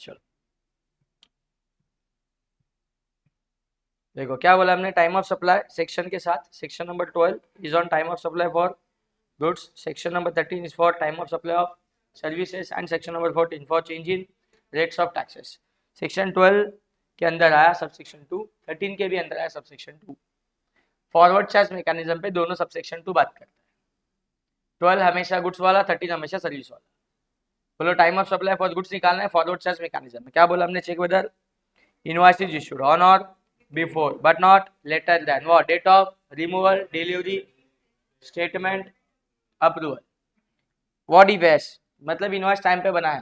चलो देखो क्या बोला हमने, टाइम ऑफ सप्लाई सेक्शन के साथ। Section number 12 is on time of supply for goods, section number 13 is for time of supply of services and section number 14 for change in rates of taxes. Section 12 के अंदर आया sub section 2, 13 के भी अंदर आया sub section 2। Forward charge mechanism पे दोनों sub section 2 बात करता है। 12 हमेशा गुड्स वाला, 13 हमेशा सर्विस वाला। बोलो time of supply for goods निकालना है फॉरवर्ड चार्ज मैकेनिज्म में। क्या बोला हमने, check whether invoice is issued on और before but not later than what date of removal, delivery, statement, approval. what if as मतलब इनवॉइस टाइम पे बना है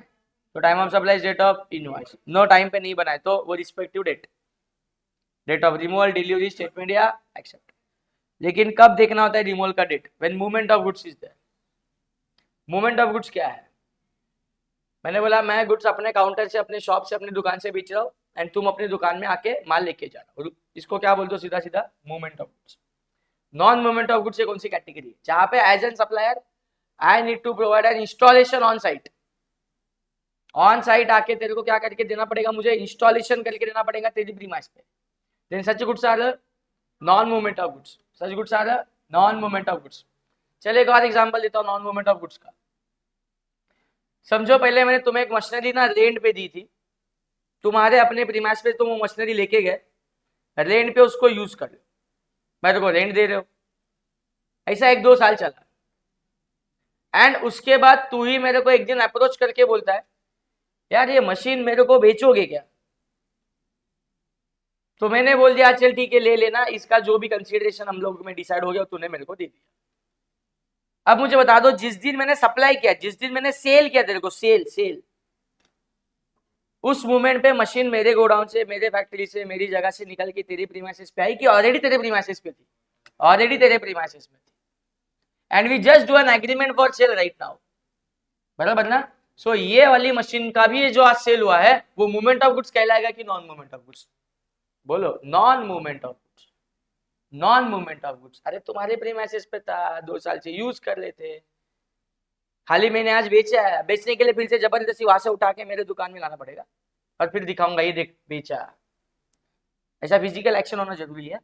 तो time of supply date of invoice, no time पे नहीं बना है तो वो respective date of removal, delivery, statement या एक्सेप्ट। लेकिन कब देखना होता है रिमूवल का date, when movement of goods is there. Movement of goods क्या है, मैंने बोला मैं गुड्स अपने काउंटर से, अपने शॉप से, अपनी दुकान से बेच रहा हूँ एंड तुम अपनी दुकान में आके माल लेके जा रहा हो, इसको क्या बोलते हो सीधा सीधा, movement of goods. Non movement of goods ये कौन सी कैटेगरी, जहां पे as an supplier I need to provide an installation on site. On site आके तेरे को क्या करके देना पड़ेगा, मुझे इंस्टॉलेशन करके देना पड़ेगा तेरी प्रीमाइस पे। Then such goods are non movement of goods, such goods are non movement of goods. चलिए एक और एग्जांपल देता हूँ नॉन मूवमेंट ऑफ गुड्स का। समझो पहले मैंने तुम्हें एक मशीनरी ना रेंट पे दी थी, तुम्हारे अपने प्रीमाइस पे तुम वो मशीनरी लेके गए, रेंट पे उसको यूज कर लो, मैं तुमको रेंट दे रहे हो, ऐसा 1-2 साल चला एंड उसके बाद तू ही मेरे को एक दिन अप्रोच करके बोलता है यार ये मशीन मेरे को बेचोगे क्या। तो मैंने बोल दिया चल ठीक है ले लेना, इसका जो भी कंसीडरेशन हम लोग में डिसाइड हो गया तूने मेरे को दे दिया। अब मुझे बता दो जिस दिन मैंने सप्लाई किया, जिस दिन मैंने सेल किया तेरे को, सेल उस मोमेंट पे मशीन मेरे गोडाउन से, मेरे फैक्ट्री से, मेरी जगह से निकल के तेरे प्रीमाइसेस पे आई कि ऑलरेडी तेरे प्रीमाइसेस पे थी, ऑलरेडी तेरे प्रीमाइसेस में थी and we just do an agreement for sale right now, बराबर ना। सो ये वाली मशीन का भी जो आज सेल हुआ है वो मूवमेंट ऑफ गुड्स कहलाएगा कि नॉन मूवमेंट ऑफ गुड्स, बोलो non movement of goods, non movement of goods. अरे तुम्हारे प्रीमाइसेस पे था, 2 साल से यूज कर लेते, खाली मैंने आज बेचा है, बेचने के लिए फिर से जबरदस्ती वहां से उठा के मेरे दुकान में लाना पड़ेगा और फिर दिखाऊंगा ये देख बेचा। ऐसा फिजिकल एक्शन होना जरूरी है।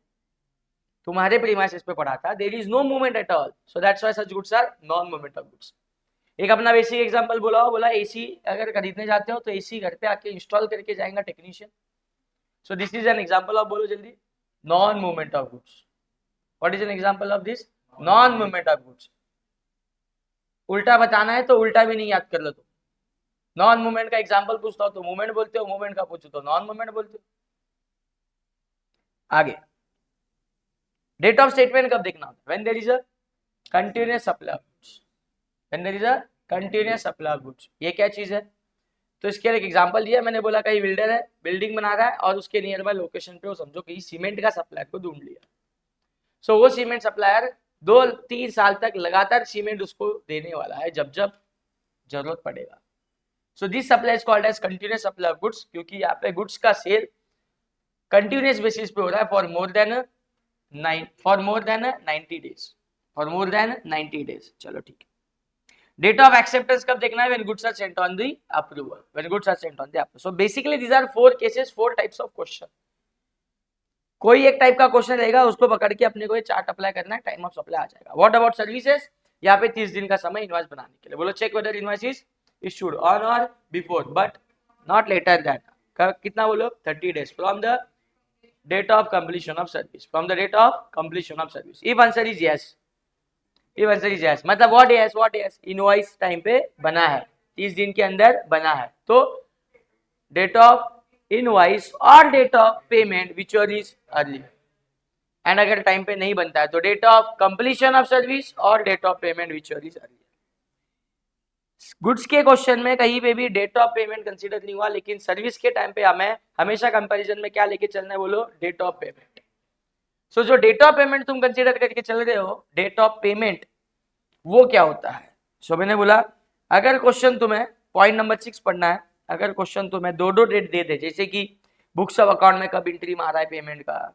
तुम्हारे प्रीमाइसेस पे पढ़ा था there is no movement at all, so that's why such goods are non movement of goods. एक अपना बेसिक एग्जांपल बोला एसी अगर खरीदने जाते हो तो एसी घर पे आके इंस्टॉल करके जाएगा technician, so this is an example of, बोलो जल्दी, non movement of goods. What is an example of this, non movement of goods. उल्टा बताना है तो उल्टा भी नहीं याद कर लो तुम, नॉन मूवमेंट का एग्जांपल पूछता हो तो मूवमेंट बोलते हो, मूवमेंट का पूछो तो नॉन मूवमेंट बोलते हो। आगे डेट ऑफ स्टेटमेंट कब देखना होता है, when there is a continuous supply of goods, when there is a continuous supply of goods. ये क्या चीज है, तो इसके लिए एक एग्जांपल दिया मैंने, बोला कहीं बिल्डर है, बिल्डिंग बना रहा है और उसके नियर बाय लोकेशन पे वो समझो कि सीमेंट का सप्लायर को ढूंढ लिया। सो वो सीमेंट सप्लायर 2-3 साल तक लगातार सीमेंट उसको देने वाला है जब जब जरूरत पड़ेगा। So this supply is called as continuous supply of goods, क्योंकि यहाँ पे गुड्स का सेल कंटिन्यूअस बेसिस पे हो रहा है for more than 90 days, for more than 90 days. चलो ठीक है। डेट ऑफ एक्सेप्टेंस कब देखना है, when goods are sent on the approval, when goods are sent on the approval. So basically these are 4 cases, 4 types of question. कोई एक type का question रहेगा उसको पकड़ के अपने को ये चार्ट अप्लाई करना है, टाइम ऑफ सप्लाई आ जाएगा। व्हाट अबाउट सर्विसेज, यहाँ पे 30 दिन का समय इनवॉइस बनाने के लिए। बोलो check whether invoice is issued on और before but not later than, कितना बोलो 30 days from the date of completion of service, from the date of completion of service. If answer is yes, if answer is yes मतलब what yes invoice time पे बना है, 30 दिन के अंदर बना है, तो डेट ऑफ इनवॉइस और date of payment whichever is early. And अगर टाइम पे नहीं बनता है तो date of completion of service और date of payment whichever is early. Goods के क्वेश्चन में कहीं पे भी डेट ऑफ पेमेंट कंसीडर नहीं हुआ, लेकिन सर्विस के टाइम पे हमें हमेशा कंपैरिजन में क्या लेके चलना है, बोलो डेट ऑफ पेमेंट। सो जो डेट ऑफ पेमेंट तुम कंसीडर करके चल रहे हो, डेट ऑफ पेमेंट, वो क्या होता है। सो मैंने बोला अगर क्वेश्चन तुम्हें पॉइंट नंबर 6 पढ़ना है, अगर क्वेश्चन तुम्हें 2 डेट दे दे, जैसे कि बुक्स ऑफ अकाउंट में कब एंट्री मारा है पेमेंट का,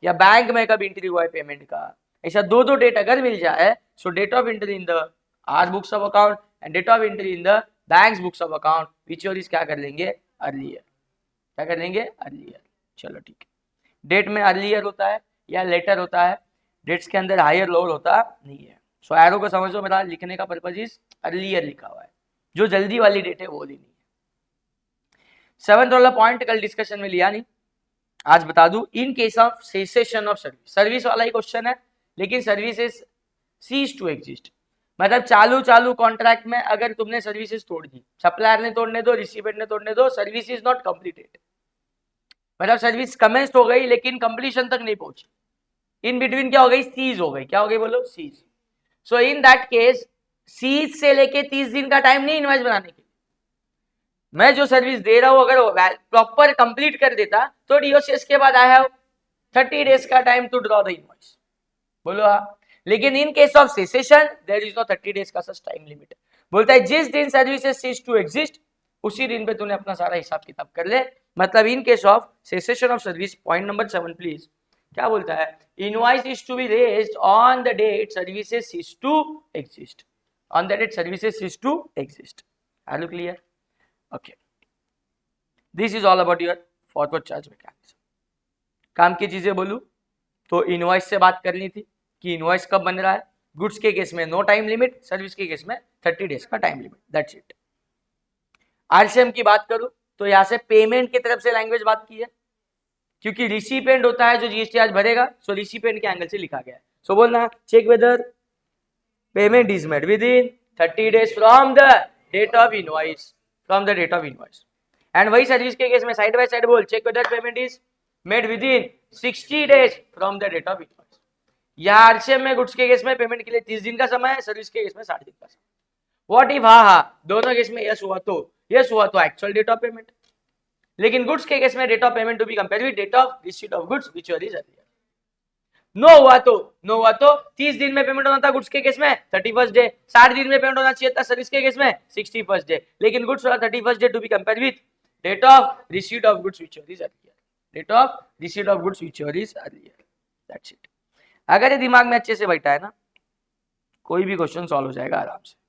या बैंक में कब एंट्री हुआ है पेमेंट का, ऐसा 2 डेट अगर मिल जाए, so date of entry in the our books of account and date of entry in the bank's books of account which is क्या कर लेंगे, अर्लियर, क्या कर देंगे अर्लियर। चलो ठीक है, डेट में अर्लियर होता है या लेटर होता है, डेट्स के अंदर हायर लोअर होता नहीं है। सो एरो को समझो, मेरा लिखने का पर्पज इज अर्लियर लिखा हुआ है, जो जल्दी वाली डेट है वो लेनी है। 7th वाला पॉइंट कल डिस्कशन में लिया नहीं, आज बता दूं। इन case of cessation of service, service वाला ही क्वेश्चन है लेकिन सर्विसेज सीज टू एग्जिस्ट, मतलब चालू कॉन्ट्रैक्ट में अगर तुमने सर्विसेज तोड़ दी, सप्लायर ने तोड़ने दो, रिसीवेंट ने तोड़ने दो, सर्विस इज नॉट कंप्लीटेड, मतलब सर्विस कमेंस हो गई लेकिन कंप्लीशन तक नहीं पहुंची, इन बिटवीन क्या हो गई, सीज हो गई। क्या हो गई बोलो, cease. So in that case cease से लेके 30 दिन का टाइम नहीं इनवॉइस बनाने के लिए, मैं जो सर्विस दे रहा हूं अगर प्रॉपर कंप्लीट कर देता तो डीओसीएस के बाद आई हैव 30 डेज का time to draw the invoice, बोलो हाँ। लेकिन in case of cessation there is no 30 days का सच टाइम लिमिट। बोलता है जिस दिन सर्विसेज सीज टू एग्जिस्ट उसी दिन पे तूने अपना सारा हिसाब किताब कर ले। मतलब in case of cessation of service, point number 7 please, क्या बोलता है, invoice is to be raised on the date services cease to exist, on the date services cease to exist. Are you clear? Okay, this is all about your forward charge mechanism. काम की चीजें बोलूं तो invoice से बात करनी थी कि इनवॉइस कब बन रहा है। गुड्स के केस में नो टाइम लिमिट, सर्विस के केस में 30 डेज का time limit, that's it. RCM की बात करूं तो यहां से पेमेंट की तरफ से लैंग्वेज बात की है, क्योंकि रिसिपेंट होता है जो जीएसटी आज भरेगा, सो रिसिपेंट के एंगल से लिखा गया है। सो बोलना check whether payment is made within 30 days from the date of invoice, from the date of invoice. And वही सर्विस के केस में साइड बाय साइड बोल check whether payment is made within 60 days from the date of invoice. यहाँ RCM में goods के case में payment के लिए 30 दिन का समय है, सर्विस के केस में 60 दिन का समय। व्हाट इफ दोनों केस में यस हुआ तो एक्चुअल डेट ऑफ पेमेंट, लेकिन गुड्स के केस में date of payment to be compared with date of receipt of goods whichever is earlier. No हुआ तो 30 दिन में पेमेंट होना था गुड्स के केस में 31st डे, 60 दिन में पेमेंट होना चाहिए था सर्विस के केस में 61st डे, लेकिन गुड्स वाला 31st day to be compared with date of receipt of goods whichever is earlier, date of receipt of goods whichever is earlier, that's it. अगर ये दिमाग में अच्छे से बैठा है ना, कोई भी क्वेश्चन सॉल्व हो जाएगा आराम से।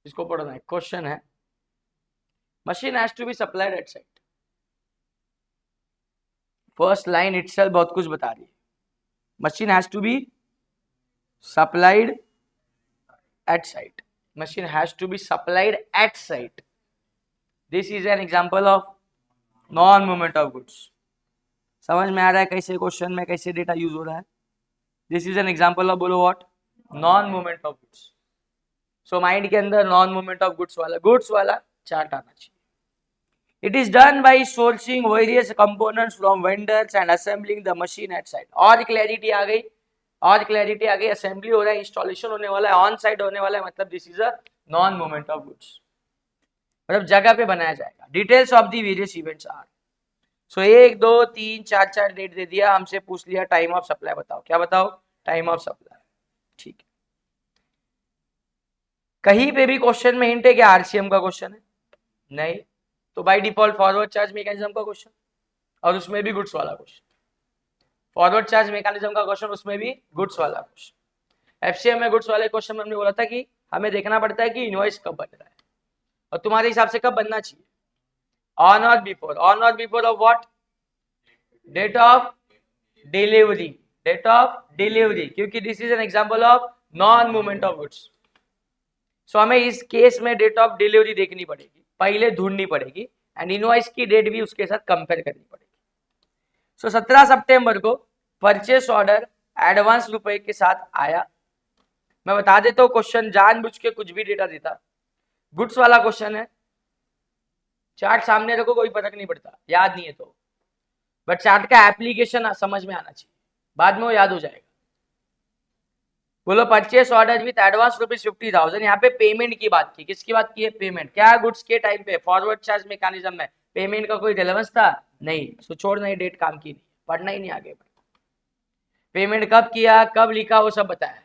इसको पढ़ना है, क्वेश्चन है machine has to be supplied at site. First line itself बहुत कुछ बता रही है। Machine has to be supplied at site, machine has to be supplied at site, this is an example of non movement of goods. समझ में आ रहा है कैसे क्वेश्चन में कैसे डेटा यूज हो रहा है? This is an example of, बोलो what, non movement of goods. So mind के अंदर नॉन मूवमेंट ऑफ गुड्स वाला चार्ट आना चाहिए। It is done by sourcing various components from vendors and assembling the machine at site। और clarity आ गई, assembly हो रहा है, इंस्टॉलेशन होने वाला है, ऑन साइट होने वाला है, मतलब this is a non movement of goods, मतलब जगह पे बनाया जाएगा। Details of the various events are, so 1 2 3 4 date दे दिया, हमसे पूछ लिया टाइम ऑफ सप्लाई बताओ, क्या बताओ, टाइम ऑफ सप्लाई, ठीक है। कहीं पे भी क्वेश्चन में हिंट है कि आरसीएम का क्वेश्चन है नहीं, तो by default forward charge mechanism का क्वेश्चन, और उसमें भी गुड्स वाला क्वेश्चन। फॉरवर्ड चार्ज मैकेनिज्म का क्वेश्चन, उसमें भी गुड्स वाला क्वेश्चन। एफसीएम में गुड्स वाले क्वेश्चन में हमने बोला था कि हमें देखना पड़ता है कि इनवॉइस कब बन रहा है, और तुम्हारे हिसाब से कब बनना चाहिए, ऑन और before of what, date of delivery, क्योंकि this is an example of non movement of goods. So हमें इस केस में डेट ऑफ डिलीवरी देखनी पड़ेगी, पहले ढूंढनी पड़ेगी, एंड इनवॉइस की डेट भी उसके साथ कंपेयर करनी पड़ेगी। सो 17 सितंबर को परचेस ऑर्डर एडवांस रुपए के साथ आया। मैं बता देता हूँ क्वेश्चन जानबूझ के कुछ भी डेटा देता, गुड्स वाला क्वेश्चन है, चार्ट सामने रखो कोई फर्क नहीं पड़ता, याद नहीं है तो, बट चार्ट का एप्लीकेशन समझ में आना चाहिए, बाद में वो याद हो जाएगा। बोलो परचेस ऑर्डर विथ एडवांस ₹50,000, यहाँ पे पेमेंट की बात की, किसकी बात की है? पेमेंट। क्या गुड्स के टाइम पे? फॉरवर्ड चार्ज मैकेनिज्म में पेमेंट का कोई रिलेवेंस था? नहीं। सो छोड़ना, ही डेट काम की नहीं, पढ़ना ही नहीं आगे। पेमेंट कब किया, कब लिखा, वो सब बताया।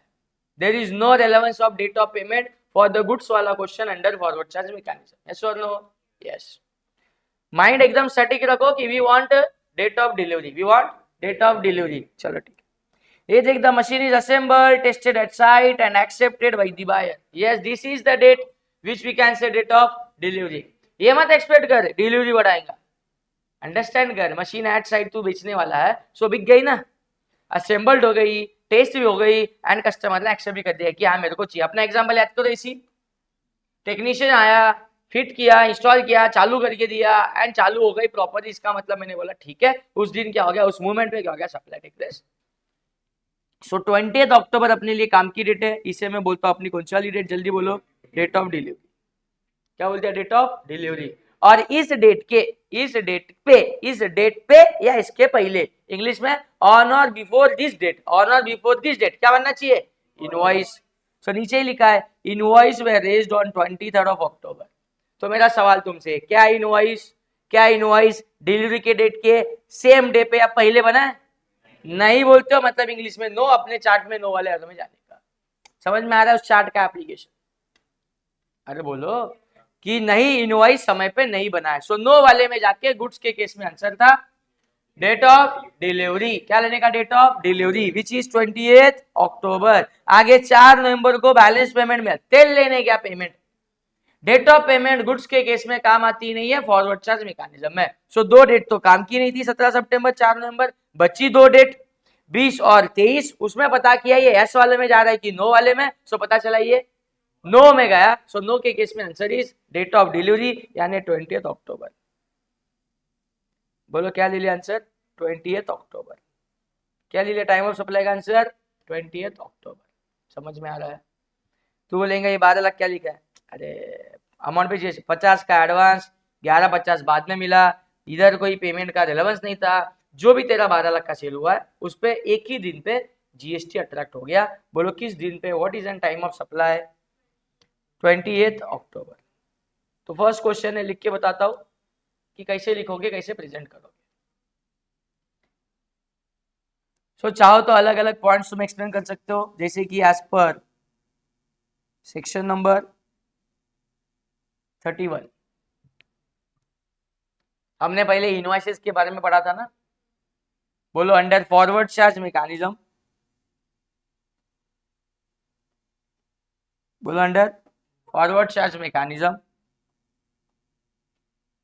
There is no relevance of date of payment for the goods वाला question under forward charge mechanism. Yes और नो? यस। माइंड एकदम सटीक रखो कि we want date of delivery, we want date of delivery. चलो ठीक है। ये देख, the machine is assembled, tested at site and accepted by the buyer. Yes, this is the date which we can say date of delivery. ये मत expect कर delivery बढ़ाएगा, understand कर, मशीन एट साइट तू बेचने वाला है, सो बिक गई ना, असेंबल्ड हो गई, टेस्ट भी हो गई एंड कस्टमर ने एक्सेप्ट भी कर दिया कि हाँ मेरे को चाहिए। अपना एग्जांपल याद करो, इसी टेक्नीशियन आया, फिट किया, इंस्टॉल किया, चालू करके दिया एंड चालू हो गई प्रॉपर्ली। इसका मतलब मैंने बोला ठीक है, उस दिन क्या हो गया, उस मूवमेंट पे क्या हो गया, सप्लाई टेक प्लेस। सो 20 अक्टूबर अपने लिए काम की डेट है, इसे मैं बोलता हूँ अपनी कौन सी वाली डेट, जल्दी बोलो, डेट ऑफ डिलीवरी। क्या बोलते हैं? Date of delivery. और इस डेट पे या इसके पहले, इंग्लिश में ऑन और बिफोर दिस डेट, ऑन और बिफोर दिस डेट क्या बनना चाहिए? इनवॉइस। सो नीचे ही लिखा है इनवॉइस वे रेज्ड ऑन 23 अक्टूबर। तो मेरा सवाल तुमसे, क्या इनवॉइस डिलीवरी के डेट के सेम डे पे या पहले बना है? नहीं बोलते हो मतलब इंग्लिश में नो, अपने चार्ट में नो वाले अर्थ में जाने का। समझ में आ रहा है उस चार्ट का एप्लीकेशन? अरे बोलो कि नहीं, इनवॉइस समय पे नहीं बना है। सो नो वाले में जाके गुड्स के केस में आंसर था डेट ऑफ डिलीवरी। क्या लेने का? Date of delivery which is 28 October. आगे 4 नवंबर को बैलेंस पेमेंट में तेल लेने क्या payment. Date of payment goods के केस में काम आती नहीं है फॉरवर्ड चार्ज मैकेनिज्म में। सो दो डेट तो काम की नहीं थी, 17 सितंबर 4 नवंबर, बची दो डेट 20 और 23। उसमें पता किया ये एस वाले में जा रहा है कि नो वाले में, सो पता चला ये नो में गया। सो नो के केस में answer is date of delivery यानी 20 अक्टूबर। बोलो क्या ले लिया आंसर? 20 अक्टूबर। क्या ले लिया टाइम ऑफ सप्लाई का आंसर? 20 अक्टूबर। समझ में आ रहा है? तू बोलेंगे ये 12 लाख क्या लिखा है? अरे अमाउंट पे 50 का एडवांस, 11,50 बाद में मिला, इधर कोई पेमेंट का रिलेवेंस नहीं था। जो भी तेरा 12 लाख का सेल हुआ है उस पे एक ही दिन पे जीएसटी अट्रैक्ट हो गया। बोलो किस दिन पे? What is N time of supply? 28 अक्टूबर। तो फर्स्ट क्वेश्चन है, लिख के बताता हूं कि कैसे लिखोगे, कैसे प्रेजेंट करोगे। सो चाहो तो अलग अलग पॉइंट्स तुम एक्सप्लेन कर सकते हो, जैसे कि एज पर सेक्शन नंबर 31 हमने पहले इनवॉइसेस के बारे में पढ़ा था ना। बोलो अंडर फॉरवर्ड चार्ज मैकेनिज्म, बोलो under forward charge mechanism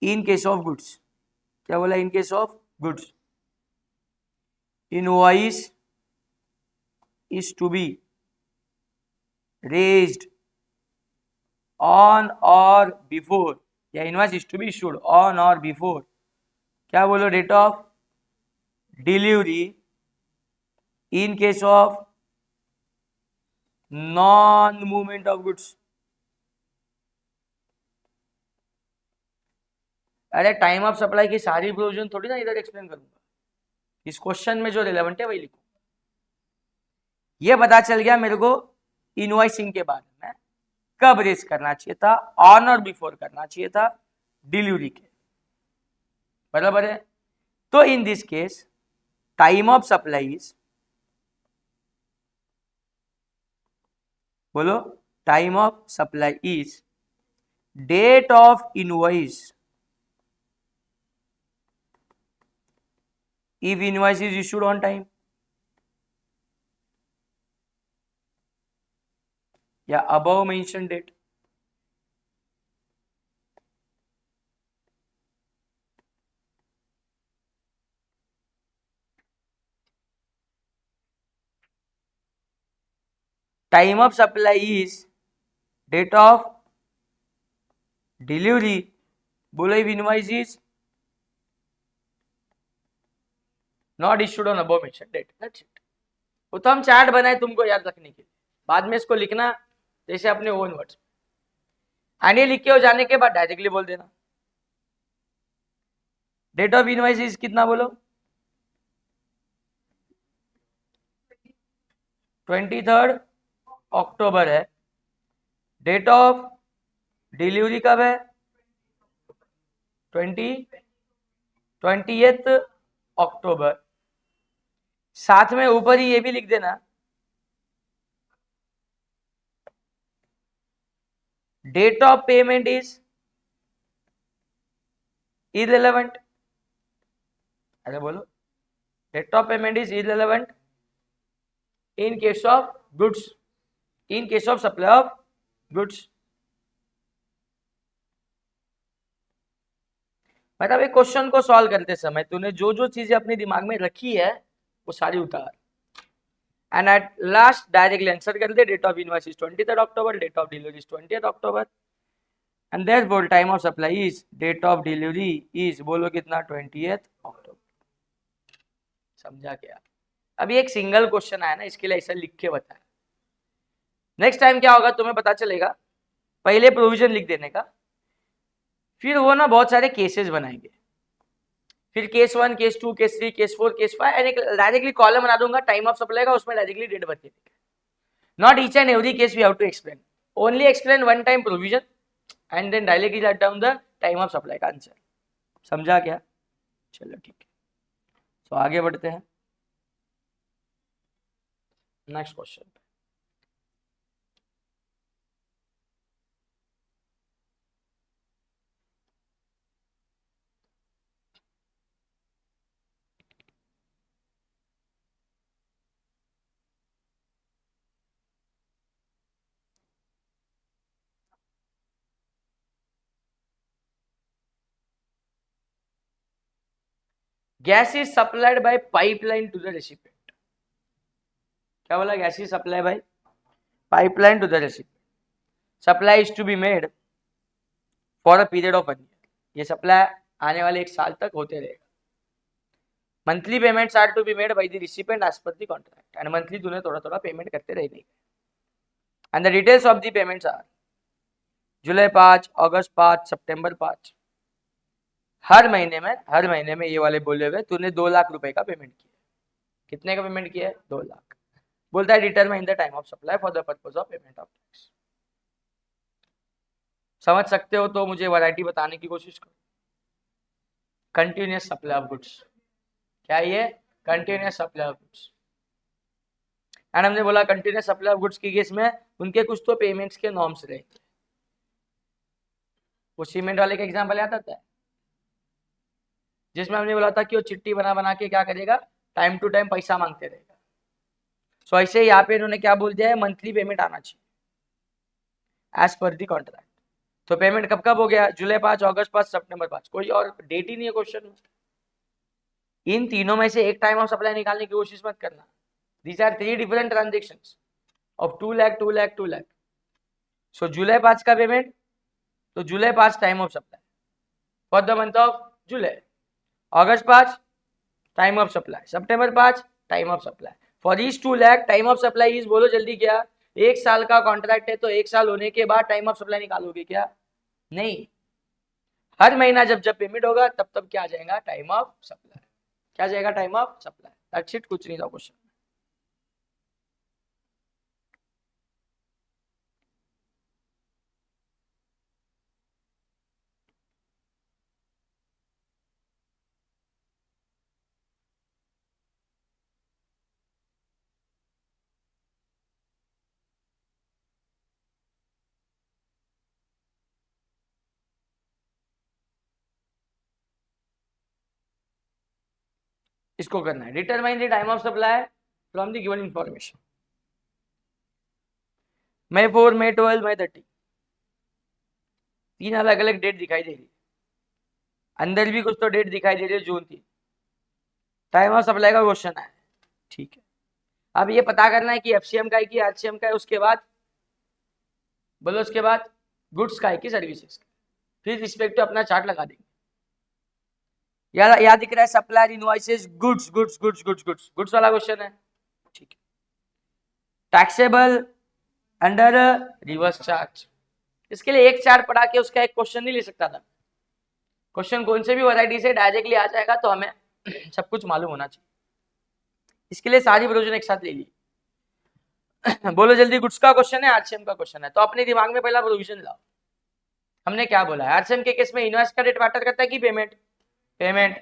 in case of goods. क्या बोला? इन case of goods invoice is to be raised on or before, या invoice is to be issued on or before, क्या बोलो, date of delivery in case of non movement of goods. अरे time of supply की सारी provision थोड़ी ना इधर explain करूंगा, इस क्वेश्चन में जो रिलेवेंट है वही लिखूंगा। ये पता चल गया मेरे को इनवॉइसिंग के बारे में, कब रेज करना चाहिए था, ऑन और बिफोर करना चाहिए था डिलीवरी के, बराबर है। तो in this case time of supply is, बोलो time of supply is date of invoice if invoice is issued on time, या above mentioned date। Time of supply is date of delivery बोलो if invoice is not issued on above mentioned date, that's it. वो तो हम chart बनाए तुमको याद रखने के लिए, बाद में इसको लिखना जैसे अपने ओन वर्ड्स, एंड ये लिख के हो जाने के बाद डायरेक्टली बोल देना। डेट ऑफ इनवॉइस इज कितना बोलो, 23 अक्टूबर है। डेट ऑफ डिलीवरी कब है, 20th अक्टूबर। साथ में ऊपर ही ये भी लिख देना, date of payment is irrelevant. अरे बोलो, date of payment is irrelevant in case of goods, in case of supply of goods। मतलब एक क्वेश्चन को सॉल्व करते समय तूने जो जो चीजें अपने दिमाग में रखी है वो सारी उतार, and at last directly answer कर दे। Date of invoice is 23 October, date of delivery is 20th October, and therefore time of supply is, date of delivery is बोलो कितना, 20th अक्टूबर। समझा क्या? अभी एक सिंगल क्वेश्चन आया ना, इसके लिए ऐसा लिख के बताया। नेक्स्ट टाइम क्या होगा तुम्हें पता चलेगा, पहले प्रोविजन लिख देने का, फिर वो ना बहुत सारे केसेस बनाएंगे, फिर case 1, case 2, case 3, case 4, case 5, and directly column बना दूंगा टाइम ऑफ सप्लाई का, उसमें डायरेक्टली डेट भर देगा। Not each and every case we have to explain, only explain one time provision and then directly write down the time of supply का answer. समझा क्या? चलो ठीक है, तो आगे बढ़ते हैं next question. Gas is supplied by pipeline to the recipient. क्या बोला? Gas is supply by pipeline to the recipient. Supply is to be made for a period of 1 year। ये सप्लाई आने वाले 1 साल तक होते रहेगा। Monthly payments are to be made by the recipient as per the contract, and monthly तूने थोड़ा थोड़ा पेमेंट करते रहने। And the details of the payments are July 5, August 5, September 5। हर महीने में ये वाले बोले हुए तूने 2 लाख रुपए का पेमेंट किया। कितने का पेमेंट किया है? 2 लाख। बोलता है determine the time of supply for the purpose of payment of tax. समझ सकते हो तो मुझे वैरायटी बताने की कोशिश करो। कंटिन्यूअस सप्लाई ऑफ गुड्स, क्या ये? Continuous supply of goods. And हमने बोला कंटिन्यूअस सप्लाई ऑफ गुड्स की केस में उनके कुछ तो पेमेंट्स के नॉर्म्स रहेंगे। वो सीमेंट वाले का एग्जाम्पल याद आता है, जिसमें हमने बोला था कि वो चिट्ठी बना बना के क्या करेगा, टाइम टू टाइम पैसा मांगते रहेगा। सो ऐसे यहाँ पे इन्होंने क्या बोल दिया है, मंथली पेमेंट आना चाहिए एज पर दी कॉन्ट्रैक्ट। तो पेमेंट कब कब हो गया? जुलाई 5, अगस्त 5, सितंबर 5। कोई और डेट ही नहीं है क्वेश्चन में। इन तीनों में से एक टाइम ऑफ सप्लाई निकालने की कोशिश मत करना। These are 3 different transactions of 2 lakh 2 lakh 2 lakh. So July 5 का पेमेंट, तो July 5 time of supply for the month of July. August 5 time of supply, September 5 time of supply. For each 2 lakh time of supply is, बोलो जल्दी क्या? 1 साल का contract है तो 1 साल होने के बाद टाइम ऑफ सप्लाई निकालोगे क्या? नहीं, हर महीना जब जब पेमेंट होगा तब तब क्या आ जाएगा? Time of supply. क्या जाएगा? Time of supply. That's it, कुछ नहीं था क्वेश्चन। इसको करना है, determine the time of supply from the given information. May 4, May 12, May 30, 3 अलग अलग डेट दिखाई दे रही है। अंदर भी कुछ तो डेट दिखाई दे रही है, जून 3। टाइम ऑफ सप्लाई का क्वेश्चन है, ठीक है। अब ये पता करना है कि एफसीएम का है कि आरसीएम का है, उसके बाद बोलो, उसके बाद गुड्स का है कि सर्विसेज का। फिर रिस्पेक्ट टू अपना चार्ट लगा देंगे। याद दिख रहा है supplier invoices goods goods goods goods goods goods वाला क्वेश्चन है, ठीक है। टैक्सेबल अंडर रिवर्स चार्ज, इसके लिए एक चार्ट पढ़ा के उसका एक क्वेश्चन नहीं ले सकता था। क्वेश्चन कौन से भी वैरायटी से डायरेक्टली आ जाएगा तो हमें सब कुछ मालूम होना चाहिए। इसके लिए सारी प्रोविजन एक साथ ले ली। बोलो जल्दी, गुड्स का क्वेश्चन है, आरसीएम का क्वेश्चन है, तो अपने दिमाग में पहला प्रोविजन लाओ। हमने क्या बोला है, आरसीएम के केस में इनवॉइस का डेट मैटर करता है कि पेमेंट? पेमेंट।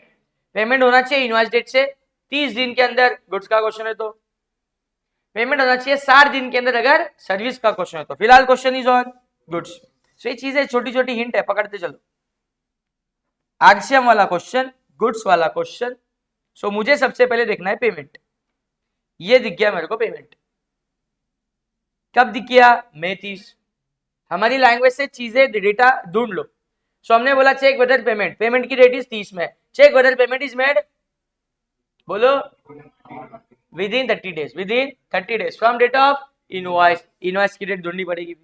पेमेंट होना चाहिए इनवॉइस डेट से 30 दिन के अंदर, गुड्स का क्वेश्चन है तो पेमेंट होना चाहिए 60 दिन के अंदर अगर सर्विस का क्वेश्चन है तो। फिलहाल क्वेश्चन इज ऑन गुड्स। सो ये चीजें छोटी छोटी हिंट है, पकड़ते चलो। आरसीएम वाला क्वेश्चन, गुड्स वाला क्वेश्चन। सो मुझे सबसे पहले देखना है पेमेंट। ये दिख गया मेरे को पेमेंट, कब दिख गया? मई 30। हमारी लैंग्वेज से चीजें डेटा ढूंढ लो। सो हमने बोला चेक वेदर पेमेंट, पेमेंट की डेट इज 30 में, check whether payment is made, बोलो within 30 days, within 30 days from date of invoice. Invoice की डेट ढूंढनी पड़ेगी,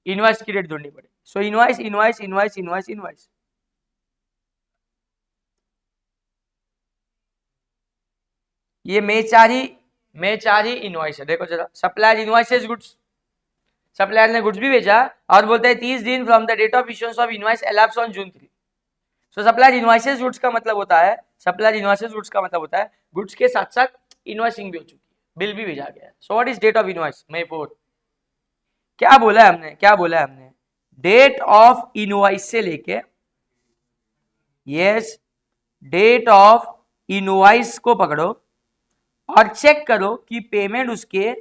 इनवॉइस की डेट ढूंढनी पड़ेगी। So invoice invoice invoice invoice invoice, ये मई 4 ही इनवॉइस है। देखो जरा, सप्लायर इनवॉइसेस गुड्स, सप्लायर ने गुड्स भी भेजा और बोलता है 30 दिन from the date of issuance of invoice elapse on June 3। So supplier invoices goods का मतलब होता है, सप्लायर इनवॉइसेस गुड्स का मतलब होता है गुड्स के साथ साथ इनवॉइसिंग भी हो चुकी है, बिल भी भेजा गया है। So what is date of invoice? May 4। क्या बोला है हमने, क्या बोला है हमने? डेट ऑफ इनवॉइस से लेके, यस, डेट ऑफ इनवॉइस को पकड़ो और चेक करो कि पेमेंट उसके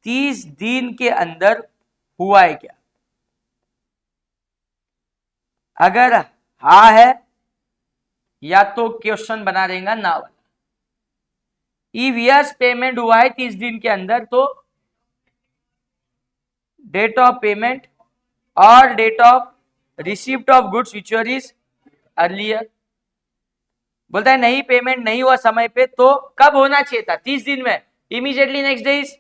30 दिन के अंदर हुआ है क्या। अगर हाँ है या तो क्वेश्चन बना देगा ना वाला। इफ यस पेमेंट हुआ है 30 दिन के अंदर तो डेट ऑफ पेमेंट और date of receipt of goods which is earlier. बोलता है नहीं पेमेंट नहीं हुआ समय पे तो कब होना चाहिए था? 30 दिन में, immediately next day is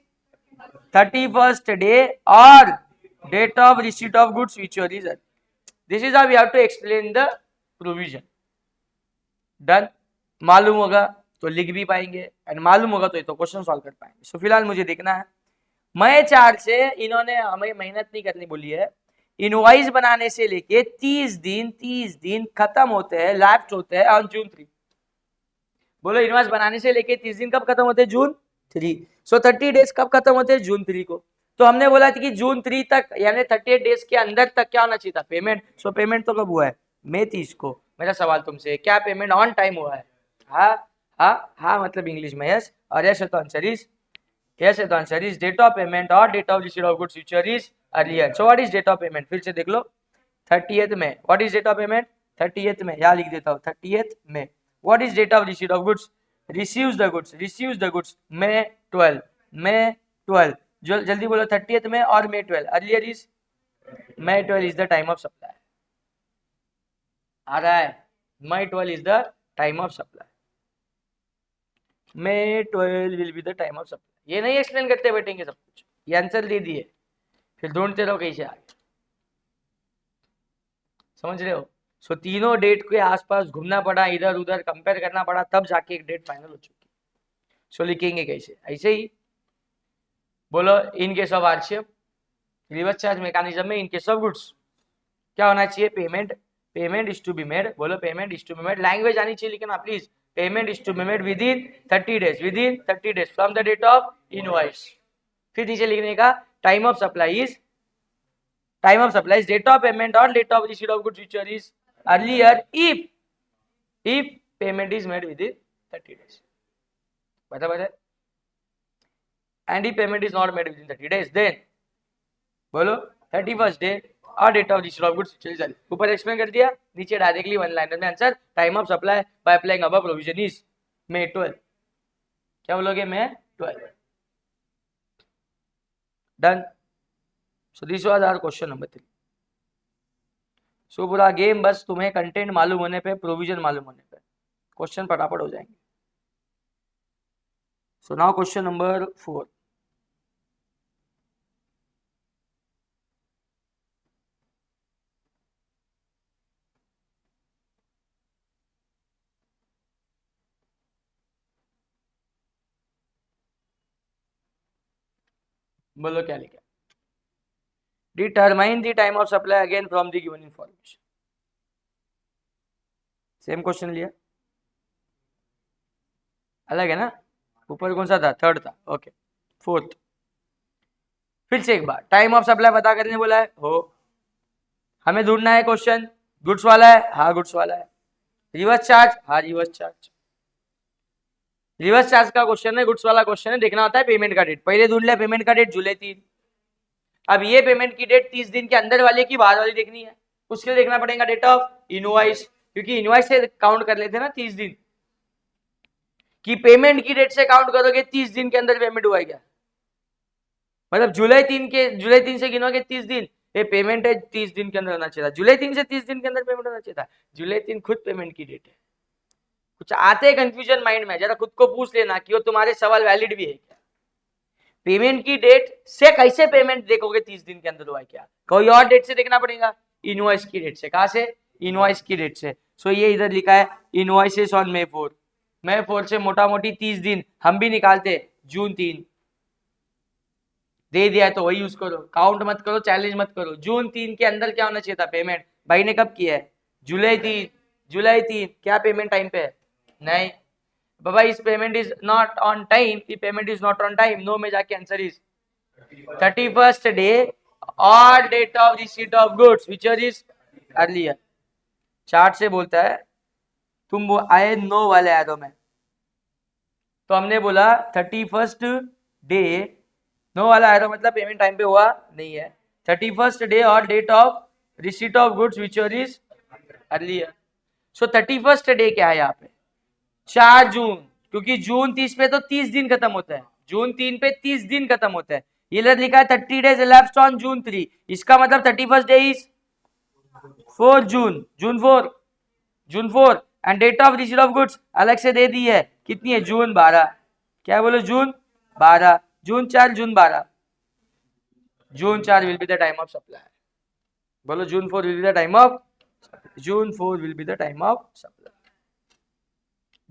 31st day और date of receipt of goods which is. This is how we have to explain the provision. Done? मालूम होगा तो लिख भी पाएंगे एंड मालूम होगा तो ये तो क्वेश्चन सॉल्व कर पाएंगे। सो फिलहाल मुझे देखना है, मई 4 से इन्होंने हमें मेहनत नहीं करनी बोली है। इनवॉइस बनाने से लेके 30 दिन खत्म होते हैं, लैप्स होते हैं ऑन जून 3। बोलो इनवॉइस बनाने से लेके 30 दिन कब खत्म होते हैं? जून 3। सो 30 डेज कब खत्म होते हैं? जून 3 को। तो हमने बोला था कि जून 3 तक यानी 38 डेज के अंदर तक क्या होना चाहिए था? पेमेंट। सो पेमेंट तो कब हुआ है? मई 30 को। मेरा सवाल तुमसे, क्या पेमेंट ऑन टाइम हुआ है? हाँ मतलब इंग्लिश में यस, और यस है तो आंसर इज यस है तो answer is date of payment और date of receipt of goods future is earlier. So what is date of payment? फिर से देख लो, 30th में। What is date of payment? 30th में, यहाँ लिख देता हूँ 30th में। What is date of receipt of goods? Receives the goods May 12। जल्दी बोलो 30th में और May 12। Earlier is May 12 is the time of supply। आ रहा है? May 12 is the time of supply। May 12 will be the time of supply। ये नहीं explain करते बैठेंगे सब कुछ, ये आंसर दे दिए, फिर ढूंढते रहो कैसे आए। समझ रहे हो? सो तीनों डेट के आसपास घूमना पड़ा, इधर उधर कंपेयर करना पड़ा, तब जाके एक डेट फाइनल हो चुकी। सो लिखेंगे कैसे? ऐसे ही बोलो, in case of RCM reverse charge mechanism में इन केस ऑफ गुड्स क्या होना चाहिए? Payment is to be made. बोलो payment is to be made. Language आनी चाहिए लेकिन please, payment is to be made within 30 days, within 30 days from the date of invoice. फिर नीचे लिखने का time of supply is date of payment और date of receipt of goods which is earlier if payment is made within 30 days। बराबर है? and if payment is not made within 30 days then बोलो 31st day और date of receipt of goods चलिए चलिए ऊपर explain कर दिया, नीचे डायरेक्टली वन लाइनर में answer time of supply by applying above provision is May 12। क्या बोलोगे? May 12। Done? So this was our question number 3। So पूरा गेम बस तुम्हें कंटेंट मालूम होने पे, प्रोविजन मालूम होने पे क्वेश्चन फटाफट हो जाएंगे। So now question number 4। बोलो क्या लिखा? Determine the time of supply again from the given information. Same question लिया, अलग है ना? ऊपर कौन सा था? थर्ड था। ओके, फोर्थ फिर से एक बार टाइम ऑफ सप्लाई पता करने बोला है हो, हमें ढूंढना है क्वेश्चन गुड्स वाला है, हाँ गुड्स वाला है। रिवर्स चार्ज, हाँ रिवर्स चार्ज, रिवर्स चार्ज का क्वेश्चन है, गुड्स वाला क्वेश्चन है, देखना होता है पेमेंट का डेट। पहले ढूंढ लिया पेमेंट का डेट जुलाई 3। अब ये पेमेंट की डेट 30 दिन के अंदर वाली की बाहर वाली देखनी है, उसके लिए देखना पड़ेगा डेट ऑफ इनवॉइस, क्योंकि इनवॉइस से काउंट कर लेते हैं ना 30 दिन की, पेमेंट की डेट से काउंट करोगे 30 दिन के अंदर पेमेंट हुआ है क्या? मतलब जुलाई 3 से गिनोगे 30 दिन, ये पेमेंट है 30 दिन के अंदर होना चाहिए था। जुलाई 3 से 30 दिन के अंदर पेमेंट होना चाहिए था। जुलाई 3 खुद पेमेंट की डेट है। कुछ आते हैं कंफ्यूजन माइंड में, जरा खुद को पूछ लेना कि वो तुम्हारे सवाल वैलिड भी है क्या? पेमेंट की डेट से कैसे पेमेंट देखोगे 30 दिन के अंदर हुआ है क्या? कोई और डेट से देखना पड़ेगा, इनवॉइस की डेट से। कहां से? इनवॉइस की डेट से। सो ये इधर लिखा है इनवॉइसेस ऑन May 4। May 4 से मोटा मोटी 30 दिन हम भी निकालते, जून 3 दे दिया है तो वही यूज करो, काउंट मत करो, चैलेंज मत करो। जून 3 के अंदर क्या होना चाहिए था पेमेंट? भाई ने कब किया है? जुलाई 3। जुलाई 3 क्या पेमेंट टाइम पे है? नहीं बाबा, इस payment is not on time, ये payment is not on time, no में जाके आंसर इज 31st डे और date of receipt of goods which is earlier. Chart से बोलता है तुम वो आए नो वाले एरो में, तो हमने बोला 31st डे, नो वाला एरो मतलब पेमेंट टाइम पे हुआ नहीं है। 31st डे और date of receipt of goods which is earlier. So 31st day क्या है यहाँ पे? 4 जून, क्योंकि जून 30 पे तो 30 दिन खत्म होता है, जून 3 पे 30 दिन खत्म होता है। ये लिखा है 30 डेज elapsed ऑन जून 3, इसका मतलब 31st day is 4 June, June 4, June 4। And date of receipt of goods अलग से दे दी है, कितनी है? जून 12। क्या बोलो? जून 12, जून 4, जून 12। जून 4 will be the time of supply. बोलो जून 4 will be the time of, June 4 will be the time of supply.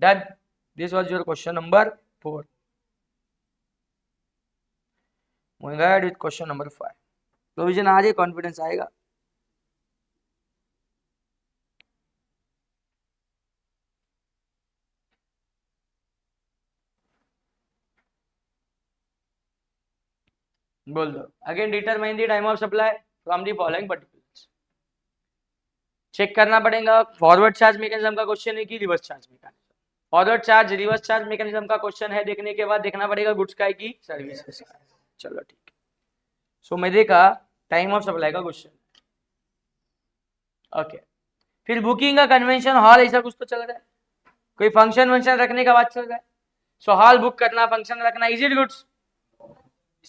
Done. This was your question number 4. Moving ahead with question number 5. Provision आ रही, कॉन्फिडेंस आएगा। बोल दो। Again determine the time of supply from the following particulars. Check करना पड़ेगा forward charge mechanism का question है कि reverse charge mechanism. Forward charge reverse charge mechanism का क्वेश्चन है, देखने के बाद देखना पड़ेगा गुड्स का है कि सर्विसेज का है। चलो ठीक है। सो मैं देखा टाइम ऑफ सप्लाई का क्वेश्चन, ओके। फिर बुकिंग का कन्वेंशन हॉल, ऐसा कुछ तो चल रहा है, कोई फंक्शन वंक्शन रखने का बात चल रहा है। सो हॉल बुक करना, फंक्शन रखना, is it goods?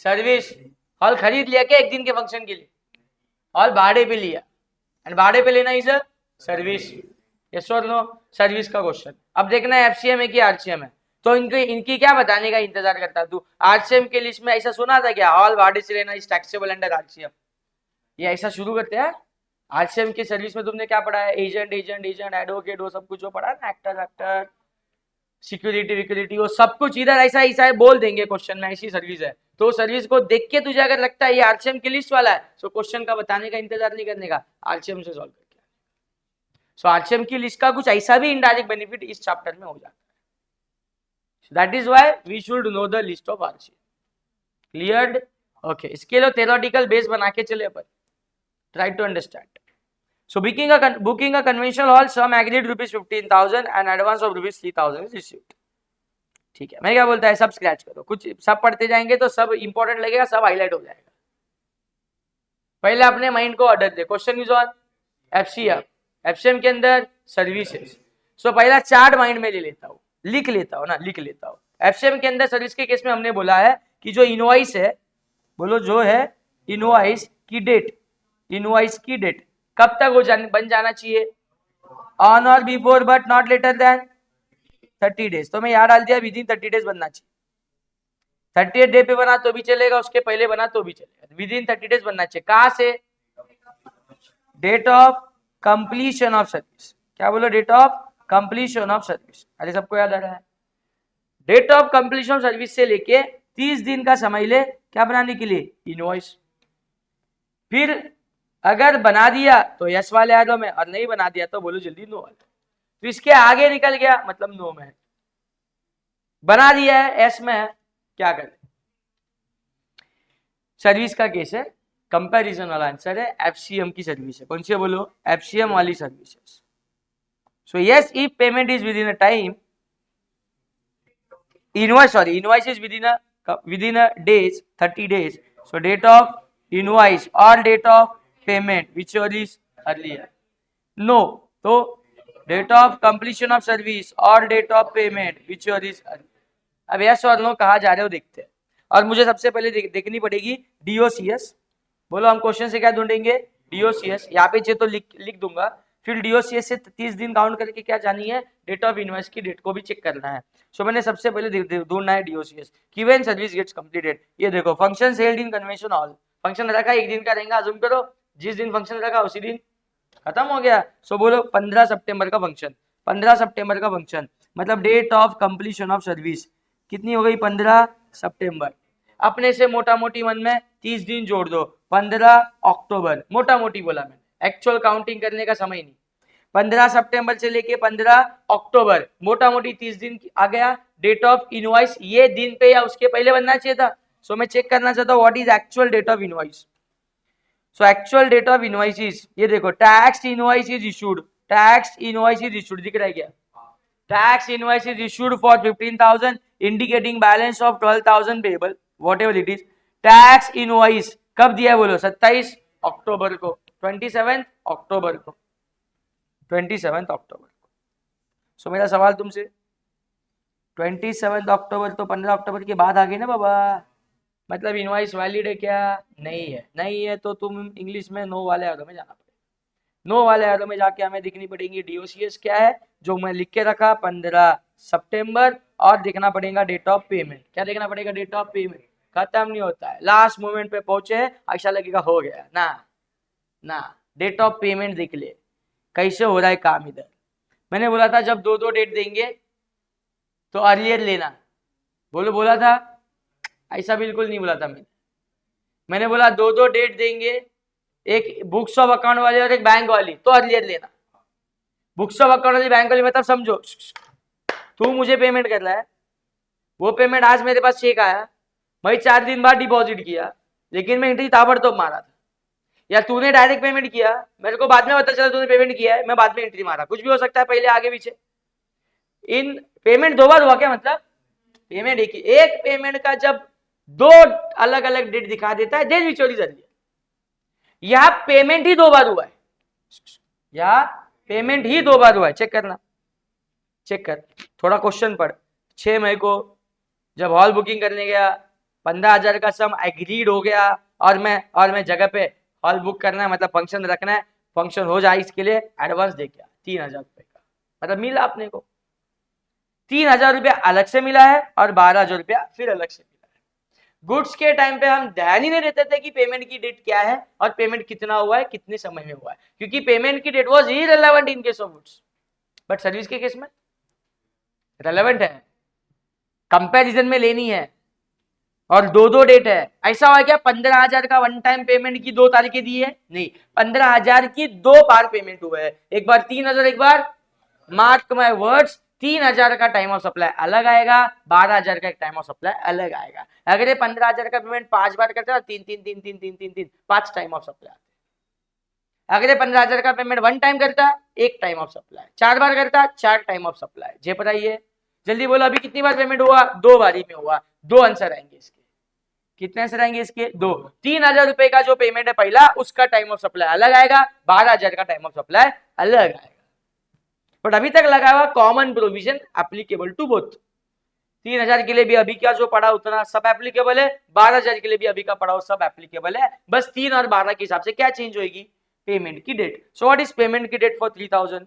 Service. Hall खरीद लिया क्या एक दिन के फंक्शन के लिए? हॉल भाड़े पे लिया, एंड भाड़े पे लेना इज अ सर्विस। यस और नो? सर्विस का क्वेश्चन। अब देखना है एफसीएम है कि आरसीएम है, तो इनकी क्या बताने का इंतजार करता तू? आरसीएम के लिस्ट में ऐसा सुना था क्या? हॉल भाड़े से लेना इज टैक्सेबल अंडर आरसीएम, ये ऐसा शुरू करते हैं। आरसीएम की सर्विस में तुमने क्या पढ़ा है? एजेंट एजेंट एजेंट, एडवोकेट, वो सब कुछ जो पढ़ा है ना, एक्टर एक्टर, सिक्योरिटी विक्योरिटी, वो सब कुछ इधर ऐसा ऐसा है बोल देंगे क्वेश्चन में, ऐसी सर्विस है। तो सर्विस को देख के तुझे अगर लगता है ये आरसीएम की लिस्ट वाला है, तो क्वेश्चन का बताने का इंतजार नहीं करने का, आरसीएम से सॉल्व करके। सो आरसीएम की लिस्ट का कुछ ऐसा भी इनडायरेक्ट बेनिफिट इस चैप्टर में हो जाता है। That is why we should know the list of RCM. Cleared? Okay. इसके लिए थ्योरेटिकल बेस बना के चले अपन, try to understand. So booking a conventional hall, some agreed rupees 15,000 and advance of rupees 3,000 is received. ठीक है। मैं क्या बोलता है, सब स्क्रैच करो, कुछ सब पढ़ते जाएंगे तो सब इंपॉर्टेंट लगेगा, सब हाईलाइट हो जाएगा। पहले अपने माइंड को order they. Question is on FCM, FCM के अंदर सर्विसेज। सो पहला चार्ट माइंड में ले लेता हूँ, लिख लेता हूँ ना, लिख लेता हूँ। एफसीएम के अंदर सर्विस के केस में हमने बोला है कि जो इनवॉइस है, बोलो जो है इनवॉइस की डेट, इनवॉइस की डेट कब तक बन जाना चाहिए? ऑन और before but not later than 30 days. तो मैं यहाँ डाल दिया विद इन 30 डेज बनना चाहिए। 30th डे पे बना तो भी चलेगा, उसके पहले बना तो भी चलेगा, विद इन 30 डेज बनना चाहिए। कहां से? Date of completion of service. क्या बोलो? Date of completion of service. अरे सबको याद आ रहा है? Date of completion of service से लेके 30 दिन का समय ले क्या बनाने के लिए? इनवॉइस। फिर अगर बना दिया तो यस वाले एरो में, और नहीं बना दिया तो बोलो जल्दी नो वाले। तो इसके आगे निकल गया मतलब नो में है, बना दिया है एस में है, क्या करें? सर्विस का केस है, कंपैरिजन वाला आंसर है, एफसीएम की सर्विस है। कौन सी है बोलो? एफसीएम वाली services. So yes, if payment is with in a time, invoice is within a days, 30 days. So date of invoice or date of payment whichever is earlier. No, so date of completion of service or date of payment whichever is earlier. अब yes और no कहा जा रहे हो देखते हैं। और मुझे सबसे पहले देखनी पड़ेगी डीओसीएस। बोलो हम क्वेश्चन से क्या ढूंढेंगे? डीओसीएस। यहाँ पे तो लिख दूंगा। फिर डीओसीएस से 30 दिन काउंट करके क्या जानी है? डेट ऑफ इनवॉइस की डेट को भी चेक करना है। सो मैंने सबसे पहले ढूंढना है डीओसीएस कि व्हेन सर्विस गेट्स कंप्लीटेड। ये देखो, function held in convention hall. Function रखा एक दिन का रहेगा, अज्यूम करो जिस दिन फंक्शन रखा उसी दिन खत्म हो गया। सो बोलो 15 सितंबर का फंक्शन, 15 सितंबर का फंक्शन मतलब date of completion of service कितनी हो गई? 15 सितंबर। अपने से मोटा मोटी मन में 30 दिन जोड़ दो, 15 अक्टूबर। मोटा मोटी बोला मैंने, एक्चुअल काउंटिंग करने का समय नहीं। 15 सितंबर से लेके 15 अक्टूबर, मोटा मोटी 30 दिन आ गया। डेट ऑफ इनवॉइस ये दिन पे या उसके पहले बनना चाहिए था। सो मैं चेक करना चाहता हूँ what is actual date of invoice. So actual date of invoice is, ये देखो, tax invoice is issued, tax invoice is issued, दिख रहा है क्या? Tax invoice is issued for 15,000 indicating balance of 12,000 payable whatever it is. Tax invoice कब दिया है बोलो? 27 अक्टूबर को, 27 अक्टूबर को, 27 अक्टूबर को। सो मेरा सवाल तुमसे, 27 अक्टूबर तो 15 अक्टूबर के बाद आ गई ना बाबा, मतलब इनवॉइस वैलिड है क्या? नहीं है। नहीं है तो तुम इंग्लिश में नो वाले एरो में जाना पड़ेगा। नो वाले एरो में जाके हमें दिखनी पड़ेगी डीओसीएस क्या है, जो मैं लिख के रखा 15 सितंबर, और देखना पड़ेगा डेट ऑफ पेमेंट। क्या देखना पड़ेगा? Date of payment. खत्म नहीं होता है, लास्ट मोमेंट पे पहुंचे ऐसा लगेगा हो गया ना। ना, डेट ऑफ पेमेंट देख ले कैसे हो रहा है काम इधर। मैंने बोला था जब दो दो डेट देंगे तो अर्लियर लेना, बोलो बोला था? ऐसा बिल्कुल नहीं बोला था मैंने बोला दो दो डेट देंगे, एक बुक्स ऑफ अकाउंट वाली और एक बैंक वाली, तो अर्लियर लेना। बुक्स ऑफ अकाउंट वाली बैंक वाली मतलब समझो, तू मुझे पेमेंट कर रहा है, वो पेमेंट आज मेरे पास चेक आया, मैं 4 दिन बाद डिपॉजिट किया, लेकिन मैं एंट्री ताबड़तोड़ मारा था। या तूने डायरेक्ट पेमेंट किया, मेरे को बाद में पता चला तूने पेमेंट किया है, मैं बाद में एंट्री मारा, कुछ भी हो सकता है, पहले आगे पीछे। इन पेमेंट दो बार हुआ क्या? मतलब पेमेंट एक पेमेंट का जब दो अलग अलग डेट दिखा देता है, देन विच इज यहां पेमेंट ही दो बार हुआ है, या पेमेंट ही दो बार हुआ है। चेक करना, चेक कर, थोड़ा क्वेश्चन पढ़। 6 मई को जब हॉल बुकिंग करने गया, 15,000 का सम एग्रीड हो गया, और मैं जगह पे हॉल बुक करना है, मतलब फंक्शन रखना है, फंक्शन हो जाए इसके लिए एडवांस दे गया 3,000 रुपए का, मतलब मिला अपने को 3,000 रुपया अलग से मिला है, और 12,000 रुपया फिर अलग से मिला है। गुड्स के टाइम पे हम ध्यान ही नहीं देते थे कि पेमेंट की डेट क्या है और पेमेंट कितना हुआ है, कितने समय में हुआ है, क्योंकि पेमेंट की date was irrelevant in case of goods, but service के केस में रेलेवेंट है, कंपैरिजन में लेनी है, और दो दो डेट है। ऐसा हुआ क्या 15,000 का वन टाइम पेमेंट की 2 तारीखें दी है? नहीं, 15,000 की 2 बार पेमेंट हुआ है, एक बार 3,000, एक बार, मार्क माय वर्ड्स, 3,000 का टाइम ऑफ सप्लाई अलग आएगा, 12,000 का एक टाइम ऑफ सप्लाई अलग आएगा। अगर ये 15,000 का पेमेंट 5 बार करता है, 3 5 टाइम ऑफ सप्लाई। अगर ये 15,000 का पेमेंट वन टाइम करता, एक टाइम ऑफ सप्लाई, 4 बार करता, 4 टाइम ऑफ सप्लाई। जे बताइए जल्दी बोलो, अभी कितनी बार पेमेंट हुआ? 2 बारी में हुआ। 2 आंसर आएंगे इसके। कितने आंसर आएंगे इसके? 2। 3,000 रुपए का जो पेमेंट है पहला, उसका टाइम ऑफ सप्लाई अलग आएगा, 12,000 का टाइम ऑफ सप्लाई अलग आएगा। बट अभी तक लगा हुआ common provision applicable to both. 3,000 के लिए भी अभी क्या जो पढ़ा उतना सब एप्लीकेबल है, 12,000 के लिए भी अभी का पढ़ा सब एप्लीकेबल है, बस 3 और 12 के हिसाब से क्या चेंज होगी? पेमेंट की date. So what is payment की date for 3,000?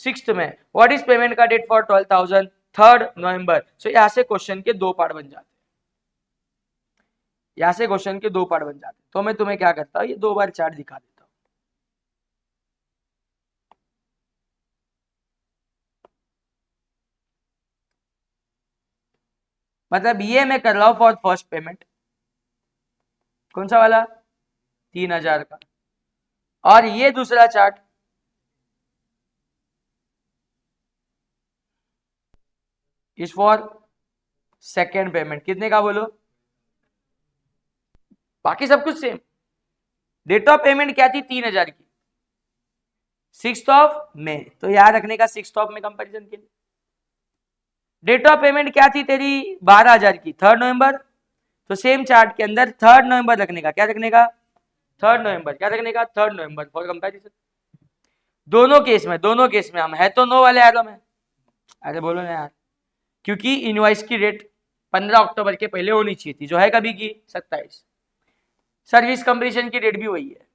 6th May. What is payment का date for 12,000? 3rd November. So यहां से क्वेश्चन के 2 पार्ट बन जाते हैं, यहां से क्वेश्चन के 2 पार्ट बन जाते हैं। तो मैं तुम्हें क्या करता हूं, ये 2 बार चार्ट दिखा देता हूं। मतलब ये मैं कर रहा हूं फॉर फर्स्ट पेमेंट, कौन सा वाला? 3000 का। और ये दूसरा chart is for second payment, कितने का बोलो? बाकी सब कुछ सेम। डेट ऑफ पेमेंट क्या थी? 3000 की, 6 मई, तो याद रखने का 6 में कंपैरिजन के लिए। डेट ऑफ पेमेंट क्या थी तेरी? 12000 की, 3 नवंबर, तो सेम चार्ट के अंदर 3 नवंबर रखने का। क्या रखने का? 3 नवंबर। क्या रखने का? 3 नवंबर फॉर कंपैरिजन। दोनों केस में हम है तो नो वाले एरो में। अरे बोलो ना यार, क्योंकि इनवॉइस की डेट 15 अक्टूबर के पहले होनी चाहिए थी, जो है कभी की 27। सर्विस कंप्लीशन की डेट भी वही है।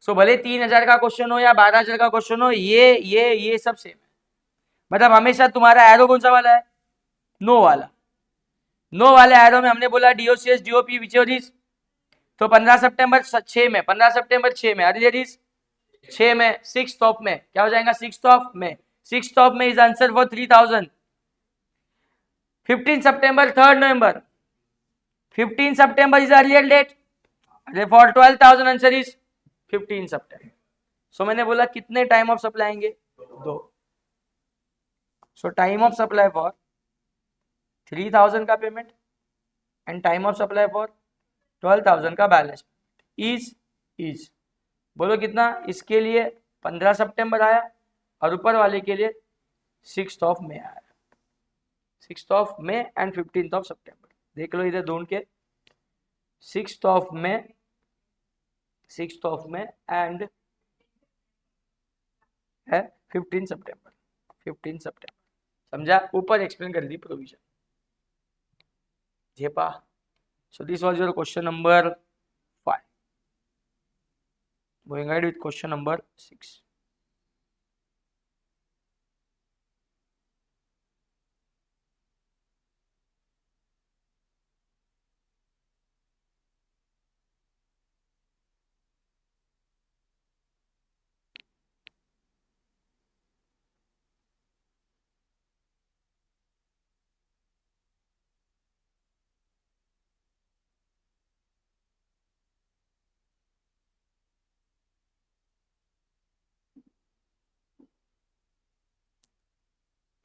सो भले 3000 का क्वेश्चन हो या 12000 का क्वेश्चन हो, ये सब सेम है। मतलब हमेशा तुम्हारा एरो कौन सा वाला है? नो वाला। नो वाले एरो में हमने बोला डीओसीएस डीओपी विच इज, तो 15 सितंबर 6 में, 15 सितंबर 6 में, अर्लियर इज 6 में, 6 ऑफ में, क्या हो जाएगा? 6 ऑफ में, 6 of May is answer for 3000। 15 सितंबर 3 नवंबर, 15 सितंबर is earlier date, for 12000 answer is 15 सितंबर। सो मैंने बोला कितने टाइम ऑफ सप्लाई आएंगे? 2। So time of supply for 3000 का payment and time of supply for 12000 का बैलेंस इज बोलो कितना? इसके लिए 15 सितंबर आया और ऊपर वाले के लिए 6 ऑफ मई आया। 6 of May and 15 of September, देख लो इधर ढूंढ के। 6 of May, 6 of May and है 15 सितंबर, 15 सितंबर। समझा? ऊपर एक्सप्लेन कर दी प्रोविजन। जेपा। So this was your question number 5. Going ahead with question number 6.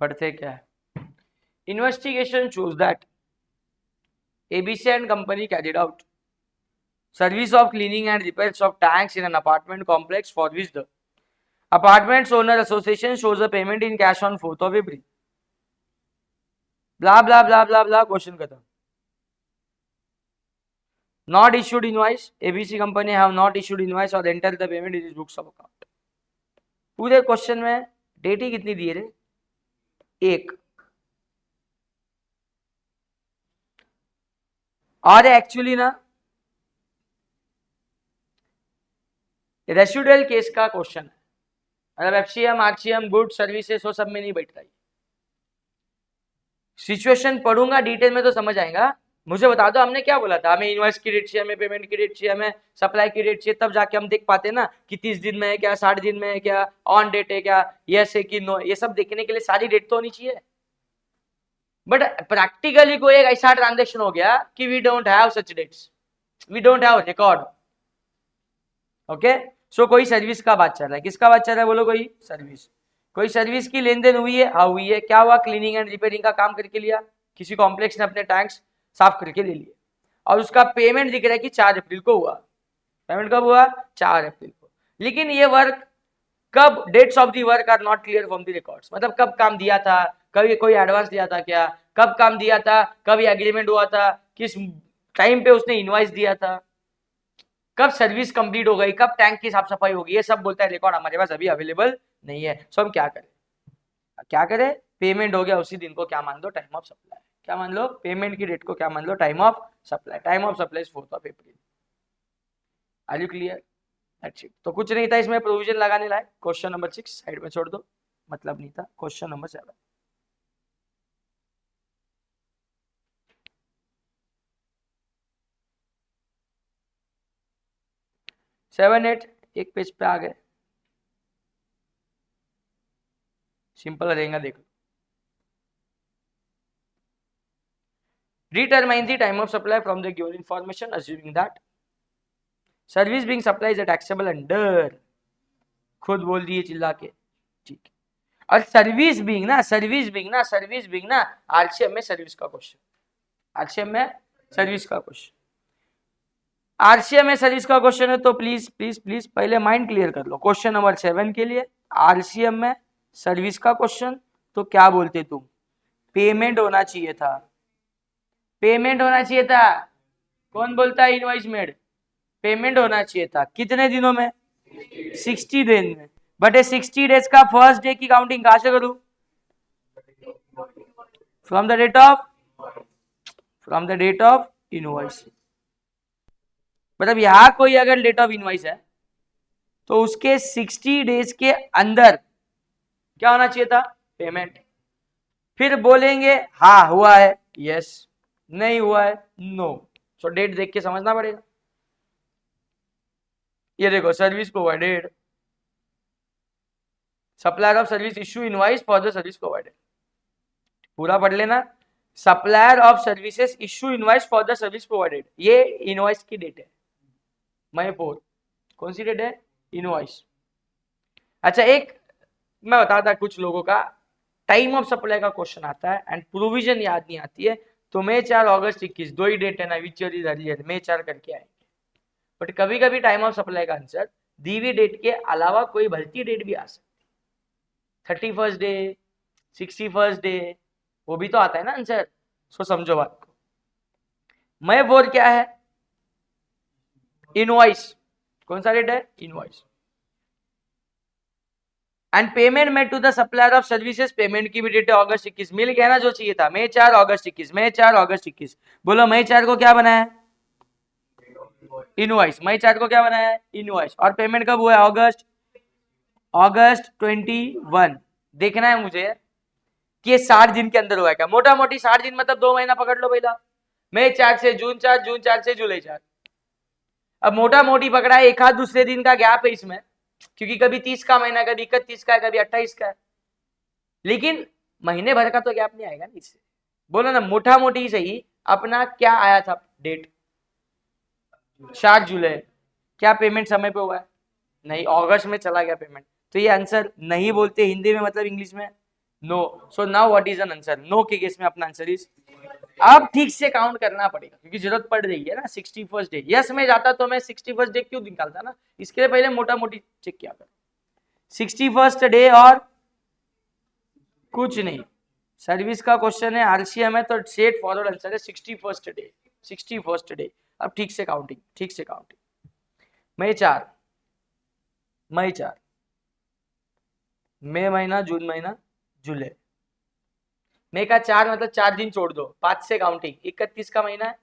पढ़ते क्या है? Investigation shows that ABC and company carried out service of cleaning and repairs of tanks in an apartment complex for which the apartments owner association shows a payment in cash on 4th of April. Blah blah blah blah blah. Question खत्म. Not issued invoice. ABC company have not issued invoice or entered the payment in its books of account. पूरे question में date ही कितनी दी है रे? 1। और actually ना residual case का question है, मतलब एफसीएम आरसीएम गुड सर्विसेज वो सब में नहीं बैठता। सिचुएशन पढ़ूंगा डिटेल में तो समझ आएगा। मुझे बता दो हमने क्या बोला था, हमें इनवॉइस की डेट चाहिए, हमें पेमेंट की डेट चाहिए, हमें सप्लाई की डेट चाहिए, तब जाके हम देख पाते ना कि 30 दिन में है क्या, 60 दिन में है क्या, ऑन डेट है क्या, यस है कि नो। ये सब देखने के लिए सारी डेट तो होनी चाहिए। बट प्रैक्टिकली कोई एक ऐसा ट्रांजेक्शन हो गया कि we don't have such dates, we don't have record. Okay, so कोई सर्विस का बात चल रहा है, किसका बात चल रहा है बोलो? कोई सर्विस की लेन देन हुई है। हाँ हुई है। क्या हुआ? क्लीनिंग एंड रिपेयरिंग का काम करके लिया, किसी कॉम्प्लेक्स ने अपने टैंक्स साफ करके ले लिए, और उसका पेमेंट दिख रहा है कि 4 अप्रैल को हुआ। पेमेंट कब हुआ? 4 अप्रैल को। लेकिन ये वर्क कब, dates of the work are not clear from the records, मतलब कब काम दिया था, कभी कोई एडवांस दिया था क्या, कब काम दिया था, कब ये एग्रीमेंट हुआ था, किस टाइम पे उसने इनवॉइस दिया था, कब सर्विस कंप्लीट हो गई, कब टैंक की साफ सफाई होगी, ये सब बोलता है रिकॉर्ड हमारे पास अभी अवेलेबल नहीं है। सो हम क्या करें? पेमेंट हो गया उसी दिन को क्या मान लो? Time of supply. क्या मान लो? पेमेंट की डेट को क्या मान लो? Time of supply. Time of supply is 4th of April. Are you clear? That's it. तो कुछ नहीं था इसमें प्रोविजन लगाने लायक। क्वेश्चन नंबर 6 साइड में छोड़ दो, मतलब नहीं था। Question number 7। 7, 8 एक पेज पे आ गए, सिंपल रहेगा, देखो। Determine the time of supply from the given information, assuming that service being supply is taxable under, खुद बोल दिए चिल्ला के, ठीक है। और सर्विस बीइंग ना आरसीएम में सर्विस का क्वेश्चन, आरसीएम में सर्विस का क्वेश्चन, आरसीएम में सर्विस का क्वेश्चन है तो प्लीज प्लीज प्लीज पहले माइंड क्लियर कर लो। क्वेश्चन नंबर 7 के लिए आरसीएम में सर्विस का क्वेश्चन, तो क्या बोलते तुम? पेमेंट होना चाहिए था, पेमेंट होना चाहिए था। कौन बोलता है इनवॉइस मेड? पेमेंट होना चाहिए था। कितने दिनों में? 60 दिन में। बट ये 60 डेज का फर्स्ट डे की काउंटिंग कहां से करूं? From the date of invoice. मतलब यहां कोई अगर डेट ऑफ इनवॉइस है तो उसके 60 डेज के अंदर क्या होना चाहिए था? पेमेंट। फिर बोलेंगे हाँ हुआ है, यस, नहीं हुआ है, नो। सो डेट देख के समझना पड़ेगा। ये देखो, service provided, supplier of service issue invoice for the service provided, पूरा पढ़ लेना। Supplier of services issue invoice for the service provided, ये इनवॉइस की डेट है मई 4। कौन सी डेट है? इनवॉइस। अच्छा, एक मैं बताता, कुछ लोगों का टाइम ऑफ सप्लाई का क्वेश्चन आता है एंड प्रोविजन याद नहीं आती है, तो मई 4 अगस्त 21 दो ही डेट है ना, विच ईयर इज अर्लियर, मई 4 करके आएंगे। बट कभी कभी टाइम ऑफ सप्लाई का आंसर दी हुई डेट के अलावा कोई भलती डेट भी आ सकती, 31st डे, 61st डे, वो भी तो आता है ना आंसर। सो समझो बात को। मई 4 क्या है? इनवॉइस। कौन सा डेट है? Invoice. And payment made to the supplier of services, payment की भी डेट है अगस्त 21। मिल गया ना जो चाहिए था, मई 4 अगस्त 21, मई 4 अगस्त 21। बोलो मई 4 को क्या बनाया? इनवॉइस। मई 4 को क्या बनाया है? इनवॉइस। और पेमेंट कब हुआ है? अगस्त 21। देखना है मुझे कि 60 दिन के अंदर हुआ है क्या। मोटा मोटी 60 दिन मतलब 2 महीना पकड़ लो पहला, मई 4 से जून 4, जून 4 से जुलाई 4। अब मोटा मोटी पकड़ा है, एक आध दूसरे दिन का गैप है इसमें, क्योंकि कभी 30 का महीना, कभी 31 का है, कभी 28 का है, लेकिन महीने भर का तो गैप नहीं आएगा ना इससे। बोलो ना, मोटा मोटी सही अपना क्या आया था डेट? 7 जुलाई। क्या पेमेंट समय पे हुआ है? नहीं, अगस्त में चला गया पेमेंट। तो ये आंसर नहीं बोलते हिंदी में, मतलब इंग्लिश में no. So now what is an answer? No के केस में अपना आंसर इज। अब ठीक से काउंट करना पड़ेगा क्योंकि जरूरत पड़ रही है ना। 61st डे, यस में जाता तो मैं 61st डे क्यों निकालता ना, इसके लिए पहले मोटा मोटी चेक किया कर। 61st डे और कुछ नहीं, सर्विस का क्वेश्चन है, आरसीएम है, तो स्ट्रेट फॉरवर्ड आंसर है 61st डे। 61st day. अब ठीक से काउंटिंग, ठीक से काउंटिंग। मई 4, मई महीना, जून महीना, जुलाई। मई का 4 मतलब 4 दिन छोड़ दो, 5 से काउंटिंग। 31 का महीना है,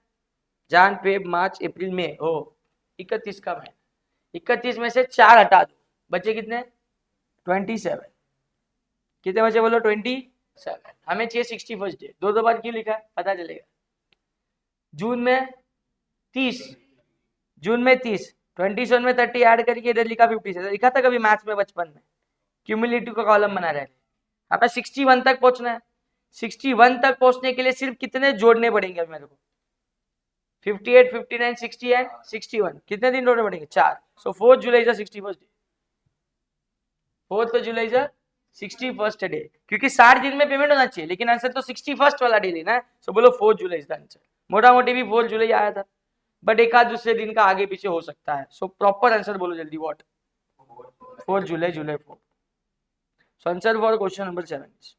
जान फेब मार्च अप्रैल मई, हो 31 का महीना। 31 में से 4 हटा दो, बचे कितने? 27। कितने बचे बोलो? 27। हमें चाहिए 61st डे। दो बार क्यों लिखा है पता चलेगा। जून में 30, 27 में 30 ऐड करके इधर लिखा 57। लिखा था कभी मैथ्स में बचपन में, क्यूमुलेटिव का कॉलम बना रहे हैं। हमें 61 तक पहुंचना है। 61 तक पहुंचने के लिए सिर्फ कितने जोड़ने पड़ेंगे मेरे को? 58, 59, 60 एंड 61। कितने दिन जोड़ने पड़ेंगे? 4। सो 4 जुलाई is 61st day. 4 July is 61st day, क्योंकि 60 दिन में पेमेंट होना चाहिए, लेकिन आंसर तो 61st वाला डे लेना है। सो बोलो 4 जुलाई इज द आंसर। मोटा मोटी भी 4 जुलाई आया था, बट एक आध दूसरे दिन का आगे पीछे हो सकता है। सो प्रॉपर आंसर बोलो जल्दी, what? 4 July, July 4। So answer for question number 7 is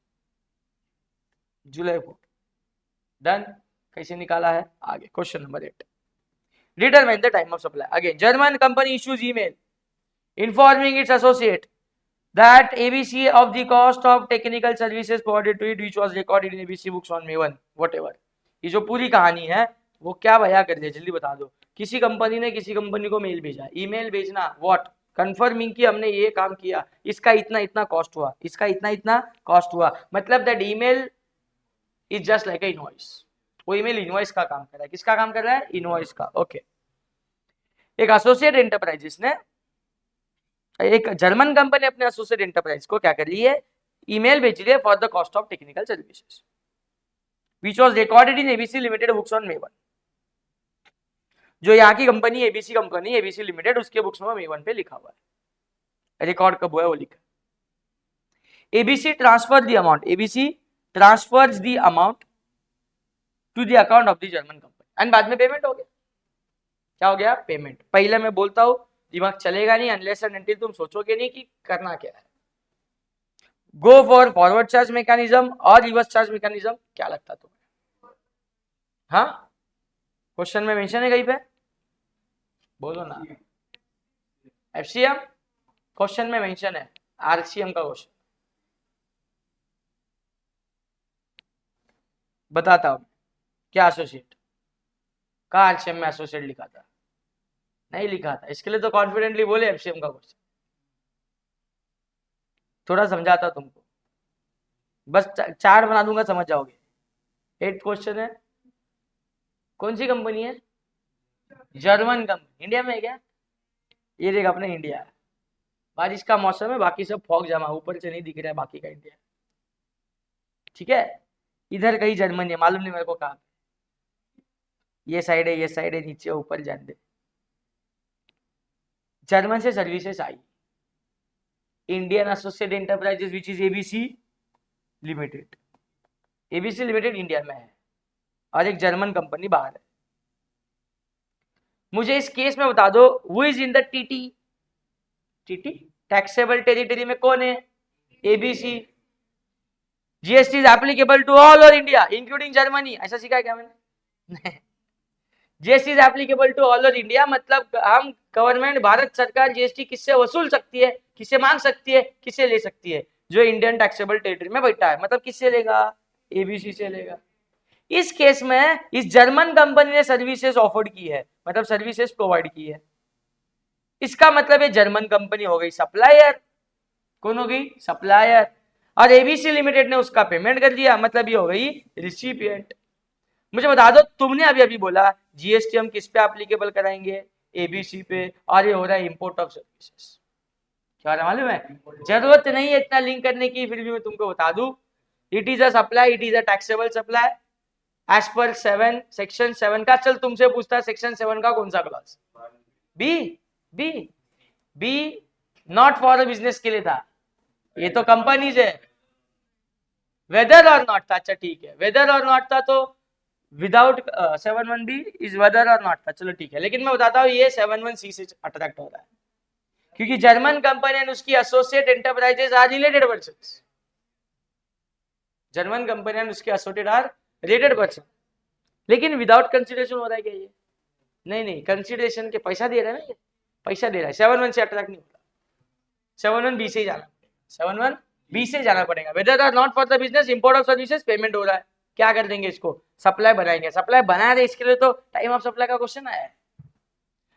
July 4। Done. कैसे निकाला है? आगे question number 8। Determine the time of supply. Again, German company issues email informing its associate that ABC of the cost of technical services provided to it which was recorded in ABC books on May 1 whatever। ये जो पूरी कहानी है वो क्या बयां कर दिया, जल्दी बता दो। किसी कंपनी ने किसी कंपनी को मेल भेजा, ईमेल भेजना, व्हाट? कंफर्मिंग कि हमने ये काम किया, इसका इतना इतना कॉस्ट हुआ, इसका इतना इतना कॉस्ट हुआ। मतलब that email is just like a invoice. वो ईमेल इनवॉइस का काम कर रहा है। किसका काम कर रहा है? इनवॉइस का। ओके। एक एसोसिएट एंटरप्राइजेस ने, एक जर्मन कंपनी अपने एसोसिएट एंटरप्राइज को क्या कर रही है? ईमेल भेज रही है for the cost of technical services which was recorded in ABC limited books on May 1। जो यहाँ की company ABC company, ABC limited, उसके बुक्स में A1 पे लिखा हुआ है, रिकॉर्ड कब हुआ है वो लिखा। ABC transfer the amount, ABC transfers the amount to the account of the German company and बाद में पेमेंट हो गया। क्या हो गया? पेमेंट। पहले मैं बोलता हूं दिमाग चलेगा नहीं अनलेस एंड अनटिल तुम सोचोगे नहीं कि करना क्या है। Go for forward charge mechanism और रिवर्स चार्ज मैकेनिज्म, क्या लगता तुम्हें? हाँ, क्वेश्चन में मेंशन है कहीं पे? बोलो ना। एफसीएम क्वेश्चन में मेंशन है, आरसीएम का क्वेश्चन बताता हूं क्या एसोसिएट का आरसीएम में एसोसिएट लिखा था? नहीं लिखा था, इसके लिए तो कॉन्फिडेंटली बोले एफसीएम का क्वेश्चन। थोड़ा समझाता तुमको, बस चार्ट बना दूंगा समझ जाओगे। 8 क्वेश्चन है। कौन सी कंपनी है? German company. इंडिया में है क्या? ये देख अपने इंडिया है, बारिश का मौसम है, बाकी सब फॉग जमा, ऊपर से नहीं दिख रहा है बाकी का इंडिया। ठीक है, इधर कहीं जर्मनी है, मालूम नहीं मेरे को कहाँ। ये साइड है, ये साइड है, नीचे ऊपर जान दे। जर्मन से services I, Indian associate enterprises which is ABC limited. ABC limited India में है और एक जर्मन कंपनी बाहर है। मुझे इस केस में बता दो, who is in the TT? TT taxable territory में कौन है? ABC. GST is applicable to all over India including Germany, ऐसा सीखा है क्या मैंने? GST is applicable to all over India मतलब हम गवर्नमेंट, भारत सरकार जीएसटी किससे वसूल सकती है, किससे मांग सकती है, किससे ले सकती है? जो इंडियन टैक्सेबल टेरिटरी में बैठा है, मतलब किससे लेगा? एबीसी से लेगा। इस केस में इस जर्मन कंपनी ने सर्विसेज ऑफर्ड की है, मतलब सर्विसेज प्रोवाइड की है। इसका मतलब है जर्मन कंपनी हो गई सप्लायर। कौन हो गई? सप्लायर। और एबीसी लिमिटेड ने उसका पेमेंट कर दिया, मतलब ये हो गई रिसिपिएंट। मुझे बता दो, तुमने अभी अभी बोला जीएसटी हम किस पे एप्लीकेबल कराएंगे? एबीसी पे, और ये हो रहा है इंपोर्ट ऑफ सर्विसेज। क्या मालूम है? जरूरत नहीं है इतना लिंक करने की, फिर भी मैं तुमको बता दूं, it is a supply, it is a taxable supply as per 7 section 7 का। चल तुमसे पूछता सेक्शन 7 का कौन सा clause? B. B B not for business के लिए था, ये तो कंपनीज है। वेदर और नॉट था, अच्छा ठीक है, वेदर और नॉट था तो विदाउट 7(1)(b इज वेदर और नॉट था, चलो ठीक है। लेकिन मैं बताता हूँ ये 7(1)(c से अट्रैक्ट हो रहा है क्योंकि जर्मन कंपनी एंड उसकी associate enterprises are related persons. German company and उसके एसोसिएट आर रिलेटेड पर्सन। लेकिन विदाउट कंसिडरेशन हो रहा है क्या ये? नहीं, कंसिडरेशन के पैसा दे रहा है ना, ये पैसा दे रहा है। 7(1) से अट्रैक्ट नहीं होता, 7(1)(b से ही जाना, 7(1)(b से जाना पड़ेगा। Whether or not for the business, import of services, payment हो रहा है, क्या कर देंगे इसको? सप्लाई बनाएंगे। सप्लाई बना रहे, इसके लिए तो टाइम ऑफ सप्लाई का क्वेश्चन आया है।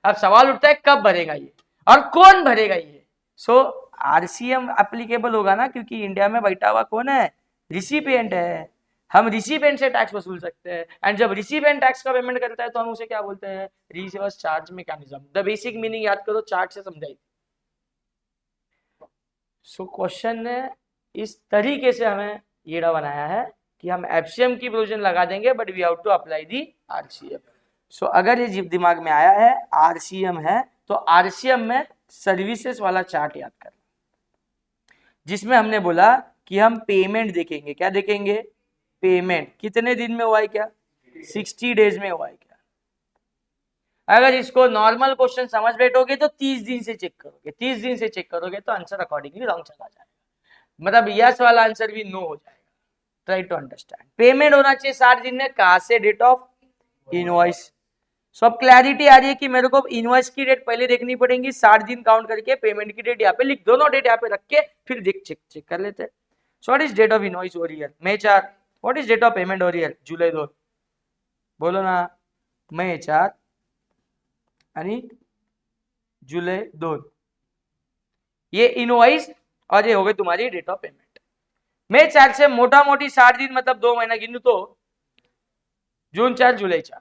अब सवाल उठता है कब भरेगा ये और कौन भरेगा ये? सो आरसीएम एप्लीकेबल होगा ना, क्योंकि इंडिया में बैठा हुआ कौन है? रिसिपिएंट है। हम रिसिपिएंट से टैक्स वसूल सकते हैं, एंड जब रिसिपिएंट टैक्स का पेमेंट करता है तो हम उसे क्या बोलते हैं? Reverse charge mechanism. The basic meaning याद करो, चार्ट से समझाई। सो क्वेश्चन ने इस तरीके से हमें ये बनाया है कि हम एफसीएम की प्रोविजन लगा देंगे, but we have to apply the RCM. So अगर ये दिमाग में आया है आरसीएम है, तो आरसीएम में सर्विसेज वाला चार्ट याद कर, जिसमें हमने बोला कि हम पेमेंट देखेंगे। क्या देखेंगे? पेमेंट कितने दिन में हुआ है, क्या 60 डेज में हुआ है क्या? अगर इसको नॉर्मल क्वेश्चन समझ बैठोगे तो 30 दिन से चेक करोगे, 30 दिन से चेक करोगे तो आंसर अकॉर्डिंगली रॉन्ग चला जाएगा, मतलब यस वाला आंसर भी नो हो जाएगा। Try to understand. पेमेंट होना चाहिए 60 दिन में, कहां से? Date of invoice. सब क्लैरिटी आ रही है कि मेरे को इनवॉइस की डेट पहले देखनी पड़ेगी, 60 दिन काउंट करके पेमेंट की डेट यहाँ पे लिख, दोनों डेट यहाँ पे रख के फिर चेक कर लेते हैं। So what is date of invoice over here? May 4। What is date of payment over here? July 2। बोलो ना, May 4 आणि July 2। ये इनवॉइस और ये हो गई तुम्हारी डेट ऑफ पेमेंट। May 4 से मोटा मोटी 60 दिन मतलब 2 महीना गिनू तो June 4 July 4,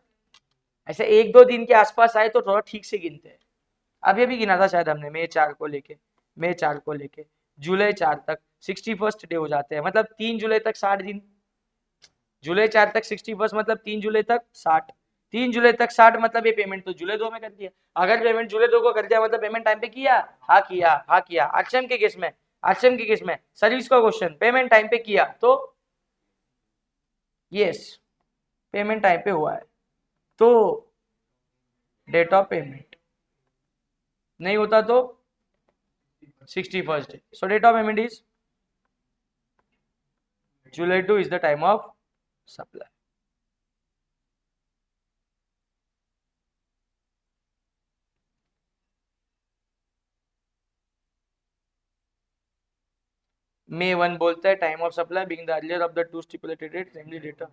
ऐसे 1-2 दिन के आसपास आए तो थोड़ा ठीक से गिनते हैं। अभी अभी गिना था शायद हमने, May 4 को लेके, May 4 को लेके July 4 तक 61st डे हो जाते हैं, मतलब 3 जुलाई तक 60 दिन। July 4 तक 61 मतलब 3 जुलाई तक 60, 3 जुलाई तक 60, मतलब ये पेमेंट तो जुलाई 2 में कर दिया। अगर पेमेंट जुलाई 2 को कर दिया मतलब पेमेंट टाइम पे किया, हाँ किया, हाँ किया। आरसीएम के केस में, आरसीएम के केस में सर्विस का क्वेश्चन, पेमेंट टाइम पे किया तो यस पेमेंट टाइम पे हुआ है तो डेट ऑफ पेमेंट, नहीं होता तो 61st day. So date of payment is July 2 is the time of supply. May 1 बोलता है time of supply being the earlier of the two stipulated dates, namely data.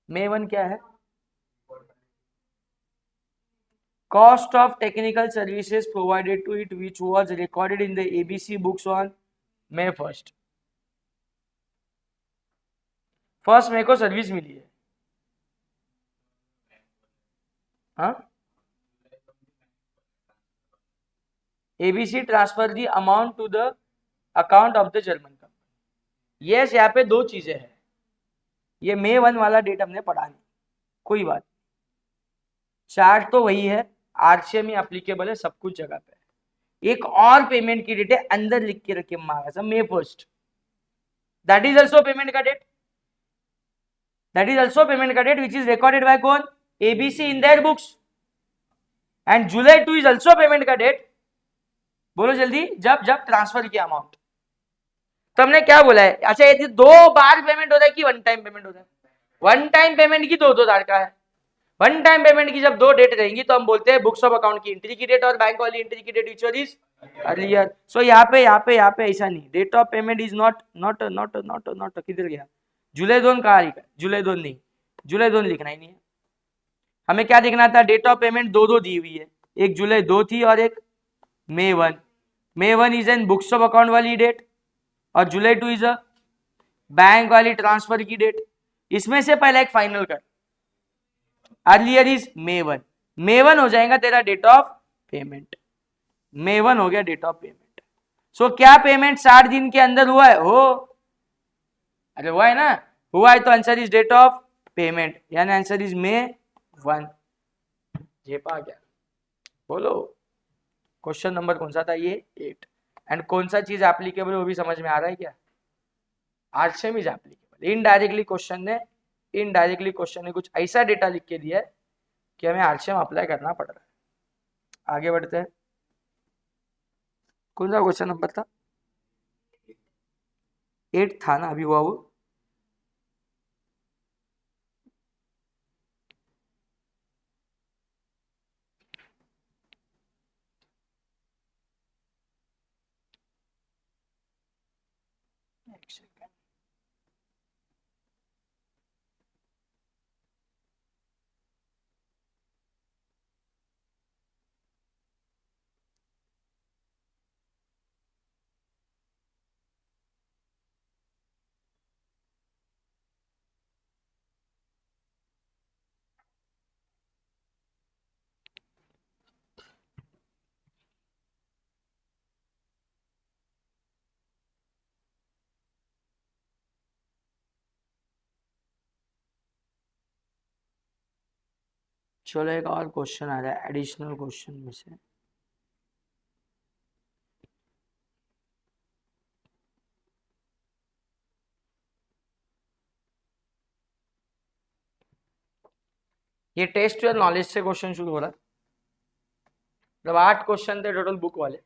May 1 क्या है? Cost of technical services provided to it which was recorded in the ABC books on May 1st. First May को service मिली है, हाँ? ABC transfer the amount to the account of the German company. Yes, यहाँ पे दो चीजें हैं, ये May 1 वाला डेट हमने पढ़ा नहीं, कोई बात, चार्ट तो वही है, आरसीएम ही एप्लीकेबल है सब कुछ जगह पे। एक और पेमेंट की डेट है अंदर लिख के रखे मांगा May 1st, that is also payment का date, that is also payment का date which is recorded by कौन? ABC in their books. And July 2 is also payment का डेट, बोलो जल्दी, जब जब ट्रांसफर किया अमाउंट। तो हमने क्या बोला है? अच्छा, ये 2 बार पेमेंट हो रहा है कि वन टाइम पेमेंट हो रहा है? वन टाइम पेमेंट की 2 तारीख है। वन टाइम पेमेंट की जब 2 डेट रहेंगी तो हम बोलते हैं बुक्स ऑफ अकाउंट की एंट्री की डेट और बैंक वाली एंट्री की date which is earlier. So यहाँ पे ऐसा नहीं, date of payment is not not not not not, किधर गया? जुलाई 2 कहाँ लिखा? जुलाई 2 नहीं, जुलाई 2 लिखना ही नहीं है हमें। क्या लिखना था? डेट ऑफ पेमेंट 2 दी हुई है, एक जुलाई 2 थी और एक May 1। May 1 is an books of account वाली डेट और जुलाई 2 इज अ बैंक वाली ट्रांसफर की डेट। इसमें से पहले एक फाइनल कर, अर्लियर इज May 1, May 1 हो जाएगा तेरा डेट ऑफ पेमेंट, May 1 हो गया डेट ऑफ पेमेंट। सो क्या पेमेंट 60 दिन के अंदर हुआ है? हो, अरे हुआ है ना, हुआ है तो answer is date of payment, यानी आंसर इज May 1। जेपा गया, बोलो क्वेश्चन नंबर कौन सा था ये? 8। एंड कौन सा चीज एप्लीकेबल वो भी समझ में आ रहा है क्या? RCM is applicable. Indirectly question ने कुछ ऐसा डेटा लिख के दिया है कि हमें आरसीएम अप्लाई करना पड़ रहा है। आगे बढ़ते हैं, कौन सा क्वेश्चन नंबर था? 8 था ना, अभी हुआ वो। एक सेकंड, चलो एक और क्वेश्चन आ रहा है एडिशनल क्वेश्चन में से। ये टेस्ट योर नॉलेज से क्वेश्चन शुरू हो रहा है, मतलब 8 क्वेश्चन थे टोटल बुक वाले,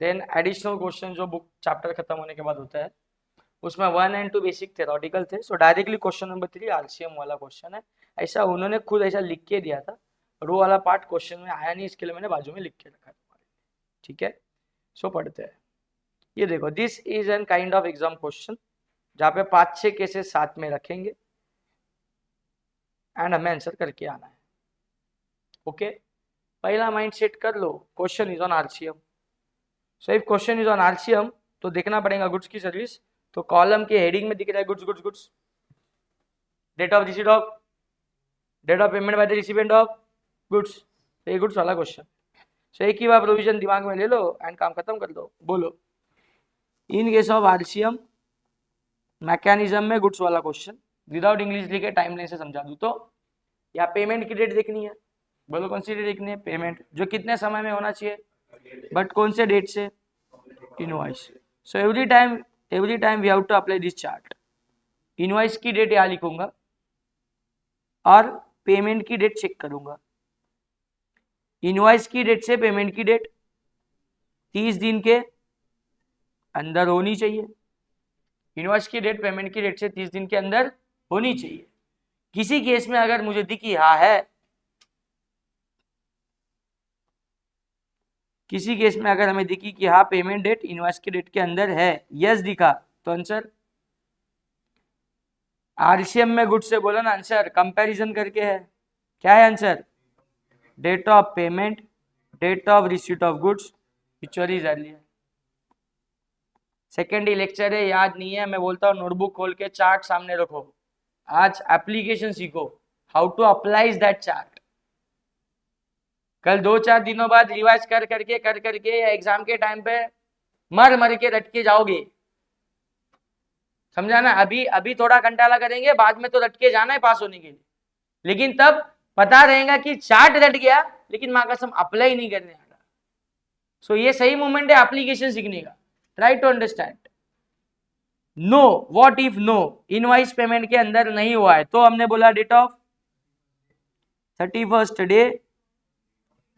देन एडिशनल क्वेश्चन जो बुक चैप्टर खत्म होने के बाद होता है, उसमें 1 और 2 बेसिक थेरोटिकल थे। सो डायरेक्टली क्वेश्चन नंबर 3 आरसीएम वाला क्वेश्चन है, ऐसा उन्होंने खुद ऐसा लिख के दिया था, और वो वाला पार्ट क्वेश्चन में आया नहीं, इसके लिए मैंने बाजू में लिख के रखा है, ठीक है? सो पढ़ते हैं। ये देखो, this is N kind of exam question जहाँ पे 5-6 केसेस साथ में रखेंगे एंड हमें आंसर करके आना है। ओके, पहला माइंड सेट कर लो, question is on RCM. So if question is on RCM तो देखना पड़ेगा गुड्स की सर्विस, तो कॉलम के हेडिंग में दिख रहा है goods goods goods, date of receipt of, date of payment by the recipient of goods, तो ये गुड्स वाला क्वेश्चन। सो एक ही बार प्रोविजन दिमाग में ले लो एंड काम खत्म कर दो। बोलो, in case of RCM mechanism में गुड्स वाला क्वेश्चन, विदाउट इंग्लिश लिखे टाइमलाइन से समझा दूं तो, या पेमेंट की डेट देखनी है, बोलो कौन सी डेट देखनी है, पेमेंट, जो कितने समय में होना चाहिए, बट कौन से डेट से, invoice. So every time we have to apply this chart. Invoice की डेट यहाँ लिखूंगा और पेमेंट की डेट चेक करूंगा। इनवॉइस की डेट से पेमेंट की डेट 30 दिन के अंदर होनी चाहिए। इनवॉइस की डेट पेमेंट की डेट से 30 दिन के अंदर होनी चाहिए। किसी केस में अगर मुझे दिखी हाँ है, किसी केस में अगर हमें दिखी कि हाँ पेमेंट डेट इनवॉइस की डेट के अंदर है, यस दिखा, तो आंसर आरसीएम में गुड्स से बोलो ना, आंसर कंपैरिजन करके है, क्या है answer, date of payment, date of receipt of goods, which one is earlier. Second ही लेक्चर है, याद नहीं है, मैं बोलता हूँ नोटबुक खोल के चार्ट सामने रखो, आज एप्लीकेशन सीखो, how to apply that chart. कल 2-4 दिनों बाद रिवाइज कर करके एग्जाम के टाइम पे मर के रट के जाओगे, समझा ना। अभी थोड़ा घंटाला करेंगे, बाद में तो रट के जाना है पास होने के लिए, लेकिन तब पता रहेगा कि चार्ट रट गया लेकिन माँ कसम अप्लाई नहीं करने आ रहा। सो ये सही मोमेंट है एप्लीकेशन सीखने का, try to understand. No, what if no, invoice payment के अंदर नहीं हुआ है, तो हमने बोला डेट ऑफ 31st डे,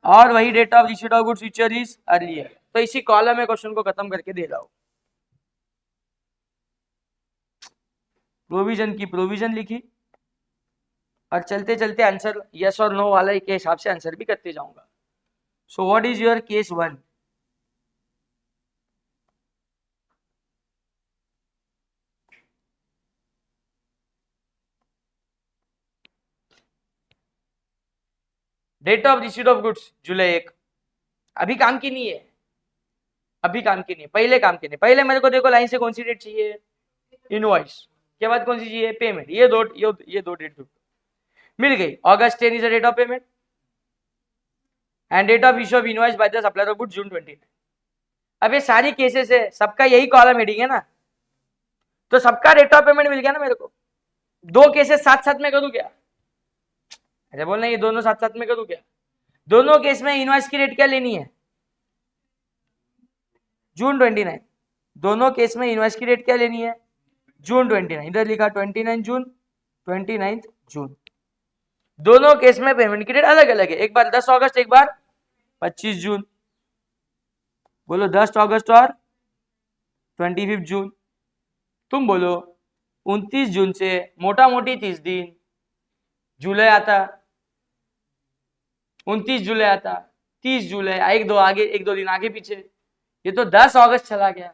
और वही date of receipt of goods which is earlier. तो इसी कॉलम में क्वेश्चन को खत्म करके दे रहा हूं। प्रोविजन की प्रोविजन लिखी, और चलते चलते आंसर यस और नो वाला के हिसाब से आंसर भी करते जाऊंगा। So what is your case 1? Date of receipt of goods July 1, अभी काम की नहीं है, अभी काम की नहीं है, पहले काम की नहीं। पहले मेरे को देखो लाइन से कौन सी डेट चाहिए, इनवॉइस के बाद कौन सी चाहिए, पेमेंट। ये दो डेट मिल गई। August 10 is the date of payment and date of issue of invoice by the supplier of goods June 29। अब ये सारी केसेस है, सबका यही कॉलम हेडिंग है ना, तो सबका डेट ऑफ पेमेंट मिल गया ना मेरे को। दो केसेस साथ साथ में करूं क्या, ऐसे बोलना ये दोनों साथ साथ में करूं क्या। दोनों केस में इनवॉइस की डेट क्या लेनी है, जून 29। दोनों केस में इनवॉइस की डेट क्या लेनी है, जून 29। इधर लिखा 29 जून, 29 जून। दोनों केस में पेमेंट की डेट अलग अलग है, एक बार 10 अगस्त, एक बार 25 जून। बोलो 10 अगस्त और 25 जून। तुम बोलो 29 जून से मोटा मोटी 30 दिन जुलाई आता, 29 जुलाई आता, 30 जुलाई, एक दो दिन आगे पीछे, ये तो 10 अगस्त चला गया।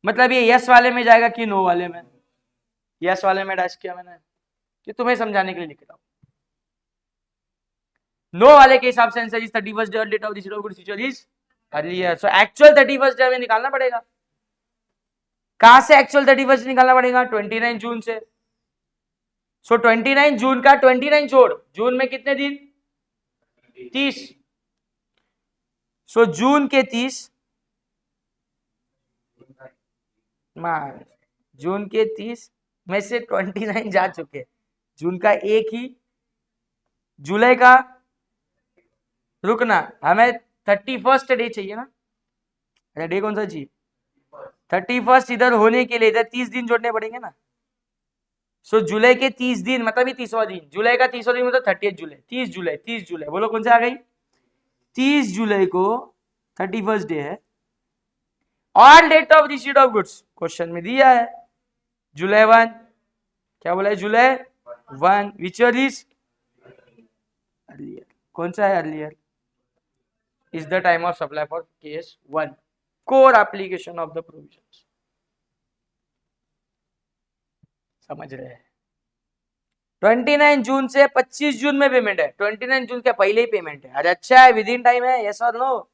मतलब ये यस वाले में जाएगा कि नो वाले में, यस वाले में डैश किया मैंने, कि तुम्हें समझाने के लिए लिख रहा हूं। नो वाले के हिसाब से answer is 31st day, date of receipt of goods is earlier. So actual 31st day हमें निकालना पड़ेगा। कहां से एक्चुअल 31st निकालना पड़ेगा, 29 जून से। सो 29 जून का 29 छोड़, जून में कितने दिन, 30। सो जून के 30, जून के 30 में से 29 जा चुके, जून का एक ही, जुलाई का रुकना, हमें 31st डे चाहिए ना, अरे डे कौन सा चाहिए, 31st इधर होने के लिए इधर 30 दिन जोड़ने पड़ेंगे ना। सो जुलाई के 30 दिन मतलब ही 30वां दिन, जुलाई का 30वां दिन मतलब 30 जुलाई, 30 जुलाई, बोलो कौन सा आ गई, 30 जुलाई को 31st डे है। और date of receipt of goods question में दिया है जुलाई 1, क्या बोला है, जुलाई 1 विच इज अर्लियर। कौन सा है earlier, is the time of supply for case 1, core application of the provisions. समझ रहे हैं। 29 जून से 25 जून में पेमेंट है, 29 जून के पहले ही पेमेंट है। अरे अच्छा है, विद इन टाइम है, यस और नो,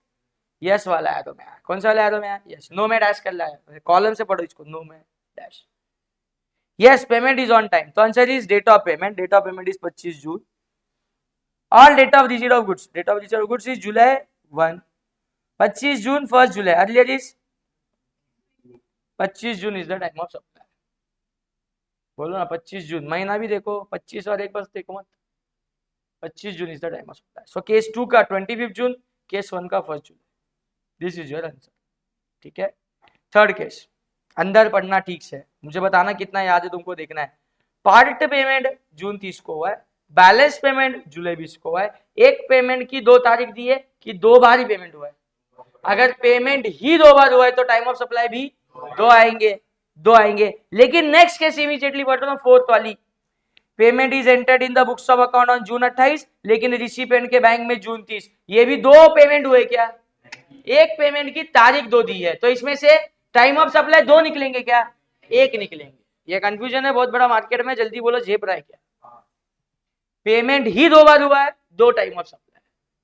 यस वाला एरो में, कौन सा वाला एरो में, यस। नो में डैश कर लाया, कॉलम से पढ़ो इसको, नो में dash, yes payment is on time. तो answer is date of payment, date of payment is 25 June. और date of receipt of goods, date of receipt of goods is July 1, 25 June 1 July, earlier is 25 June is the time of supply. बोलो ना 25 जून, महीना भी देखो 25 और एक बस देखो मत, 25 June is the time of supply. So case 2 का 25 जून, केस 1 का 1 June. This is your answer. ठीक है। थर्ड केस, अंदर पढ़ना ठीक से, मुझे बताना कितना याद है तुमको देखना है। पार्ट पेमेंट जून 30 को हुआ है, बैलेंस पेमेंट जुलाई 20 को हुआ है। एक पेमेंट की 2 तारीख दी है कि 2 बार ही पेमेंट हुआ है। अगर पेमेंट ही 2 बार हुआ है तो टाइम ऑफ सप्लाई भी 2 आएंगे, 2 आएंगे। लेकिन नेक्स्ट केस इमीडिएटली पढ़ो ना, फोर्थ वाली, payment is entered in the books of account on June 28, लेकिन रिसिपेंट के बैंक में जून 30। ये भी 2 पेमेंट हुए क्या? एक पेमेंट की तारीख 2 दी है, तो इसमें से टाइम ऑफ सप्लाई 2 निकलेंगे क्या? 1 निकलेंगे। ये कंफ्यूजन है बहुत बड़ा मार्केट में, जल्दी बोलो झेप रहा है क्या? पेमेंट ही 2 बार हुआ है, 2 टाइम ऑफ सप्लाई,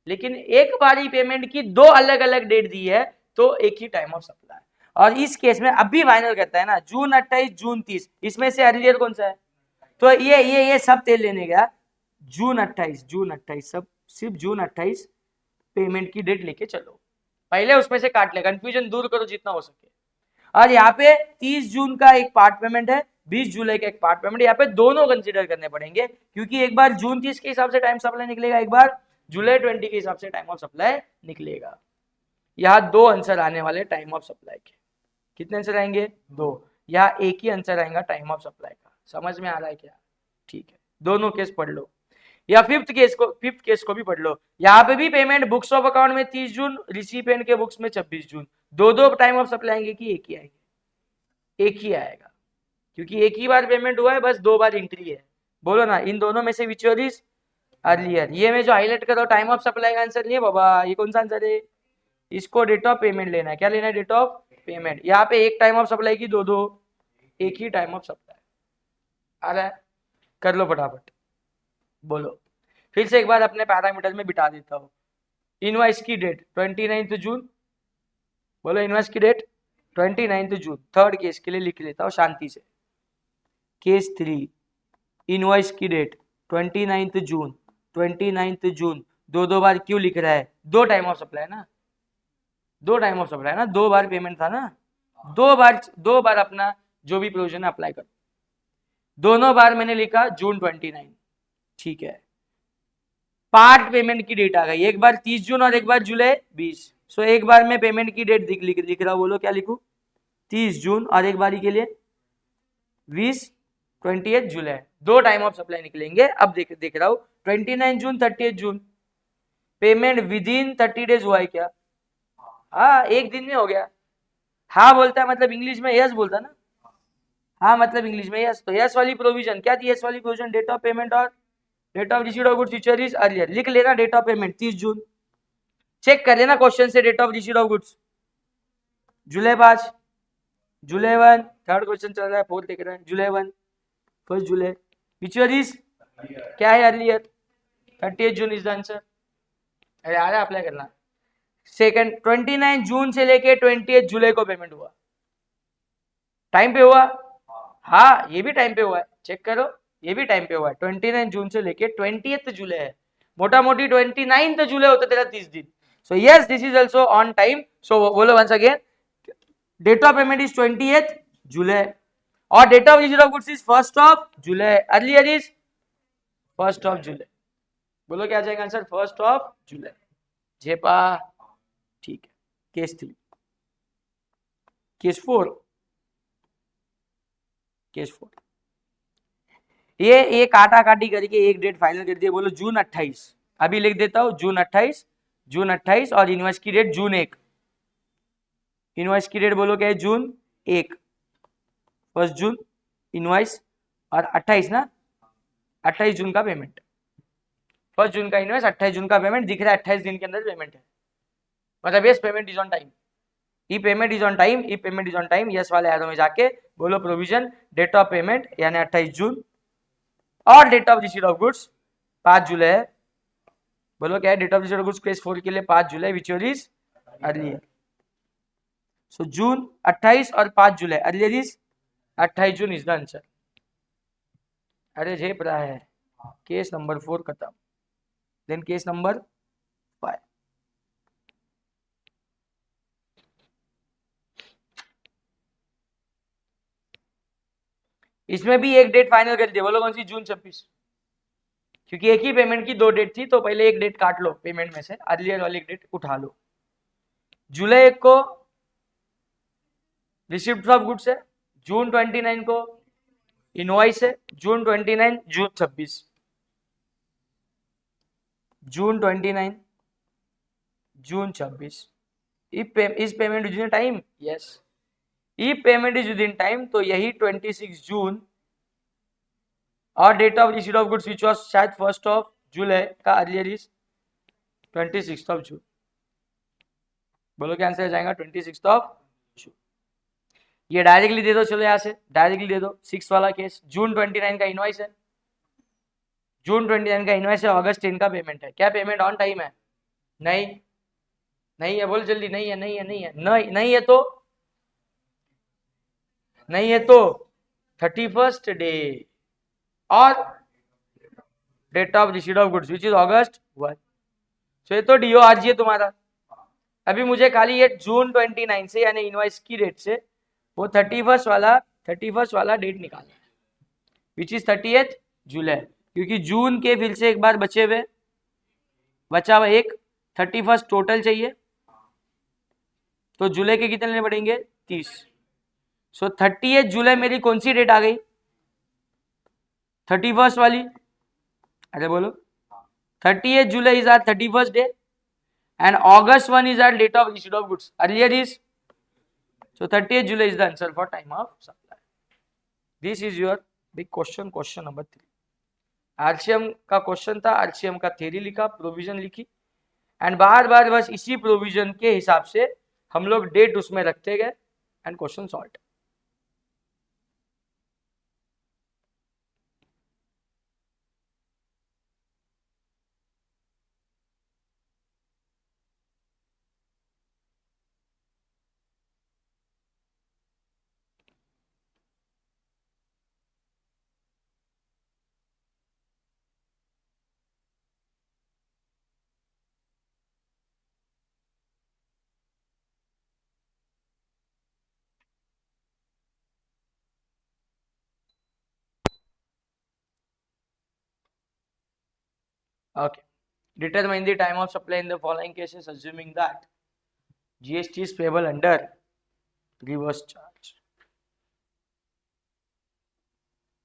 लेकिन एक बारी पेमेंट की 2 अलग अलग डेट दी है, तो एक ही टाइम ऑफ सप्लाई। और इस केस में अभी फाइनल करता है ना, जून 28 जून 30, इसमें से अर्लियर कौन सा है? तो ये सब तेल लेने गया, जून 28 सब, सिर्फ जून 28 पेमेंट की डेट लेके चलो, पहले उसमें से काट ले, कंफ्यूजन दूर करो जितना हो सके। और यहाँ पे 30 जून का एक पार्ट पेमेंट है, 20 जुलाई का एक पार्ट पेमेंट, यहाँ पे दोनों कंसीडर करने पड़ेंगे, क्योंकि एक बार जून 30 के हिसाब से टाइम सप्लाई निकलेगा, एक बार जुलाई 20 के हिसाब से टाइम ऑफ सप्लाई निकलेगा। यहाँ 2 आंसर आने वाले टाइम ऑफ सप्लाई के। कितने आंसर आएंगे? 2। यहाँ एक ही आंसर आएगा टाइम ऑफ सप्लाई का। समझ में आ रहा है क्या? ठीक है, दोनों केस पढ़ लो, या फिफ्थ केस को भी पढ़ लो। यहाँ पे भी पेमेंट बुक्स ऑफ अकाउंट में 30 जून, रिसिपेंट के बुक्स में 26 जून। दो टाइम ऑफ सप्लाई आएंगे कि एक ही आएंगे? एक ही आएगा, क्योंकि एक ही बार पेमेंट हुआ है, बस 2 बार एंट्री है। बोलो ना, इन दोनों में से विच वन इज अर्लियर? ये मैं जो हाईलाइट कर रहा हूँ टाइम ऑफ सप्लाई का आंसर नहीं है बाबा, ये कौन सा आंसर है? इसको डेट ऑफ पेमेंट लेना है। क्या लेना है? Date of payment. यहाँ पे एक टाइम ऑफ सप्लाई की 2, एक ही टाइम ऑफ सप्लाई आ रहा है। कर लो फटाफट, बोलो। फिर से एक बार अपने पैरामीटर में बिठा देता हूँ। इनवाइस की डेट 29 जून, बोलो इनवाइस की डेट 29 जून। थर्ड केस के लिए लिख लेता हूँ शांति से। केस 3, इनवाइस की डेट 29 जून, 29 जून। 2 बार क्यों लिख रहा है? 2 टाइम ऑफ सप्लाई ना, 2 टाइम ऑफ सप्लाई ना, 2 बार पेमेंट था ना, 2 बार अपना जो भी प्रोविजन है अप्लाई कर। दोनों बार मैंने लिखा जून 29। ठीक है, पार्ट पेमेंट की डेट आ गई, एक बार 30 जून और एक बार जुलाई 20। सो एक बार मैं पेमेंट की डेट लिख रहा हूं, बोलो क्या लिखूं? 30 जून, और एक बारी के लिए 28 जुलाई। 2 टाइम ऑफ सप्लाई निकलेंगे। अब देख रहा हूं 29 जून 30 जून, पेमेंट विद इन 30 डेज हुआ है क्या? हाँ, एक दिन में हो गया। हाँ बोलता है मतलब इंग्लिश में यस बोलता ना, हाँ मतलब इंग्लिश में यस। तो यस वाली प्रोविजन क्या थी? यस वाली प्रोविजन डेट ऑफ पेमेंट और date of receipt of goods future is earlier. लिख लेना date of payment 30 June. Check कर लेना क्वेश्चन से, date of receipt of goods July 5, July 1। Third question चल रहा है, फोर्थ देख रहे हैं, जुलाई 1, 1 जुलाई। विच ईयर इज क्या है? Earlier. 30 June is the answer. अरे आ रहा अप्लाई करना। सेकंड, 29 जून से लेके 28 जुलाई को पेमेंट हुआ, टाइम पे हुआ? हाँ, ये भी टाइम पे हुआ है, चेक करो, ये भी टाइम पे हुआ है। 29 जून से लेके 20 जुलाई है, मोटा मोटी 29 जुलाई होता तेरा 30 दिन। So yes, this is also on time. So बोलो once again, date of payment is 28 July और date of receipt of goods is 1 July. Earlier is 1 July. बोलो क्या आ जाएगा आंसर? 1 जुलाई। जेपा। ठीक है, केस 3। केस 4, केस 4, ये काटा काटी करके एक डेट फाइनल कर दिया। बोलो जून 28, अभी लिख देता हूं जून 28, जून 28 और इनवॉइस की डेट जून 1। इनवॉइस की डेट बोलो क्या है? जून 1, 1 जून इनवॉइस, और 28 ना, 28 जून का पेमेंट। 1 जून का इनवॉइस, 28 जून का पेमेंट दिख रहा है, 28 दिन के अंदर पेमेंट है, मतलब yes payment is on time. E payment is on time, E payment is on time. Yes वाले एरो में जाके बोलो प्रोविजन डेट ऑफ पेमेंट यानी 28 जून और date of receipt of goods 5 जुलाई है। बोलो क्या है? Date of receipt of goods case 4 के लिए 5 जुलाई, विच इज अर्लियर। सो जून 28 और 5 July, earlier is 28 June is the answer. अरे झेप रहा है। केस नंबर 4 खत्म। Then case number 5। इसमें भी एक डेट फाइनल कर दिया, बोलो कौन सी? जून 26, क्योंकि एक ही पेमेंट की 2 डेट थी, तो पहले एक डेट काट लो पेमेंट में से, अर्लियर वाली डेट उठा लो। जुलाई 1 को रिसिप्ट ऑफ गुड्स है, जून 29 को इनवॉइस है, जून 29 जून 26, जून 29 जून 26। इस payment within time? Yes. If payment is within time तो यही 26 जून और date of receipt of goods which was शायद 1 जुलाई का अर्लियर इज 26 जून। बोलो क्या आंसर जाएगा? 26 जून। ये डायरेक्टली दे दो, चलो यहाँ से डायरेक्टली दे दो। 6 वाला केस, जून 29 का इनवॉइस है, जून 29 का इनवॉइस है, अगस्त 10 का पेमेंट है। क्या पेमेंट ऑन टाइम है? नहीं, नहीं है, बोल जल्दी। नहीं है, नहीं है, नहीं है, नहीं, नहीं है तो नहीं है तो 31st डे और date of receipt of goods which is August 1। तो ये तो डीओ आज ये तुम्हारा। अभी मुझे खाली ये जून 29 से यानी इनवॉइस की डेट से वो 31st वाला डेट निकालना है, विच इज 30th जुलाई, क्योंकि जून के फिर से एक बार बचा हुआ एक 31st टोटल चाहिए, तो जुलाई के कितने लेने पड़ेंगे? 30। सो 30th जुलाई मेरी कौन सी डेट आ गई? 31st वाली। अरे बोलो, 30th July is or 31st day and August 1 is our date of receipt of goods. Earlier is, so 30th July is the answer for time of supply. This is your big question, question number 3. RCM का question था, RCM का theory लिखा, provision लिखी, and बार बार बस इसी provision के हिसाब से हम लोग डेट उसमें रखते गए and question solve. Okay. Determine the time of supply in the following cases, assuming that GST is payable under reverse charge.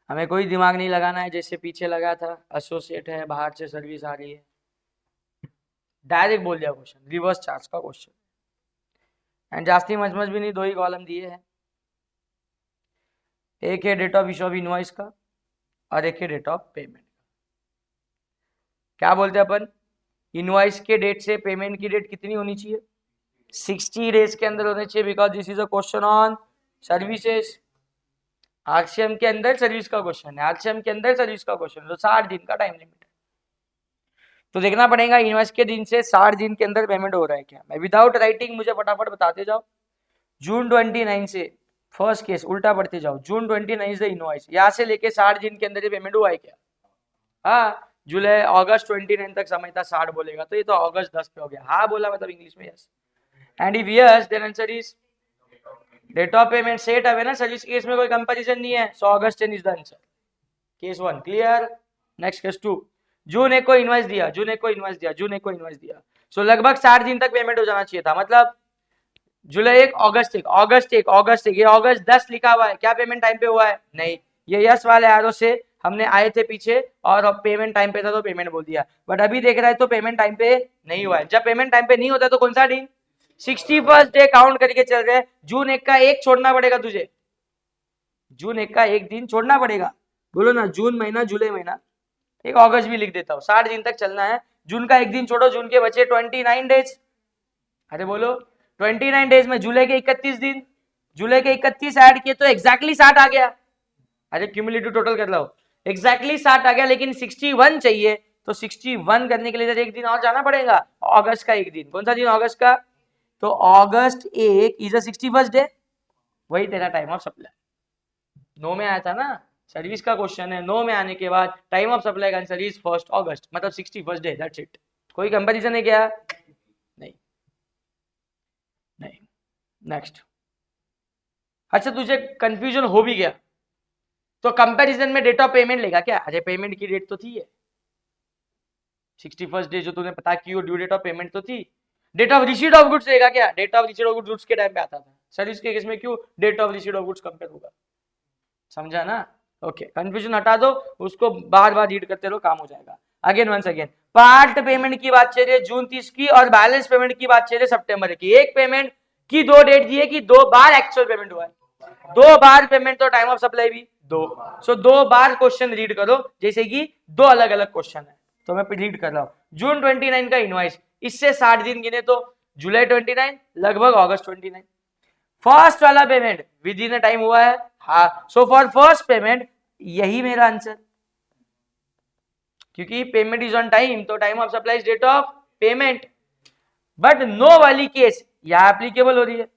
हमें कोई दिमाग नहीं लगाना है, जैसे पीछे लगा था, एसोसिएट है, बाहर से सर्विस आ रही है, डायरेक्ट बोल दिया क्वेश्चन, रिवर्स चार्ज का क्वेश्चन, एंड जास्ती मचमच भी नहीं, 2 ही कॉलम दिए हैं, एक है date of issue of invoice का और एक है डेट ऑफ पेमेंट। क्या बोलते हैं अपन? इनवॉइस के डेट से पेमेंट की डेट कितनी होनी चाहिए? 60 डेज के अंदर होने चाहिए, because this is a question on services. RCM के अंदर सर्विस का क्वेश्चन है, आरसीएम के अंदर सर्विस का क्वेश्चन है, तो 60 दिन का टाइम लिमिट है। तो देखना पड़ेगा इनवॉइस के दिन से 60 दिन के अंदर पेमेंट हो रहा है क्या। मैं विदाउट राइटिंग मुझे फटाफट बताते जाओ। जून 29 से फर्स्ट केस उल्टा पढ़ते जाओ, जून 29 से इनवॉइस, यहाँ से लेके 60 दिन के अंदर ये पेमेंट हुआ है क्या? हाँ, जुलाई अगस्त 29 तक समय था, 60 बोलेगा तो ये तो अगस्त 10 पे हो गया। हाँ बोला मतलब इंग्लिश में yes, and if yes then answer is date of payment set है ना, सर्विस केस में कोई कंपैरिजन नहीं है, सो अगस्त 10 is the answer. Case 1 clear. Next case 2, जून 1 को इनवॉइस दिया, जून 1 को इनवॉइस दिया, जून 1 को इनवॉइस दिया, सो लगभग 60 दिन तक पेमेंट हो जाना चाहिए था, मतलब जुलाई 1 अगस्त 1 अगस्त 1 अगस्त 1, ये अगस्त 10 लिखा हुआ है, क्या पेमेंट टाइम पे हुआ है? नहीं, ये यस वाले एरो से हमने आए थे पीछे और पेमेंट टाइम पे था तो पेमेंट बोल दिया, बट अभी देख रहा है तो पेमेंट टाइम पे नहीं हुआ है। जब पेमेंट टाइम पे नहीं होता तो कौन सा दिन? 61st डे काउंट करके चल रहे हैं। जून 1 का एक छोड़ना पड़ेगा तुझे, जून 1 का एक दिन छोड़ना पड़ेगा, बोलो ना, जून महीना जुलाई महीना, एक अगस्त भी लिख देता हूँ, 60 दिन तक चलना है। जून का एक दिन छोड़ो, जून के बचे 29 डेज। अरे बोलो 29 डेज में जुलाई के 31 दिन, जुलाई के 31 ऐड किए तो एग्जैक्टली 60 आ गया। अरे क्यूमुलेटिव टोटल कर लो, एग्जैक्टली 60 आ गया, लेकिन 61 चाहिए, तो 61 करने के लिए एक दिन और जाना पड़ेगा, अगस्त का एक दिन। कौन सा दिन? अगस्त का, तो अगस्त 1 इज अ 61st डे, वही तेरा टाइम ऑफ सप्लाई। 9 में आया था ना, सर्विस का क्वेश्चन है, 9 में आने के बाद टाइम ऑफ सप्लाई का आंसर इज 1 अगस्त, मतलब 61st डे, दैट्स इट। कोई कंपैरिजन है क्या? नहीं, नहीं। नेक्स्ट, अच्छा तुझे कंफ्यूजन हो भी गया तो कंपैरिजन में डेट ऑफ पेमेंट लेगा क्या? अरे पेमेंट की डेट तो थी है 61st डे जो तूने पता की वो ड्यू डेट ऑफ पेमेंट तो थी। Date of receipt of goods लेगा क्या? Date of receipt of goods के टाइम पे आता था। सर्विस के केस में क्यों date of receipt of goods compare होगा? समझा ना? ओके, कंफ्यूजन हटा दो, उसको बार बार रीड करते रहो, काम हो जाएगा। Again once again, part payment की बात चल रही है जून 30 की और बैलेंस पेमेंट की बात चल रही है सितंबर की। एक पेमेंट की दो डेट दी है कि 2 बार एक्चुअल पेमेंट हुआ है, 2 बार पेमेंट तो टाइम ऑफ सप्लाई भी 2। सो 2 बार क्वेश्चन रीड करो जैसे कि 2 अलग अलग क्वेश्चन है। तो मैं रीड कर रहा हूं, जून 29 का इनवॉइस, इससे 60 दिन गिने तो जुलाई 29 लगभग अगस्त 29। फर्स्ट वाला पेमेंट विद इन टाइम हुआ है, हाँ। सो फॉर फर्स्ट पेमेंट यही मेरा आंसर, क्योंकि पेमेंट इज ऑन टाइम तो time of supply date of payment. But no वाली केस यहां एप्लीकेबल हो रही है,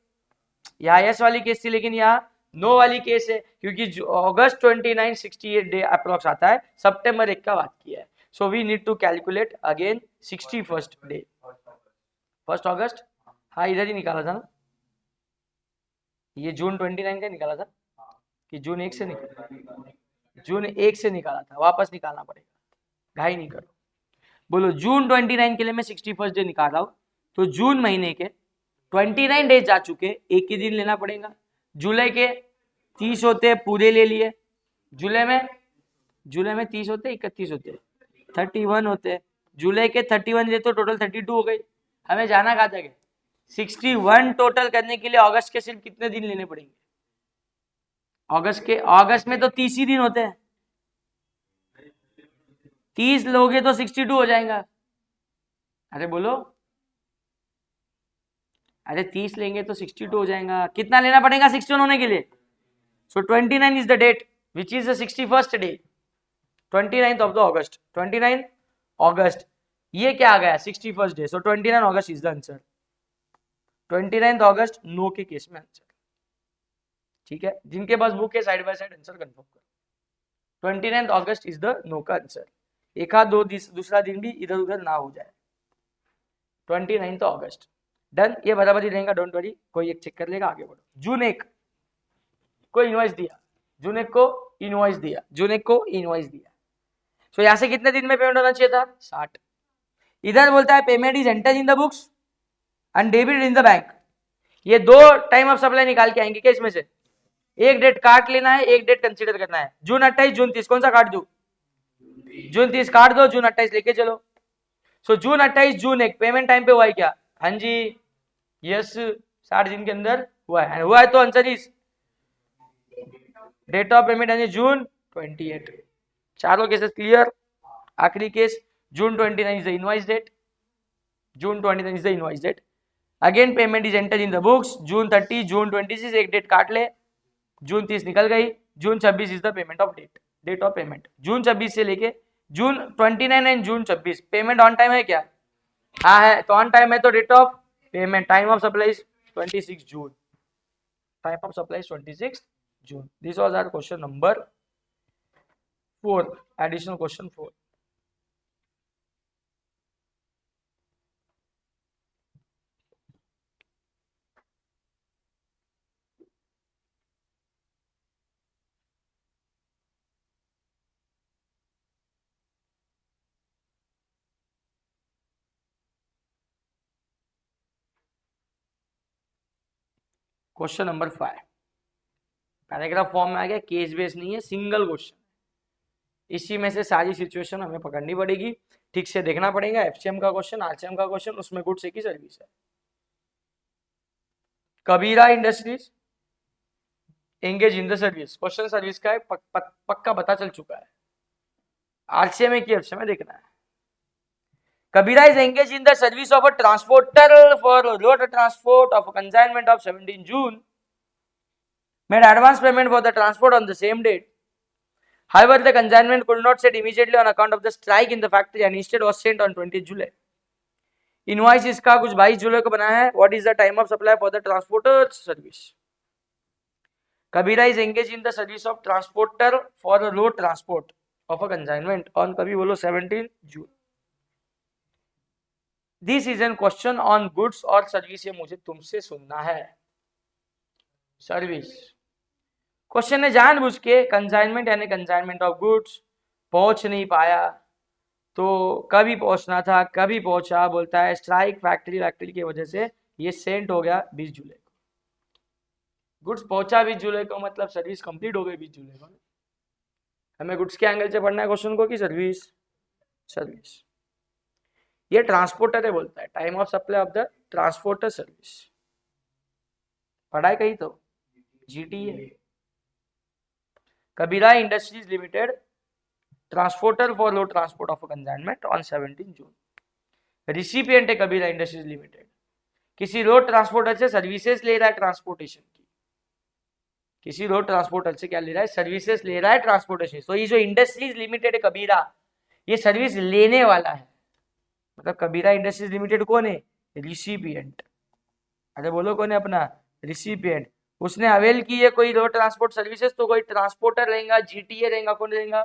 यहाँ यस वाली केस थी लेकिन यहाँ नो वाली केस है, क्योंकि अगस्त 29 68 डे अप्रोक्स आता है, सितंबर 1 का बात किया है। So we need to calculate again 61st day, 1 August, हाँ इधर ही निकाला था ना, ये जून 29 का निकाला था कि जून 1 से निकाला? जून 1 से निकाला था, वापस निकालना पड़ेगा, घाई नहीं करो। बोलो जून 29 के लिए मैं 61st डे निकाल रहा हूं, तो जून महीने के 29 डेज जा चुके, एक ही दिन लेना पड़ेगा। जुलाई के 30 होते पूरे ले लिए, जुलाई में 30 होते 31 होते 31 होते, जुलाई के 31 ले तो टोटल 32 हो गई। हमें जाना कहा था 61 टोटल करने के लिए अगस्त के सिर्फ कितने दिन लेने पड़ेंगे? अगस्त में तो 30 ही दिन होते हैं, 30 लोगे तो 62 हो जाएगा। अरे बोलो, अरे 30 लेंगे तो 62 हो जाएगा। कितना लेना पड़ेगा 61 होने के लिए? So 29 is the date which is the 61st day, 29th of the August, 29 August, ये क्या आ गया 61st day. So 29 August is the answer, 29 August no के केस में आंसर। ठीक है, जिनके पास बुक है side by side answer confirm करो। 29 अगस्त इज द नो का आंसर, एक आध दो दूसरा दिन भी इधर उधर ना हो जाए। 29 अगस्त डन, ये बराबर ही रहेगा, डोंट वरी, कोई एक चेक कर लेगा, आगे बढ़ो। जून 1 को इनवॉइस दिया, जून 1 को इनवॉइस दिया, जून 1 को इनवॉइस दिया। सो यहां से कितने दिन में पेमेंट होना चाहिए था? 60। इधर बोलता है payment is enter in the books and debit in the bank. ये दो टाइम ऑफ सप्लाई निकाल के आएंगे क्या इसमें से? एक डेट काट लेना है, एक डेट कंसीडर करना है। जून 28 जून 30 कौन सा काट दू? जून 30 काट दो, जून 28 लेके चलो। सो जून 28 जून 1 पेमेंट टाइम पे हुआ है क्या? हाँ जी, यस, 60 दिन के अंदर हुआ है, हुआ है तो answer is date of payment यानी जून 28। चारों केसेस क्लियर। आखिरी case June 29 is the invoice date, June 29 is the invoice date. Again payment is enter in the books, June 30 June 26 एक डेट काट ले, जून 30 निकल गई, June 26 is the payment of date, date of payment. June 26 से लेके June 29 and June 26 payment on time है क्या? हाँ है, तो ऑन टाइम है तो date of payment, time of supply 26 June, time of supply 26 June. This was our question number 4, additional question 4। Question number 5 paragraph form में आ गया, केस बेस नहीं है, सिंगल क्वेश्चन। इसी में से सारी सिचुएशन हमें पकड़नी पड़ेगी, ठीक से देखना पड़ेगा। एफसीएम का क्वेश्चन, आरसीएम का क्वेश्चन, उसमें गुड्स एक ही सर्विस है। Kabira industries engage in the service, question service का है, पक्का पता चल चुका है। आरसीएम की एफसीएम में देखना है। Kabira is engaged in the service of a transporter for road transport of a consignment of 17 June. Made advance payment for the transport on the same date. However, the consignment could not set immediately on account of the strike in the factory and instead was sent on 20 July. Invoice इसका कुछ 22 जुलाई को बनाया है. What is the time of supply for the transporter service? Kabira is engaged in the service of transporter for the road transport of a consignment on कभी बोलो 17 June. This is N question on goods और service, ये मुझे तुमसे सुनना है। Service question ने जानबूझ के कंसाइनमेंट यानी कंसाइनमेंट ऑफ गुड्स पहुंच नहीं पाया, तो कभी पहुंचना था कभी पहुंचा, बोलता है स्ट्राइक फैक्ट्री की वजह से ये सेंट हो गया 20 जुलाई को। गुड्स पहुंचा 20 जुलाई को मतलब सर्विस कंप्लीट हो गई 20 जुलाई को। हमें गुड्स के एंगल से पढ़ना है क्वेश्चन को कि सर्विस सर्विस। ये ट्रांसपोर्टर है, बोलता है time of supply of the transporter service. पढ़ाई कहीं तो GTA Kabira industries limited transporter for low transport of consignment on 17 June. Recipient है कबीरा इंडस्ट्रीज लिमिटेड, किसी रोड ट्रांसपोर्टर से सर्विसेज ले रहा है ट्रांसपोर्टेशन की, किसी रोड ट्रांसपोर्टर से क्या ले रहा है, सर्विसेज ले रहा है ट्रांसपोर्टेशन। तो ये जो इंडस्ट्रीज लिमिटेड है कबीरा, ये सर्विस लेने वाला है, मतलब कबीरा इंडस्ट्रीज लिमिटेड कौन है, रिसिपिएंट। अरे बोलो कौन है अपना, रिसिपिएंट। उसने अवेल की है कोई रोड ट्रांसपोर्ट सर्विसेज, तो कोई ट्रांसपोर्टर रहेगा, जीटीए रहेगा, कौन रहेगा,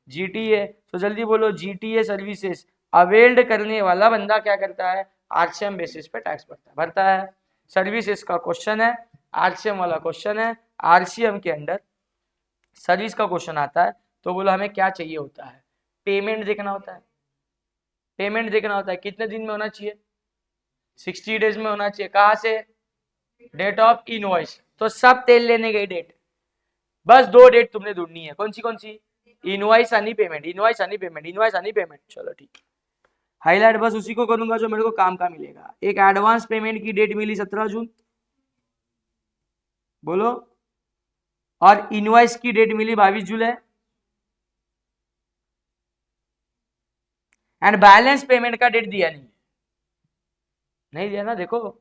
जीटीए। तो जल्दी बोलो, जीटीए सर्विसेज अवेल्ड करने वाला बंदा क्या करता है, आरसीएम बेसिस पे टैक्स भरता है। सर्विसेज का क्वेश्चन है, आरसीएम वाला क्वेश्चन है, आरसीएम के अंडर सर्विस का क्वेश्चन आता है, तो बोलो हमें क्या चाहिए होता है, पेमेंट देखना होता है। पेमेंट देखना होता है कितने दिन में होना चाहिए, 60 डेज में होना चाहिए। कहाँ से, डेट ऑफ इनवॉइस। तो सब तेल लेने गई डेट, बस 2 डेट तुमने ढूंढनी है, कौन सी, इनवॉइस आनी पेमेंट, इनवॉइस आनी पेमेंट, इनवॉइस आनी पेमेंट। चलो ठीक है, हाईलाइट बस उसी को करूंगा जो मेरे को काम का मिलेगा। एक एडवांस पेमेंट की डेट मिली 17 जून, बोलो, और इनवॉइस की डेट मिली 22 जुलाई, एंड बैलेंस पेमेंट का डेट दिया नहीं दिया ना। देखो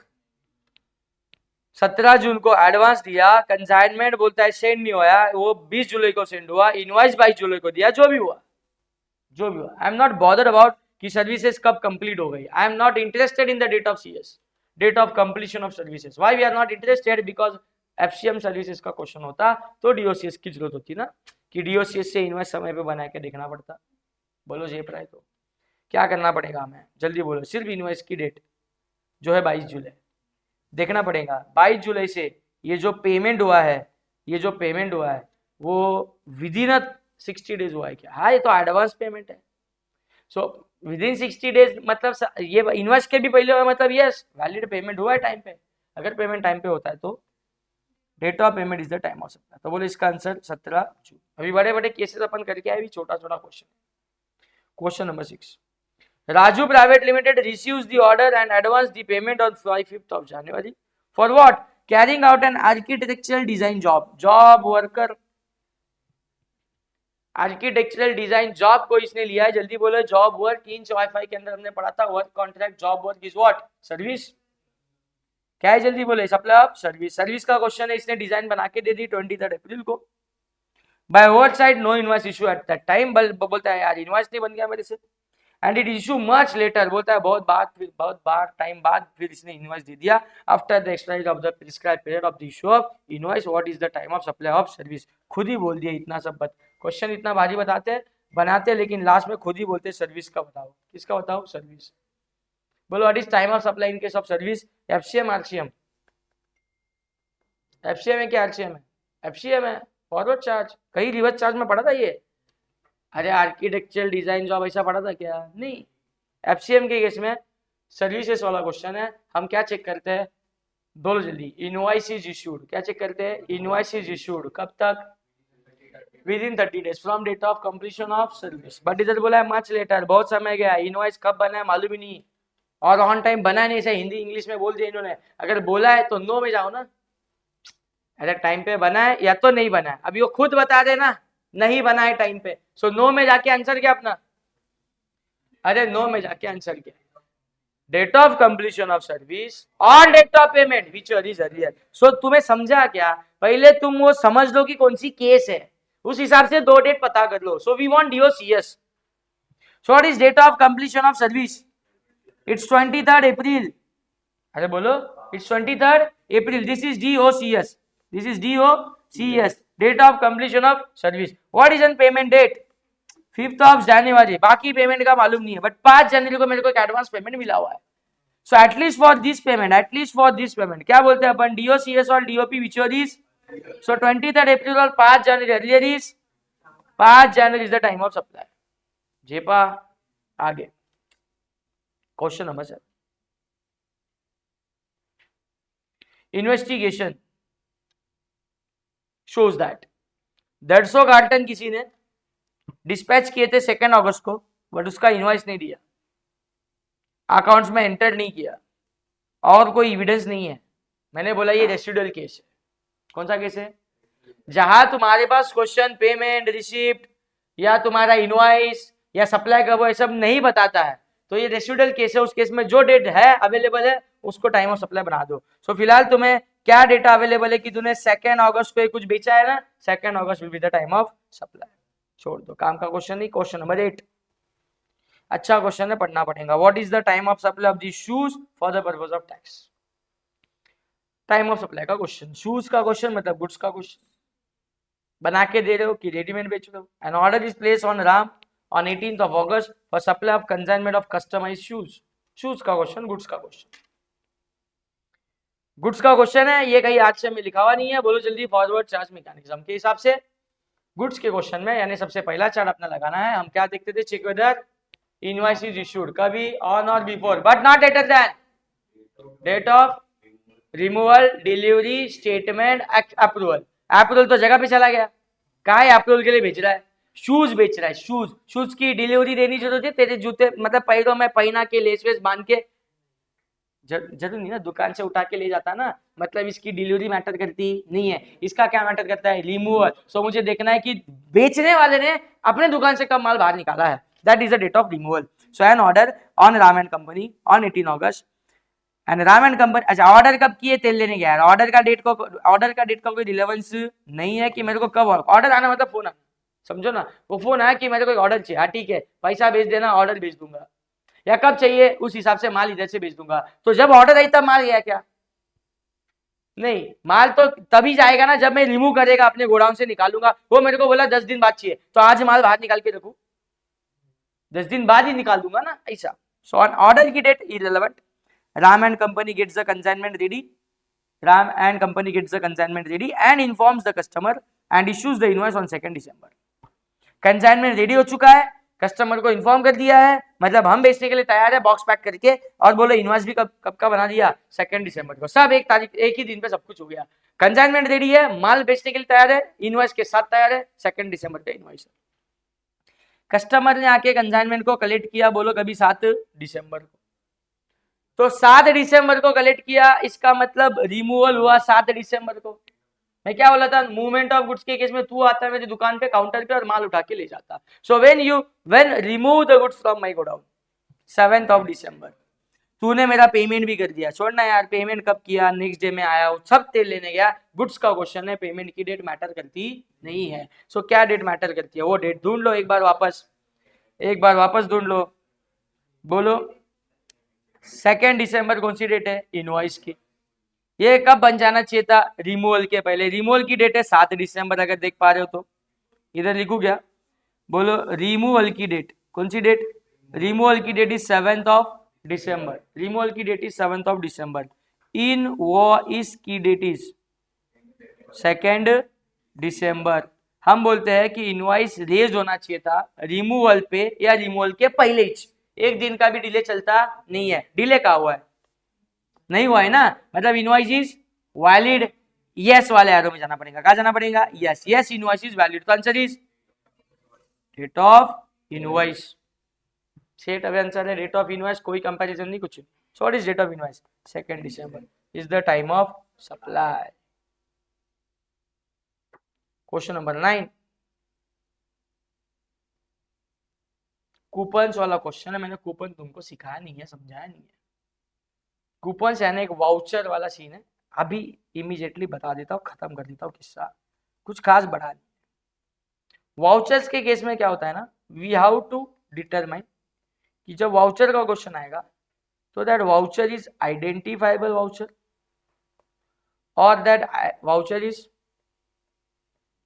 17 जून को एडवांस दिया, कंसाइनमेंट बोलता है सेंड नहीं हुआ, वो 20 जुलाई को सेंड हुआ, इनवॉइस 22 जुलाई को दिया, जो भी हुआ। I am not bothered about कि सर्विसेज कब कंप्लीट हो गई। I am not interested in the date of CS, date of completion of services. Why we are not interested, because FCM services का क्वेश्चन होता तो डीओसीएस की जरूरत होती ना, कि डीओसीएस से इनवॉइस समय पे बना के देखना पड़ता। बोलो जेब राय, तो क्या करना पड़ेगा हमें, जल्दी बोलो। सिर्फ इनवॉइस की डेट जो है 22 जुलाई देखना पड़ेगा। 22 जुलाई से ये जो पेमेंट हुआ है, वो विद इन 60 डेज हुआ है क्या, हाँ ये तो एडवांस पेमेंट है। सो विद इन 60 डेज मतलब ये इनवॉइस के भी पहले हुआ, मतलब यस वैलिड पेमेंट हुआ है टाइम पे। अगर पेमेंट टाइम पे होता है तो date of payment is the time of supply. तो बोलो इसका आंसर 17 जून। अभी बड़े बड़े केसेस अपन करके आए, छोटा छोटा question. Question number 6, Raju Private Limited receives the order and advance the payment on 5th of January. For what? Carrying out an architectural design job. Job worker. Architectural design job को इसने लिया है, जल्दी बोलो। जॉब वर्क, इन wifi के अंदर हमने पढ़ा था, work contract, job work is what, service. क्या है, जल्दी बोले, सप्लाई ऑफ सर्विस। सर्विस का क्वेश्चन है, इसने डिजाइन बना के दे दी 23 अप्रैल को। By over side no invoice issue at that time. बोलता है यार इनवॉइस नहीं बन गया मेरे से, and it issue much later. बोलता है बहुत बार टाइम बाद फिर इसने इनवॉइस दे दिया। After the expiry of the prescribed period of the issue of invoice, what is the time of supply of service. खुद ही बोल दिया इतना सब क्वेश्चन इतना भारी बनाते लेकिन लास्ट में खुद ही बोलते सर्विस का बताओ। किसका बताओ, सर्विस। बोलो what is time of supply in case of service, FCM RCM. FCM है क्या आरसीएम है, एफसीएम है, फॉरवर्ड चार्ज। कहीं रिवर्स चार्ज में पढ़ा था ये, अरे आर्किटेक्चरल डिजाइन जॉब ऐसा पढ़ा था क्या, नहीं। एफसीएम के केस में सर्विसेज वाला क्वेश्चन है। हम क्या चेक करते हैं, बोलो जल्दी, इनवॉइस इज इशूड। क्या चेक करते हैं, इनवॉइस इज इशूड कब तक, within 30 days from date of completion of service. But इधर बोला है मच लेटर, बहुत समय गया। इनवॉइस कब बना है मालूम ही नहीं, और ऑन टाइम बना नहीं, ऐसा हिंदी इंग्लिश में बोल दिया इन्होंने। अगर बोला है तो नो में जाओ ना, अगर टाइम पे बना है या तो नहीं बना है। अभी वो खुद बता देना नहीं बना है टाइम पे, सो नो में जाके आंसर क्या अपना, अरे नो में जाके आंसर क्या, date of completion of service और date of payment which is earlier. So तुम्हें समझा क्या, पहले तुम वो समझ लो कि कौन सी केस है, उस हिसाब से 2 डेट पता कर लो। So we want DOCS. So what is date of completion of service, it's 23 April. अरे बोलो, it's 23 April. This is DOCS, this is DOCS, date of completion of service. What is an payment date, 5th of January. बाकी payment का मालूम नहीं है, but 5 जनवरी को मेरे को एक एडवांस पेमेंट मिला हुआ है। So at least for this payment, क्या बोलते हैं अपन, डीओसीएस और DOP which is So 23rd April or 5 January, earlier is 5 January is the time of supply. जेपा आगे question number 7. Investigation shows that 150 carton किसी ने डिस्पैच किए थे 2 अगस्त को, बट उसका इनवॉइस नहीं दिया, अकाउंट्स में एंटर नहीं किया और कोई एविडेंस नहीं है. मैंने बोला ये रेसिडुअल केस है. कौन सा केस है? जहां तुम्हारे पास क्वेश्चन पेमेंट रिसिप्ट या तुम्हारा इनवॉइस या सप्लाई कब है सब नहीं बताता है, तो ये रेसिडुअल केस है. उस केस में जो डेट है अवेलेबल है उसको टाइम ऑफ सप्लाई बना दो. सो फिलहाल तुम्हें क्या डेटा अवेलेबल है कि तूने 2 अगस्त को कुछ बेचा है ना, 2 August will be the time of supply. छोड़ दो, काम का क्वेश्चन नहीं. क्वेश्चन नंबर 8 अच्छा क्वेश्चन है, पढ़ना पड़ेगा. What is the time of supply of the shoes for the purpose of tax. Time of supply का क्वेश्चन, शूज का क्वेश्चन मतलब गुड्स का क्वेश्चन. बना के दे रहे हो कि रेडीमेड बेच रहे हो. An order is place on Ram on 18th of August for supply of consignment of customised shoes. Shoes का क्वेश्चन, गुड्स का क्वेश्चन. गुड्स का क्वेश्चन है, ये कहीं आज से में लिखा हुआ नहीं है. बोलो जल्दी. फॉरवर्ड चार्ज मैकेनिज्म के हिसाब से गुड्स के क्वेश्चन में यानी सबसे पहला चार्ट अपना लगाना है. हम क्या देखते थे? Check whether invoice is issued, कभी ऑन और before but not later than date of removal, delivery, statement, approval. Approval तो जगह पे चला गया. कहा है अप्रूवल के लिए भेज रहा है? शूज बेच रहा है. शूज शूज की डिलीवरी देनी जरूरत है. तेरे जूते मतलब पैरों में पहना के लेस वेस बांध के जरूर नहीं ना, दुकान से उठा के ले जाता ना, मतलब इसकी डिलीवरी मैटर करती नहीं है. इसका क्या मैटर करता है? रिमूवल. सो मुझे देखना है कि बेचने वाले ने अपने दुकान से कब माल बाहर निकाला है. That is the date of removal. So an order on Ram and company on 18 August and Ram and company. अच्छा ऑर्डर कब किए? तेल लेने गया. ऑर्डर का डेट का कोई रिलेवेंस नहीं है कि मेरे को कब ऑर्डर आना, मतलब फोन आना. समझो ना, वो फोन आया कि मेरे को ऑर्डर चाहिए. हाँ ठीक है, पैसा भेज देना, ऑर्डर भेज दूंगा. या कब चाहिए उस हिसाब से माल इधर से भेज दूंगा. तो जब ऑर्डर आई तब माल गया क्या? नहीं, माल तो तभी जाएगा ना जब मैं रिमूव करेगा अपने गोडाउन से निकालूंगा. वो मेरे को बोला 10 दिन बाद चाहिए, तो आज माल बाहर निकाल के रखू, 10 दिन बाद ही निकाल दूंगा ना, ऐसा. सो ऑन ऑर्डर की date irrelevant. Ram and company gets the consignment ready. Ram and company gets the consignment ready and informs the customer and issues the invoice on 2 December. Consignment ready हो चुका है, कस्टमर को इन्फॉर्म कर दिया है, मतलब हम बेचने के लिए तैयार है बॉक्स पैक करके. और बोलो इनवॉइस भी कब का बना दिया? 2 दिसंबर को. सब एक तारीख, एक ही दिन पे सब कुछ हो गया. कंसाइनमेंट रेडी है, माल बेचने के लिए तैयार है, इनवॉइस के साथ तैयार है. 2 दिसंबर का इनवॉइस है. कस्टमर ने आके कंसाइनमेंट को कलेक्ट किया, बोलो कभी 7 दिसंबर को. तो 7 दिसंबर को कलेक्ट किया, इसका मतलब रिमूवल हुआ 7 दिसंबर को. मैं क्या बोला था? मूवमेंट ऑफ गुड्स के केस में तू आता है मेरी दुकान पे काउंटर पे और माल उठा के ले जाता. So when remove the goods from my godown 7 दिसंबर, तूने मेरा पेमेंट भी कर दिया. छोड़ना यार, पेमेंट कब किया? नेक्स्ट डे में आया हूं, सब तेल लेने गया. गुड्स का क्वेश्चन है, पेमेंट की डेट मैटर करती नहीं है. सो क्या डेट मैटर करती है? वो डेट ढूंढ लो एक बार वापस ढूंढ लो. बोलो 2 दिसंबर कौन सी डेट है? इनवॉइस की. ये कब बन जाना चाहिए था? रिमूवल के पहले. रिमूवल की डेट है 7 दिसंबर, अगर देख पा रहे हो तो इधर लिखू क्या? बोलो रिमूवल की डेट. कौन सी डेट? रिमूवल की डेट इज 7 दिसंबर. रिमूवल की डेट इज 7 दिसंबर. इनवॉइस की डेट इज 2 दिसंबर. हम बोलते हैं कि इनवॉइस रेज होना चाहिए था रिमूवल पे या रिमूवल के पहले ही. एक दिन का भी डिले चलता नहीं है. डिले का हुआ है? नहीं हुआ है ना, मतलब इनवॉइस इज वैलिड. यस वाले एरो में जाना पड़ेगा. कहा जाना पड़ेगा? Yes. Yes invoice is valid. तो answer is date of invoice. Set away answer है डेट ऑफ इनवॉइस, कोई कंपैरिजन नहीं, कुछ नहीं. So what is date of invoice? 2 December is the time of supply. Question number 9 coupons वाला question है. मैंने coupon तुमको सिखाया नहीं है, समझाया नहीं है. कूपन्स यानी एक वाउचर वाला सीन है. अभी इमीडिएटली बता देता हूँ, खत्म कर देता हूँ किस्सा, कुछ खास बढ़ा नहीं. वाउचर्स के केस में क्या होता है ना, वी हैव टू डिटरमाइन कि जब वाउचर का क्वेश्चन आएगा तो that voucher is identifiable voucher और that voucher is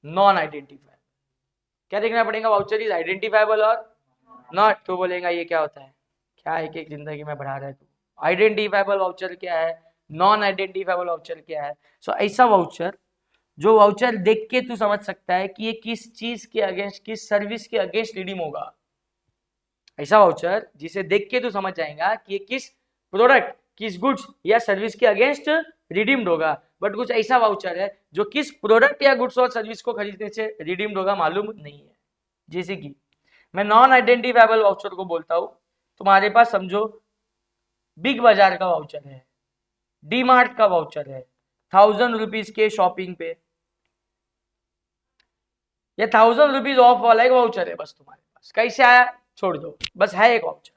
non identifiable. क्या देखना पड़ेगा? वाउचर इज आइडेंटिफाइबल और नॉट. तो बोलेगा ये क्या होता है? क्या एक एक जिंदगी में बढ़ा रहा है तू? आइडेंटिफाइबल वाउचर क्या है, नॉन आइडेंटिफाइबल वाउचर क्या है? सो ऐसा वाउचर जो वाउचर देख के तू समझ सकता है कि ये किस चीज के अगेंस्ट, किस सर्विस के अगेंस्ट रिडीम होगा, ऐसा वाउचर जिसे देख के तू समझ जाएगा कि ये किस प्रोडक्ट, किस गुड्स या सर्विस के अगेंस्ट रिडीम्ड होगा। बट कुछ ऐसा वाउचर है जो किस प्रोडक्ट या गुड्स और सर्विस को खरीदने से रिडीम्ड होगा मालूम नहीं है। जैसे कि मैं नॉन आइडेंटिफाइबल वाउचर को बोलता हूं, तुम्हारे पास समझो बिग बाजार का वाउचर है, डी मार्ट का वाउचर है, 1000 रुपीज के शॉपिंग पे, ये 1000 रुपीज ऑफ वाला एक वाउचर है बस तुम्हारे पास। कैसे आया छोड़ दो, बस है एक वाउचर।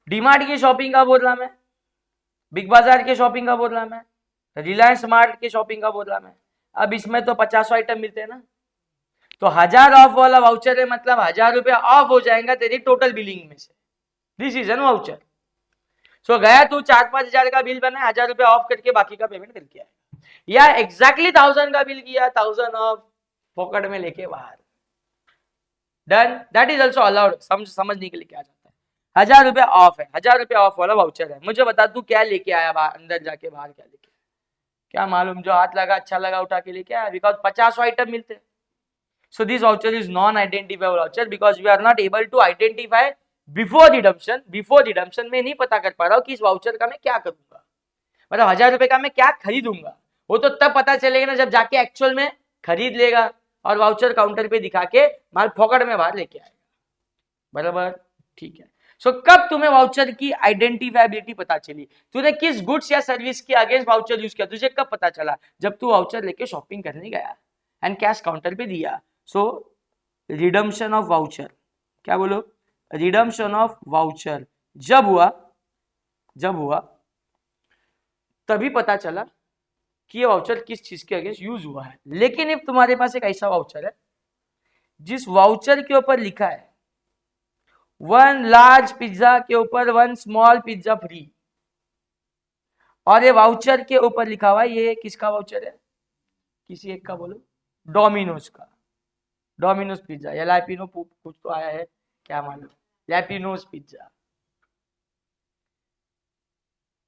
डीमार्ट की शॉपिंग का बोल रहा मैं, बिग बाजार के शॉपिंग का बोल रहा मैं, रिलायंस स्मार्ट के शॉपिंग का बोल रहा मैं। अब इसमें तो 50 आइटम मिलते हैं ना, तो 1000 ऑफ वाला वाउचर है, मतलब 1000 रुपया ऑफ हो जाएगा तेरी टोटल बिलिंग में से। This is an voucher. सो गया तू 4-5 हजार का बिल बना, 1000 रुपया ऑफ करके बाकी का पेमेंट करके आया, या एग्जैक्टली 1000 का बिल किया, 1000 ऑफ पॉकेट में लेके बाहर, done, that is also allowed. समझने के लिए क्या जाता है, 1000 रुपया ऑफ है, 1000 रुपया ऑफ वाला वाउचर है। मुझे बता तू क्या लेके आया अंदर जाके, बाहर क्या लेके, क्या मालूम, जो हाथ लगा अच्छा लगा उठा के लेके आया, बिकॉज 50 आइटम मिलते हैं। So this voucher is non identifiable voucher because we are not able to identify before redemption. Before redemption में नहीं पता कर पा रहा हूँ कि इस वाउचर का मैं क्या करूंगा, मतलब 1000 रुपए का मैं क्या खरीदूंगा। वो तो तब पता चलेगा ना जब जाके एक्चुअल में खरीद लेगा और वाउचर काउंटर पे दिखा के माल पॉकेट में बाहर लेके आएगा, बराबर, ठीक है। सो कब तुम्हें वाउचर की आइडेंटिफाइबिलिटी पता चली, तूने किस गुड्स या सर्विस के अगेंस्ट वाउचर यूज किया, तुझे कब पता चला, जब तू वाउचर लेके शॉपिंग करने गया एंड कैश काउंटर पे दिया। सो रिडम्पशन ऑफ वाउचर, क्या बोलो, रिडम्पशन ऑफ वाउचर जब हुआ तभी पता चला कि ये वाउचर किस चीज के अगेंस्ट यूज हुआ है। लेकिन if तुम्हारे पास एक ऐसा वाउचर है जिस वाउचर के ऊपर लिखा है 1 लार्ज पिज्जा के ऊपर 1 स्मॉल पिज्जा फ्री, और ये वाउचर के ऊपर लिखा हुआ है, ये किसका वाउचर है, किसी एक का बोलो, डोमिनोज का, डोमिनोज पिज्जा या लैपिनो कुछ तो आया है, क्या मालूम, लैपिनोज पिज्जा।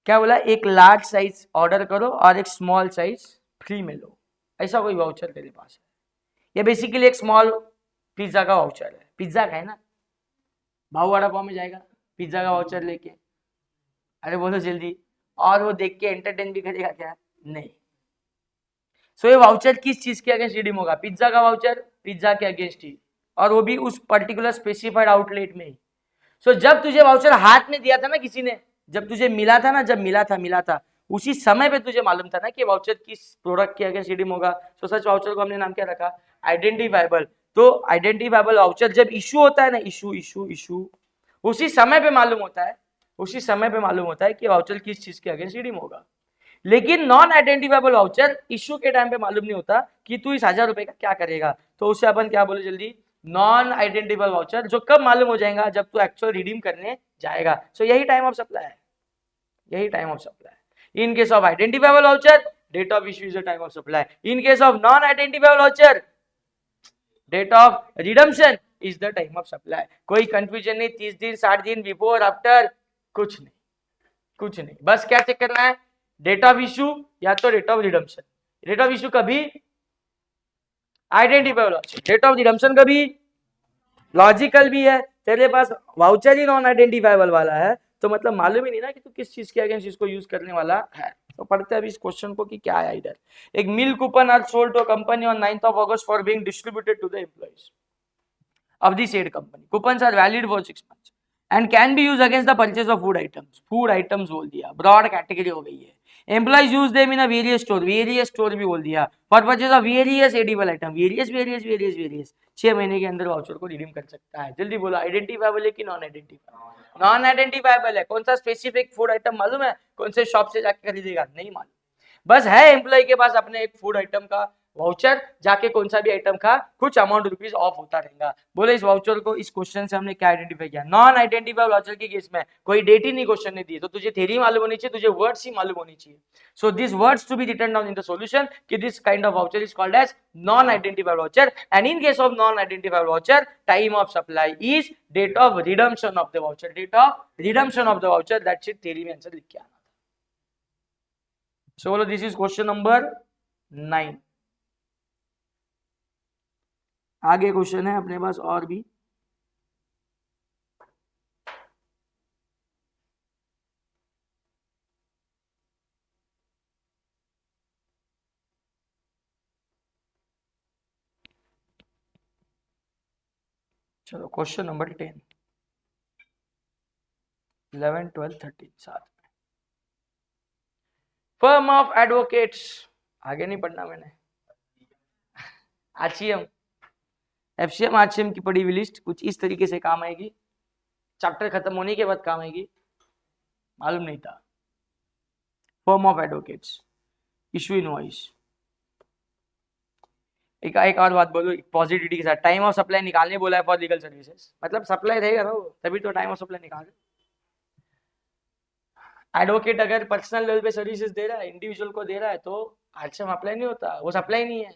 क्या बोला, एक लार्ज साइज ऑर्डर करो और एक स्मॉल साइज फ्री में लो, ऐसा कोई वाउचर तेरे पास है। ये बेसिकली एक स्मॉल पिज्जा का वाउचर है, पिज्जा का है ना, भाव वड़ा पाव में जाएगा पिज्जा का वाउचर लेके, अरे बोलो जल्दी, और वो देख के एंटरटेन भी करेगा क्या, नहीं। सो ये वाउचर किस चीज के अगेंस्ट रिडीम होगा, पिज्जा का वाउचर, पिज्जा के अगेंस्ट ही, और वो भी उस पर्टिकुलर स्पेसिफाइड आउटलेट में ही। सो जब तुझे वाउचर हाथ में दिया था ना किसी ने, जब तुझे मिला था ना, जब मिला था उसी समय पे तुझे मालूम था ना कि वाउचर किस प्रोडक्ट के अगेंस्ट रिडीम होगा। सो सच वाउचर को हमने नाम क्या रखा, आइडेंटिफाइबल। तो आइडेंटिफाइबल वाउचर जब इशू होता है ना, इशू उसी समय पे मालूम होता है, उसी समय पे मालूम होता है कि वाउचर किस चीज के अगेंस्ट रिडीम होगा। लेकिन नॉन आइडेंटिफाइबल वाउचर इशू के टाइम पे मालूम नहीं होता कि तू इस 1000 रुपए का क्या करेगा, तो उसे अपन क्या बोले जल्दी, नॉन आइडेंटिफाइबल वाउचर, जो कब मालूम हो जाएगा, जब तू एक्चुअल रिडीम करने जाएगा। सो यही टाइम ऑफ सप्लाई है, यही टाइम ऑफ सप्लाई है। In case of identifiable voucher, date of issue is the time of supply. In case of non identifiable voucher, date of redemption is the time of supply. कोई confusion नहीं, 30 दिन 60 दिन before after, कुछ नहीं, कुछ नहीं, बस क्या चेक करना है, डेट ऑफ इशू या तो date of redemption. Date of issue कभी identifiable voucher, date of redemption कभी लॉजिकल भी है। तेरे पास वाउचर ही नॉन आइडेंटिफाइबल वाला है तो मतलब मालूम ही नहीं ना कि तू किस चीज के अगेंस्ट इसको यूज करने वाला है। तो पढ़ते हैं अभी इस क्वेश्चन को कि क्या है इधर। एक meal coupon are sold to a company on 9th of August for being distributed to the employees of the said company. Coupons are valid for 6 months and can be used against the purchase of food items. Food items बोल दिया, broad category हो गई है। Employees use them in a various store भी बोल दिया, for purchase of various edible item, various 6 महीने के अंदर वाउचर को रिडीम कर सकता है। जल्दी बोलो, आइडेंटिफाइबल है कि नॉन आइडेंटिफाइबल, नॉन आइडेंटिफाइबल है। कौन सा स्पेसिफिक फूड आइटम मालूम है, कौन से शॉप से जाके खरीदेगा, नहीं मालूम, बस है एम्प्लॉय के पास अपने एक फूड आइटम का वाउचर, जाके कौन सा भी आइटम का कुछ अमाउंट रुपीज ऑफ होता रहेगा। बोले इस वाउचर को, इस क्वेश्चन से हमने क्या आइडेंटिफाई किया, नॉन आइडेंटिफाइबल वाउचर के केस में कोई डेट ही नहीं क्वेश्चन ने दी, तो तुझे थ्योरी मालूम होनी चाहिए, तुझे वर्ड्स ही मालूम होनी चाहिए। So this words to be written down in the solution कि this kind of voucher is called as non identifiable voucher, and in case of non identifiable voucher time of supply is date of redemption of the voucher, date of redemption of the voucher, that's it, theory में answer लिख के आना। सो बोलो this is question number 9। आगे question है अपने पास और भी। चलो क्वेश्चन नंबर 10, 11, 12, 13 साथ में। फर्म ऑफ एडवोकेट्स, आगे नहीं पढ़ना मैंने। आरसीएम, एफसीएम आरसीएम की पड़ी हुई लिस्ट कुछ इस तरीके से काम आएगी, चैप्टर खत्म होने के बाद काम आएगी, मालूम नहीं था। Firm of advocates, issue invoice. एक और बात बोलो पॉजिटिविटी के साथ, टाइम ऑफ सप्लाई निकालने बोला है फॉर लीगल सर्विसेज, मतलब सप्लाई रहेगा ना वो, तभी तो टाइम ऑफ सप्लाई निकाल। एडवोकेट अगर पर्सनल लेवल पे सर्विसेज दे रहा है, इंडिविजुअल को दे रहा है, तो आरसीएम अप्लाई नहीं होता, वो सप्लाई नहीं है।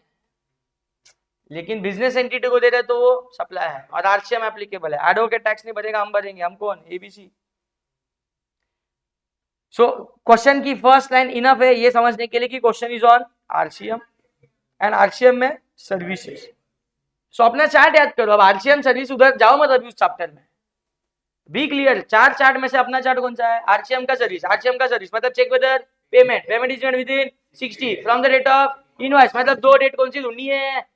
लेकिन बिजनेस एंटिटी को दे रहे तो वो सप्लाई है और आरसीएम एप्लीकेबल है। एडवोकेट टैक्स नहीं भरेगा, हम भरेंगे, हम कौन, एबीसी। सो क्वेश्चन की फर्स्ट लाइन इनफ है ये समझने के लिए कि question is on RCM and RCM में सर्विसेज। सो अपना चार्ट याद करो, अब आरसीएम सर्विस उधर जाओ मत अभी उस चैप्टर में, बी क्लियर। चार चार्ट में से अपना चार्ट कौन सा है, आरसीएम का सर्विस। आरसीएम का सर्विस मतलब check whether payment, payment is made within 60 from the date of invoice, मतलब दो डेट कौन सी ढूंढनी है,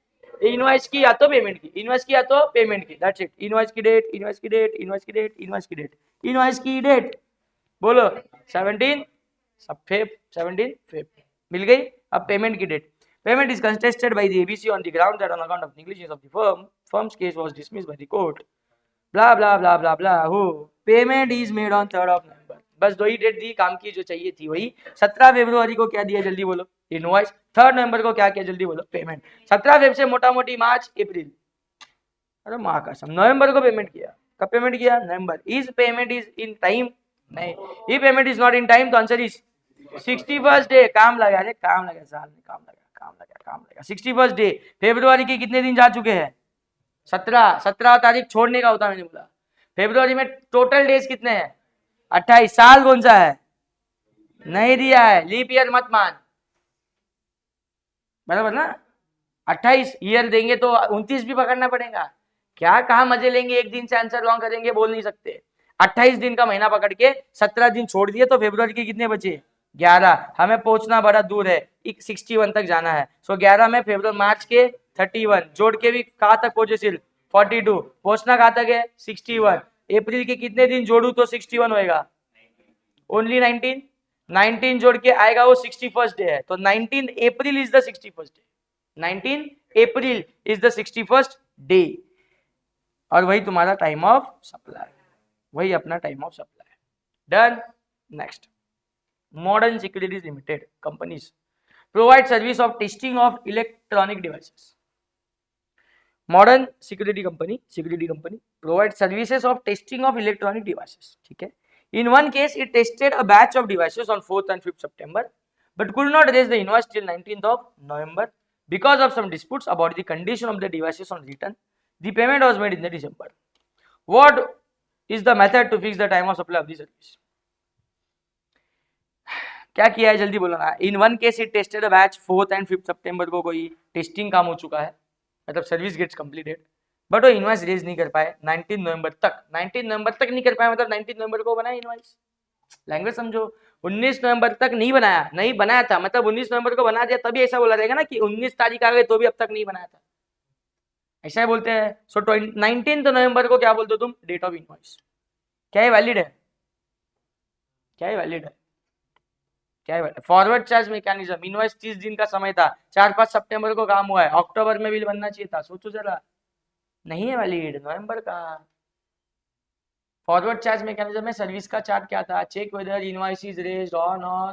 इनवॉइस की या तो पेमेंट की, इनवॉइस की या तो पेमेंट की, दैट्स इट। इनवॉइस की डेट, इनवॉइस की डेट, इनवॉइस की डेट, इनवॉइस की डेट, इनवॉइस की डेट बोलो 17 फेब, 17 फेब मिल गई। अब पेमेंट की date, payment is contested by the ABC on the ground that on account of negligence of the firm's case was dismissed by the court, blah blah blah blah blah, who payment is made on 3rd of November। बस दो ही date दी काम की जो चाहिए थी वही। 17 फरवरी को क्या दिया जल्दी बोलो, इनवॉइस। 3rd नवंबर को क्या किया जल्दी बोलो, पेमेंट। 17 फेब से मोटा मोटी मार्च अप्रैल, अरे माँ कसम, नवंबर को पेमेंट किया। कब पेमेंट किया, नवंबर। Is payment is in time, नहीं। ये payment is not in time, तो आंसर इज 61st डे। काम लगा, अरे काम लगा, साल में काम लगा, काम लगा, काम लगा। 61st day. फरवरी के कितने दिन जा चुके हैं, 17 तारीख छोड़ने का होता, मैंने बोला। फरवरी में टोटल डेज कितने हैं, 28। साल कौन सा है, नहीं दिया है, लीप ईयर मत मान, बराबर ना। 28 ईयर देंगे तो 29 भी पकड़ना पड़ेगा। क्या कहा मजे लेंगे, एक दिन से आंसर लॉन्ग करेंगे, बोल नहीं सकते। 28 दिन का महीना पकड़ के 17 दिन छोड़ दिए तो फरवरी के कितने बचे, 11। हमें पहुंचना बड़ा दूर है, 61 तक जाना है। सो 11 में फरवरी, मार्च के 31 जोड़ के भी कहाँ तक पहुंचे, सिर्फ 42। पहुंचना कहाँ तक है, 61। अप्रैल के कितने दिन जोड़ू तो 61 होएगा, ओनली 19। 19 जोड़ के आएगा वो 61st डे है, तो 19 April is the 61st day. 19 April is the 61st day, और वही तुम्हारा टाइम ऑफ सप्लाई, वही अपना time of supply. Done. Next, modern securities limited companies provide service of testing of electronic devices. Modern security company provide services of testing of electronic devices, ठीक है। In one case, it tested a batch of devices on 4th and 5th September, but could not raise the invoice till 19th of November because of some disputes about the condition of the devices on return. The payment was made in the December. What is the method to fix the time of supply of the service? क्या किया है जल्दी बोलो ना। In one case, it tested a batch 4th and 5th September को कोई testing काम हो चुका है, मतलब सर्विस गेट्स कंप्लीटेड, बट वो इनवॉइस रेज नहीं कर पाए 19 नवंबर तक। 19 नवंबर तक नहीं कर पाए, मतलब 19 नवंबर को बनाया इनवॉइस, लैंग्वेज समझो। 19 नवंबर तक नहीं बनाया था, मतलब 19 नवंबर को बना दिया, तभी ऐसा बोला जाएगा ना कि 19 तारीख आ गई तो भी अब तक नहीं बनाया था, ऐसा ही बोलते हैं। सो 19 नवंबर को क्या बोलते हो तुम, डेट ऑफ इनवॉइस। क्या ये वैलिड है, क्या ये वैलिड है, क्या है फॉरवर्ड चार्ज मैकेनिज्म। इनवॉइस 30 दिन का समय था, 4-5 सितंबर को काम हुआ है, अक्टूबर में बिल बनना चाहिए था, सोचो जरा, नहीं है वैलिड नवंबर का। फॉरवर्ड चार्ज मैकेनिज्म में सर्विस का चार्ट क्या था, check whether invoice is raised on और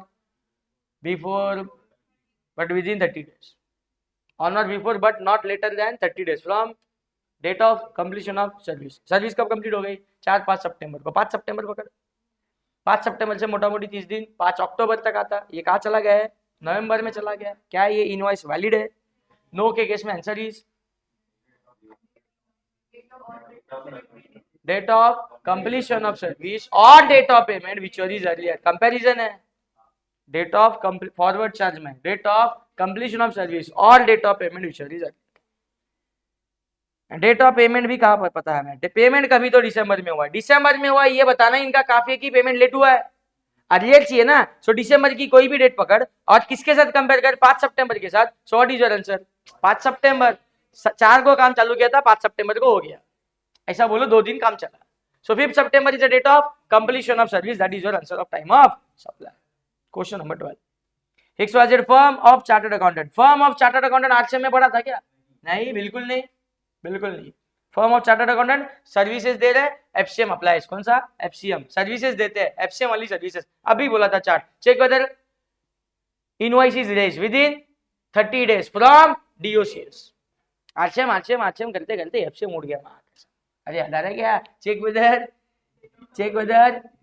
before but within 30 days, on और before but not later than 30 days from date of completion of service. Service कब complete हो गई, 4-5 सितंबर को। 5 सितंबर को कर, 5 सितंबर से मोटा मोटी 30 दिन, 5 अक्टूबर तक आता, ये कहाँ चला गया है, नवंबर में चला गया। क्या ये इनवॉइस वैलिड है, नो के केस में answer is date of completion of service और date of payment which is earlier. Comparison है, डेट ऑफ फॉरवर्ड चार्ज में date of completion of service और date of payment which is date of payment भी कहाँ पर पता है हमें, पेमेंट कभी तो दिसंबर में हुआ है, दिसंबर में हुआ ये बताना इनका काफी है कि पेमेंट लेट हुआ है, अर्लियर चाहिए ना। सो दिसंबर की कोई भी डेट पकड़ और किसके साथ कंपेयर कर, 5 सितंबर के साथ। सो व्हाट इज योर आंसर, 5 सितंबर। 4 को काम चालू किया था, 5 सितंबर को हो गया, ऐसा बोलो 2 दिन काम चला। So 5 September is the date of completion of service, that is your answer of time of supply. Question number 12, XYZ firm of chartered accountant. Firm of chartered accountant आज से में पढ़ा था क्या? नहीं, बिल्कुल नहीं, बिल्कुल नहीं। Firm of chartered accountant services दे रहे, एफसीएम अप्लाइज, कौन सा एफसीएम, सर्विसेज देते हैं, एफसीएम वाली सर्विसेज। अभी बोला था chart, check whether invoice is raised within 30 days from DOCS. RCM करते करते एफसीएम उड़ गया वहां। अरे याद आ रहा है क्या, check whether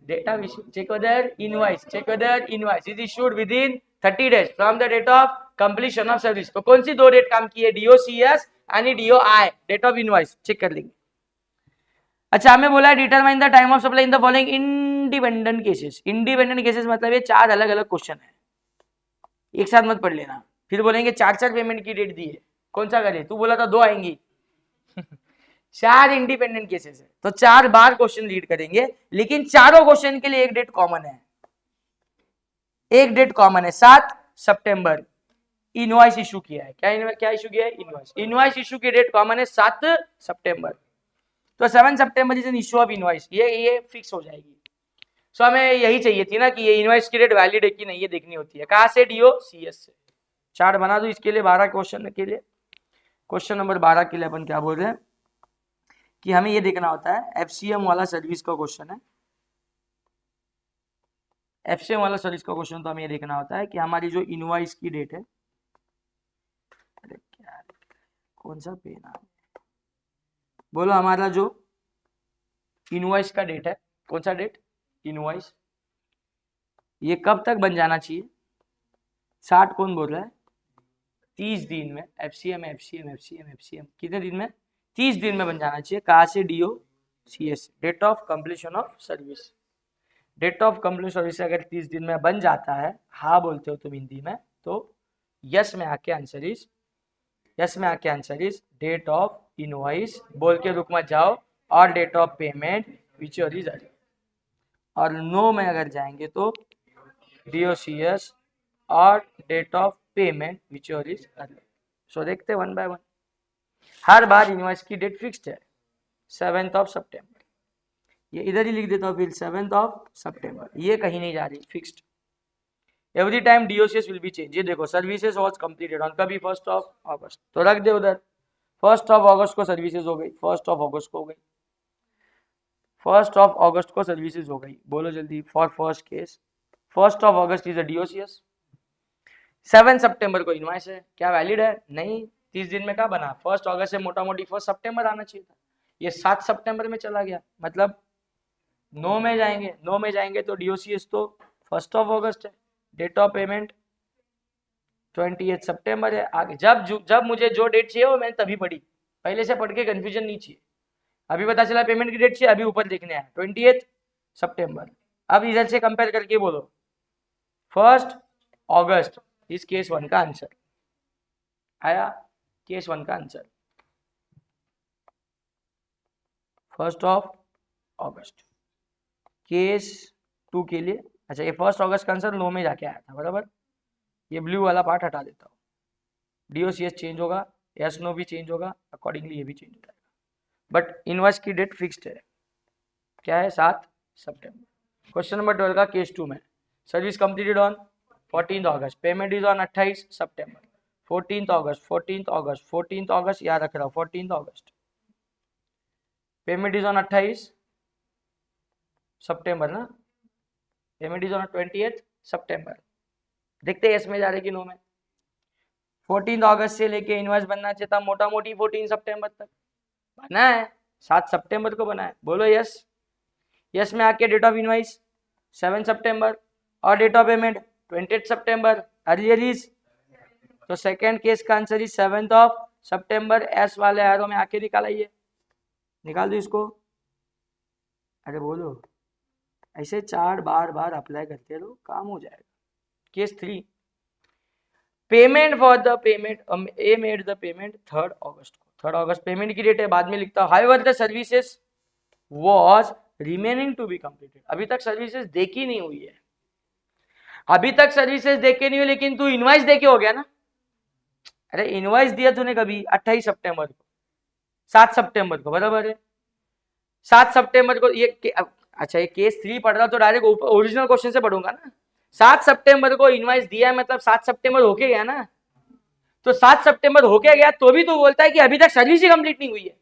data, check whether invoice is issued within 30 days from the date of completion of service. तो कौन सी 2 डेट काम की है, डीओसीएस यानी DOI, date of invoice, check कर लेंगे। अच्छा, हमें बोला है determine the time of supply in the following independent cases. Independent cases मतलब ये 4 अलग अलग क्वेश्चन है, एक साथ मत पढ़ लेना, फिर बोलेंगे 4 पेमेंट की डेट दी है, कौन सा करे, तू बोला था 2 आएंगी 4 इंडिपेंडेंट केसेस है, तो 4 बार क्वेश्चन रीड करेंगे, लेकिन चारों क्वेश्चन के लिए एक डेट कॉमन है, एक डेट कॉमन है, 7 सितंबर इनवॉइस इशू किया है। क्या इशू किया है, इनवॉइस इशू की डेट कॉमन है 7 सितंबर, तो 7 September is an issue of invoice, ये फिक्स हो जाएगी। सो हमें यही चाहिए थी ना कि ये इनवॉइस की डेट वैलिड है कि नहीं, ये देखनी होती है। कहां से, डीओसीएस से। चार्ट बना दो इसके लिए, 12 क्वेश्चन के लिए। क्वेश्चन नंबर 12 के लिए अपन क्या बोल रहे हैं कि हमें ये देखना होता है, एफसीएम वाला सर्विस का क्वेश्चन है, एफसीएम वाला सर्विस का क्वेश्चन, तो हमें ये देखना होता है कि हमारी जो इनवॉइस की डेट है, अरे क्या, कौन सा पेन है, बोलो, हमारा जो इनवॉइस का डेट है, कौन सा डेट, इनवॉइस, ये कब तक बन जाना चाहिए, 60 कौन बोल रहा है, 30 दिन में। एफसीएम कितने दिन में, 30 दिन में बन जाना चाहिए। कहा से, DOCS, date of completion of service. Date of completion service अगर 30 दिन में बन जाता है, हाँ बोलते हो तुम हिंदी में, तो यस में आके answer is, date of invoice बोल के रुक मत जाओ, और date of payment which is early, और नो में अगर जाएंगे तो डीओसीएस और date of payment which is early. So देखते 1 by 1। हर बार इनवॉइस की डेट फिक्स्ड है 7 सितंबर, ये इधर ही लिख देता हूँ फिर, 7 सितंबर, ये कहीं नहीं जा रही, fixed. Every time DOCS will be change. ये देखो, सर्विसेज वाज कंप्लीटेड ऑन कभी 1 अगस्त, तो रख दे उधर, 1 अगस्त को सर्विसेज हो गई, 1 अगस्त को हो गई, 1 अगस्त को सर्विसेज हो गई। बोलो जल्दी, for first case 1 August is a DOCS, 7 सितंबर को इनवॉइस है, क्या वैलिड है, नहीं, 30 दिन में क्या बना, 1 अगस्त से मोटा मोटी 1 सितंबर आना चाहिए था, ये 7 सितंबर में चला गया, मतलब 9 में जाएंगे तो डीओसीएस तो 1 अगस्त है, डेट ऑफ पेमेंट 28 सितंबर है। आगे जब मुझे जो डेट चाहिए वो मैंने तभी पढ़ी, पहले से पढ़ के कंफ्यूजन नहीं चाहिए। अभी पता चला पेमेंट की डेट चाहिए, अभी ऊपर देखने आया 28 सितंबर। अब इधर से कंपेयर करके बोलो 1 अगस्त, इस केस 1 का आंसर आया, केस 1 का आंसर 1 अगस्त। केस 2 के लिए, अच्छा, ये 1 अगस्त का आंसर 9 में जाके आया था, बराबर, ये ब्लू वाला पार्ट हटा देता हूँ, डीओसीएस चेंज होगा, यस नो भी चेंज होगा, अकॉर्डिंगली ये भी चेंज हो जाएगा, बट इनवॉइस की डेट फिक्स्ड है, क्या है, 7 सितंबर। क्वेश्चन नंबर 12 का केस 2 में, service completed on 14 August, payment is on 28 सितंबर, 14 अगस्त, याद रख रहा हूँ, 14 अगस्त, पेमेंट इज ऑन 28 सितंबर ना, पेमेंट इज ऑन 28 सितंबर, देखते हैं इसमें जा रहे कि 9 में। 14 अगस्त से लेके इनवॉइस बनना चाहिए था मोटा मोटी 14 सितंबर तक, बना है 7 सितंबर को बना है, बोलो यस। यस में आके डेट ऑफ इनवॉइस 7 सितंबर और डेट ऑफ पेमेंट 28 सितंबर, अर्लियर इज, तो सेकंड केस का आंसर इज 7 सितंबर। एस वाले एरो में आके निकालिए, निकाल दो इसको, अरे बोलो, ऐसे 4 बार अप्लाई करते रहो, काम हो जाएगा। Case 3, payment for the payment A made the payment 3rd अगस्त को, 3rd अगस्त पेमेंट की डेट है, बाद में लिखता हूँ however the services was remaining to be completed, अभी तक सर्विसेज देखी नहीं हुई है, अभी तक सर्विसेज देखे नहीं हुई, लेकिन तू इनवाइस देके हो गया ना। अरे इनवाइस दिया तूने कभी 28 सितंबर को, 7 सितंबर को, बराबर है 7 सितंबर को ये अच्छा ये केस 3 पढ़ रहा तो डायरेक्ट ओरिजिनल क्वेश्चन से पढ़ूंगा ना। 7 सितंबर को इनवाइस दिया है मतलब 7 सितंबर होके गया ना, तो 7 सितंबर होके गया तो भी तू बोलता है कि अभी तक सर्विस ही कंप्लीट नहीं हुई है।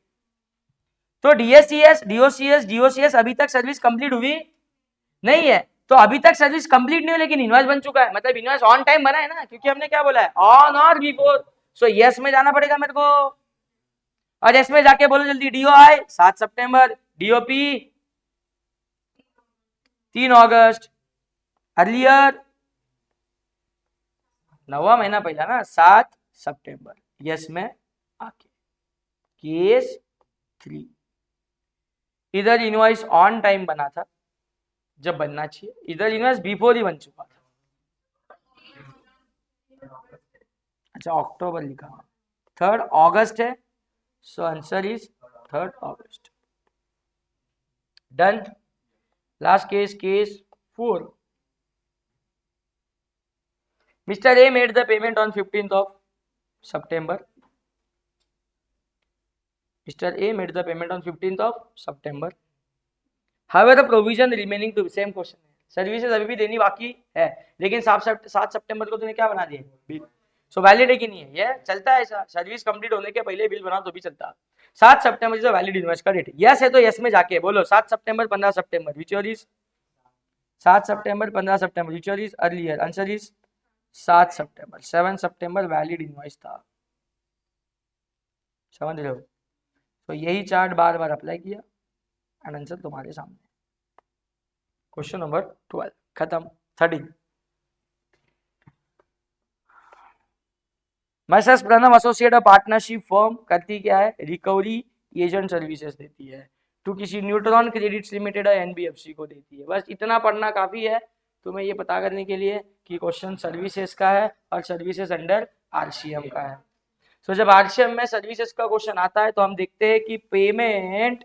तो डीएससीएस डीओसीएस डीओसीएस अभी तक सर्विस कंप्लीट हुई नहीं है, तो अभी तक सर्विस कंप्लीट नहीं हुई लेकिन इनवाइस बन चुका है, मतलब इनवाइस ऑन टाइम बना है ना, क्योंकि हमने क्या बोला है ऑन और बिफोर। सो यस में जाना पड़ेगा मेरे को, और यस में जाके बोलो जल्दी डीओआई 7 सितंबर, डीओपी 3 अगस्त, अर्लियर 9वां महीना पहला ना 7 सितंबर, यस में आके केस 3। इधर इनवॉइस ऑन टाइम बना था जब बनना चाहिए, इधर इनवॉइस बिफोर ही बन चुका था। अच्छा अक्टूबर लिखा, 3rd अगस्त है, so answer is 3rd August. Done. Last case, case 4। Mr. A made the payment on 15th of September. Mr. A made the payment on 15th of September. However, the provision remaining to same question है, services अभी भी देनी बाकी है, लेकिन 7 सितंबर को तूने क्या बना दिए बिल, सो वैलिड है कि नहीं है, ये चलता है ऐसा, सर्विस कंप्लीट होने के पहले बिल बनाओ तो भी चलता। 7 सितंबर इज वैलिड इनवॉइस का डेट, यस है तो यस में जाके बोलो 7 September 15 September, which is 7 September 15 September, which is earlier, answer is 7 September. 7 September valid invoice था, समझ रहे हो। तो यही चार्ट बार बार अप्लाई किया एंड आंसर तुम्हारे सामने। क्वेश्चन नंबर 12 खत्म। 13 messrs Pranav associate partnership firm करती क्या है, रिकवरी एजेंट सर्विसेज देती है, तो किसी न्यूट्रॉन क्रेडिट्स लिमिटेड एनबीएफसी को देती है। बस इतना पढ़ना काफी है तुम्हें ये पता करने के लिए कि क्वेश्चन सर्विसेज का है और सर्विसेज अंडर आरसीएम का है। तो जब आरसीएम में सर्विसेज का क्वेश्चन आता है तो हम देखते हैं कि पेमेंट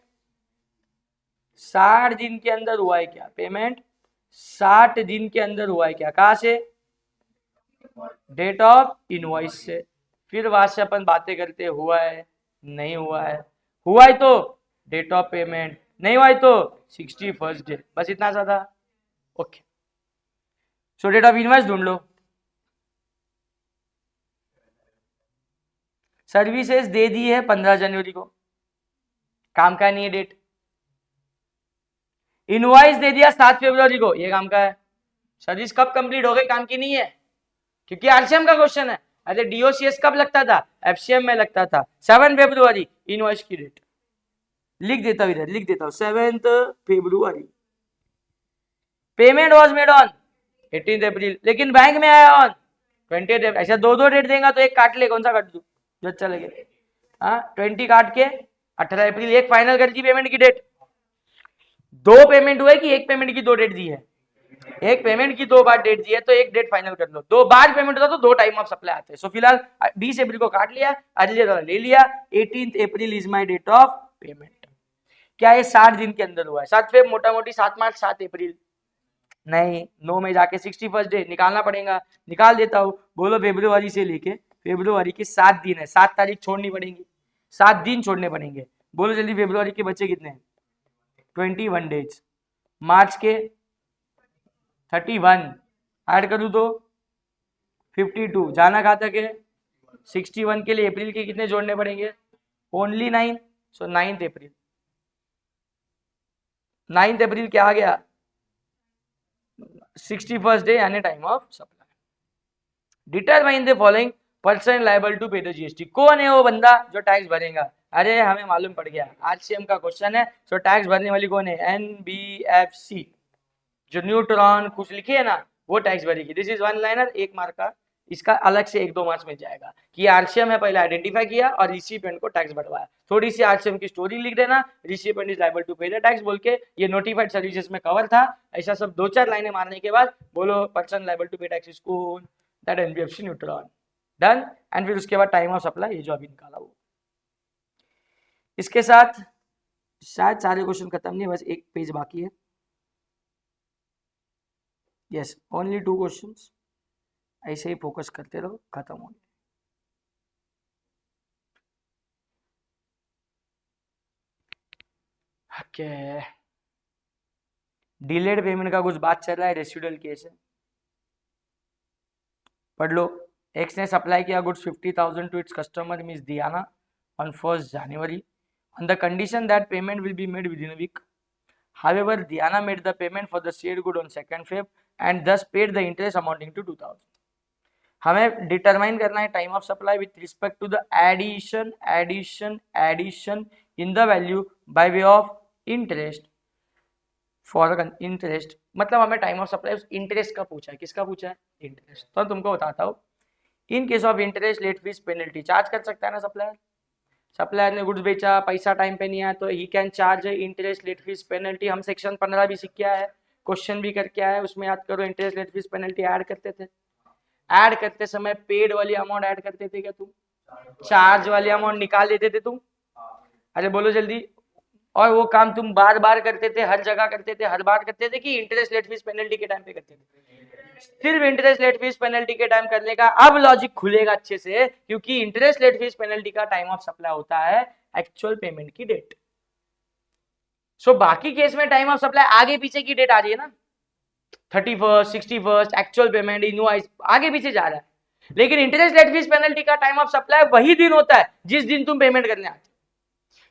60 दिन के अंदर हुआ है क्या, पेमेंट 60 दिन के अंदर हुआ है क्या, कहां से, डेट ऑफ इनवॉइस से। फिर वहां से अपन बातें करते हुआ है नहीं हुआ है, हुआ है तो डेट ऑफ पेमेंट, नहीं हुआ है तो 61st डे, बस इतना ज्यादा। Okay so date of invoice ढूंढ लो। सर्विसेज दे दी है 15 जनवरी को, काम का नहीं है डेट। इनवॉइस दे दिया 7 फरवरी को, ये काम का है। सर्विस कब कंप्लीट हो गई, काम की नहीं है, क्योंकि आरसीएम का क्वेश्चन है। अरे डीओसीएस कब लगता था, एफसीएम में लगता था 7 फरवरी, इनवॉइस की डेट लिख देता हूं, इधर लिख देता हूं 7 फरवरी। पेमेंट वाज मेड ऑन 18 अप्रैल, लेकिन बैंक में आया ऑन 20 अप्रैल। ऐसा दो डेट देगा तो एक काट ले, कौन सा काट दू जो अच्छा लगे। हाँ 20 काट के 18 अप्रैल, एक फाइनल कर दी पेमेंट की डेट। 2 पेमेंट हुए कि एक पेमेंट की 2 डेट दी है, एक पेमेंट की 2 बार डेट दी है तो एक डेट फाइनल कर लो। 2 बार पेमेंट होता तो 2 टाइम ऑफ सप्लाई आते हैं। सो फिलहाल 20 अप्रैल को काट लिया, अर्लियर वाला ले लिया, 18 April is my date of payment. क्या ये 60 दिन के अंदर हुआ है, 7 फेब मोटा मोटी 7 मार्च 7 अप्रैल नहीं, 9 में जाके 61st डे निकालना पड़ेगा, निकाल देता हूँ। बोलो फरवरी से लेके फरवरी के 7 दिन है, 7 तारीख छोड़नी पड़ेगी, 7 दिन छोड़ने पड़ेंगे। बोलो जल्दी फरवरी के बच्चे कितने हैं, 21 डेज। मार्च के 31 ऐड करूँ तो 52, जाना कहाँ तक है 61 के लिए अप्रैल के कितने जोड़ने पड़ेंगे, ओनली 9। सो 9 अप्रैल, 9 अप्रैल क्या आ गया 61st डे यानी time of supply. Determine the following person liable to pay the GST, कौन है वो बंदा जो टैक्स भरेगा। अरे हमें मालूम पड़ गया, आरसीएम का क्वेश्चन है, सो टैक्स भरने वाली कौन है, एनबीएफसी। जो न्यूट्रॉन कुछ लिखी है ना वो टैक्स भरेगी। दिस इज 1 लाइनर, 1 मार्क का, इसका अलग से 1-2 मार्क्स में जाएगा कि आरसीएम है, पहले आइडेंटिफाई किया और रिसिपिएंट को टैक्स भरवाया। थोड़ी सी आरसीएम की स्टोरी लिख देना, recipient is liable to pay the tax बोल के, ये नोटिफाइड सर्विसेज में कवर था। ऐसा सब 2-4 लाइनें मारने के बाद बोलो पर्सन लायबल टू पे टैक्स इज कौन, that NBFC neutron. Done. And फिर उसके बाद टाइम ऑफ सप्लाई, ये जो अभी निकाला वो। इसके साथ शायद सारे क्वेश्चन खत्म नहीं, बस एक पेज बाकी है। यस, ओनली 2 क्वेश्चंस, ऐसे ही फोकस करते रहो, खत्म होने। ओके, डिलेड पेमेंट का कुछ बात चल रहा है, रेसिडुअल केस है, पढ़ लो। एक्स ने सप्लाई किया goods 50,000 to its customer miss Diana on 1st January on the condition that payment will be made within a week. However, Diana made the payment for the said good on 2nd Feb and thus paid the interest amounting to 2,000. हमें determine करना है time of supply with respect to the addition in the value by way of interest for interest. मतलब हमें time of supply interest का पूछा है, किसका पूछा है? इंटरेस्ट। तो तुमको बताता हूँ, in case of interest late fee penalty charge कर सकता है ना सप्लायर। सप्लायर ने गुड्स बेचा, पैसा टाइम पे नहीं आया, तो ही can charge interest late fee penalty. हम सेक्शन 15 भी सीख के आए, क्वेश्चन भी करके आए, उसमें याद करो interest late fee penalty add करते थे। ऐड करते समय पेड वाली अमाउंट ऐड करते थे क्या तुम? चार्ज वाली अमाउंट निकाल देते थे तुम? अरे बोलो जल्दी। और वो काम तुम बार बार करते थे, हर जगह करते थे, हर बार करते थे कि इंटरेस्ट लेट फीस पेनल्टी के टाइम पे करते थे? सिर्फ इंटरेस्ट लेट फीस पेनल्टी के टाइम करने का अब लॉजिक खुलेगा अच्छे से, क्योंकि इंटरेस्ट लेट फीस पेनल्टी का टाइम ऑफ सप्लाई होता है एक्चुअल पेमेंट की डेट। सो बाकी केस में टाइम ऑफ सप्लाई आगे पीछे की डेट आ रही है ना, 31st, 61st, actual payment, invoice आगे पीछे जा रहा है। लेकिन इंटरेस्ट लेट फीस पेनल्टी का टाइम ऑफ सप्लाई वही दिन होता है जिस दिन तुम पेमेंट करने आते।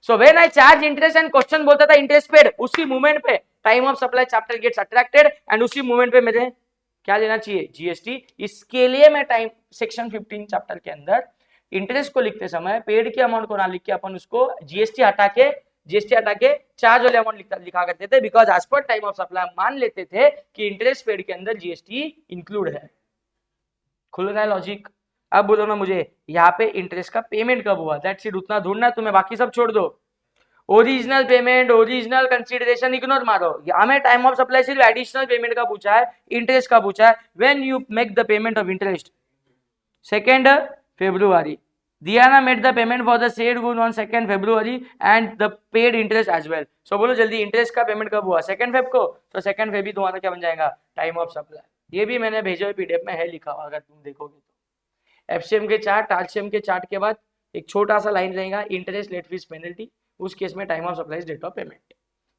So when I charge interest and question बोलता था इंटरेस्ट पेड, उसी मोमेंट पे time of supply chapter gets attracted and उसी मोमेंट पे मेरे क्या लेना चाहिए? जीएसटी। इसके लिए मैं टाइम सेक्शन 15 चैप्टर के अंदर इंटरेस्ट को लिखते समय पेड की अमाउंट को ना लिख के अपन उसको जीएसटी हटा के चार्ज वाले अमाउंट लिखा करते थे, because as per time of supply मान लेते थे कि इंटरेस्ट पेड के अंदर जीएसटी इंक्लूड है। खुल रहा है लॉजिक? अब बोलो ना मुझे, यहाँ पे इंटरेस्ट का पेमेंट कब हुआ, दैट्स इट, उतना ढूंढना है तुम्हें, बाकी सब छोड़ दो। Original payment, original consideration ignore मारो। हमें टाइम ऑफ सप्लाई सिर्फ एडिशनल पेमेंट का पूछा है, इंटरेस्ट का पूछा है। When you make the payment of interest 2nd February, Diana made the payment for the said good on 2nd February and the paid interest as well. So बोलो जल्दी, interest का payment कब हुआ? 2nd Feb को, तो 2nd Feb भी तुम्हारा क्या बन जाएगा? Time of supply. ये भी मैंने भेजे हुए पीडीएफ में है लिखा हुआ, अगर तुम देखोगे तो। एफसीएम के चार्ट, आरसीएम के चार्ट के बाद एक छोटा सा लाइन रहेगा, इंटरेस्ट लेट फीस पेनल्टी, उस केस में time of supply date of payment.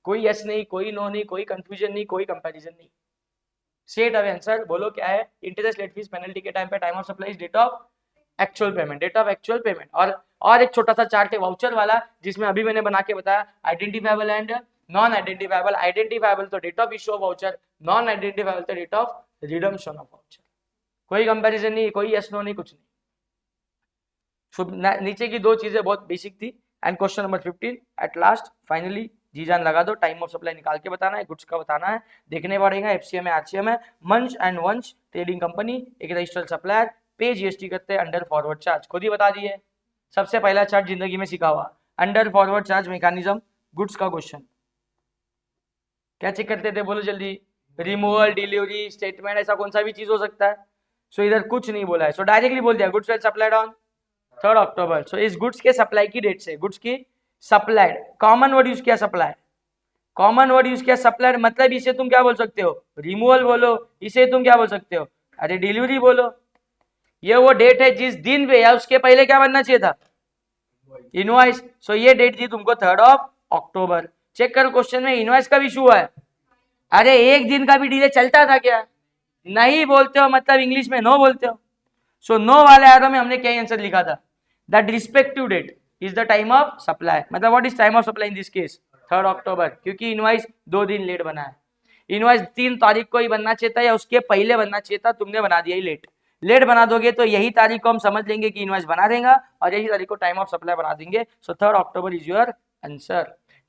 कोई यस नहीं, कोई नो नहीं, कोई कंफ्यूजन नहीं, कोई कंपैरिजन नहीं, स्ट्रेट अवे आंसर। बोलो क्या है? इंटरेस्ट लेट फीस पेनल्टी के टाइम पे time of supply date of actual payment, date of actual payment. और एक छोटा सा चार्ट है वाउचर वाला, जिसमें अभी मैंने बना के बताया identifiable and non identifiable. Identifiable तो date of issue of voucher, non identifiable तो date of redemption of voucher. कोई कंपैरिजन नहीं, कोई यस नो नहीं, कुछ नहीं। नीचे की 2 चीजें बहुत बेसिक थी। And question number 15 at last finally जी जान लगा दो, टाइम ऑफ सप्लाई निकाल के बताना है, गुड्स का बताना है, देखने पड़ेगा। एफसीएम है, आरसीएम है, मंच एंड वंश ट्रेडिंग कंपनी, एक रजिस्टर्ड सप्लायर, पे जीएसटी करते हैं अंडर फॉरवर्ड चार्ज, खुद ही बता दिए। सबसे पहला चार्ट जिंदगी में सीखा हुआ, under forward charge mechanism, goods का क्वेश्चन। क्या चेक करते थे? बोलो जल्दी। रिमूवल, डिलीवरी, स्टेटमेंट, ऐसा कौन सा भी चीज हो सकता है। सो इधर कुछ नहीं बोला है, सो डायरेक्टली बोल दिया goods well supplied on 3rd October। सो इस गुड्स के सप्लाई की डेट से, गुड्स की सप्लाइड, कॉमन वर्ड यूज किया सप्लाई, कॉमन वर्ड यूज किया सप्लाइड, मतलब इसे तुम क्या बोल सकते हो? रिमूवल बोलो, इसे तुम क्या बोल सकते हो? अरे डिलीवरी बोलो। ये वो डेट है जिस दिन पे, या उसके पहले क्या बनना चाहिए था? इनवॉइस। सो ये डेट थी तुमको 3rd October। चेक करो क्वेश्चन में इनवॉइस का भी इशू है। अरे एक दिन का भी डिले चलता था क्या? नहीं बोलते हो, मतलब इंग्लिश में नो बोलते हो। सो नो वाले एरो में हमने क्या आंसर लिखा था? That respective date is the time of supply. मतलब what is time of supply in this case? 3rd October, क्योंकि इनवॉइस 2 दिन लेट बना है। इनवॉइस 3 तारीख को ही बनना चाहिए था, या उसके पहले बनना चाहिए था, तुमने बना दिया ही लेट। लेट बना दोगे तो यही तारीख को हम समझ लेंगे कि इनवॉइस बना रहेगा, और यही तारीख को टाइम ऑफ सप्लाई बना देंगे। सो 3rd October is your answer.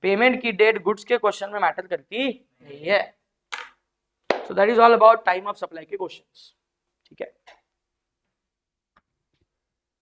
Payment की डेट गुड्स के क्वेश्चन में मैटर करती नहीं है। So that is all about time of supply के क्वेश्चंस। ठीक है।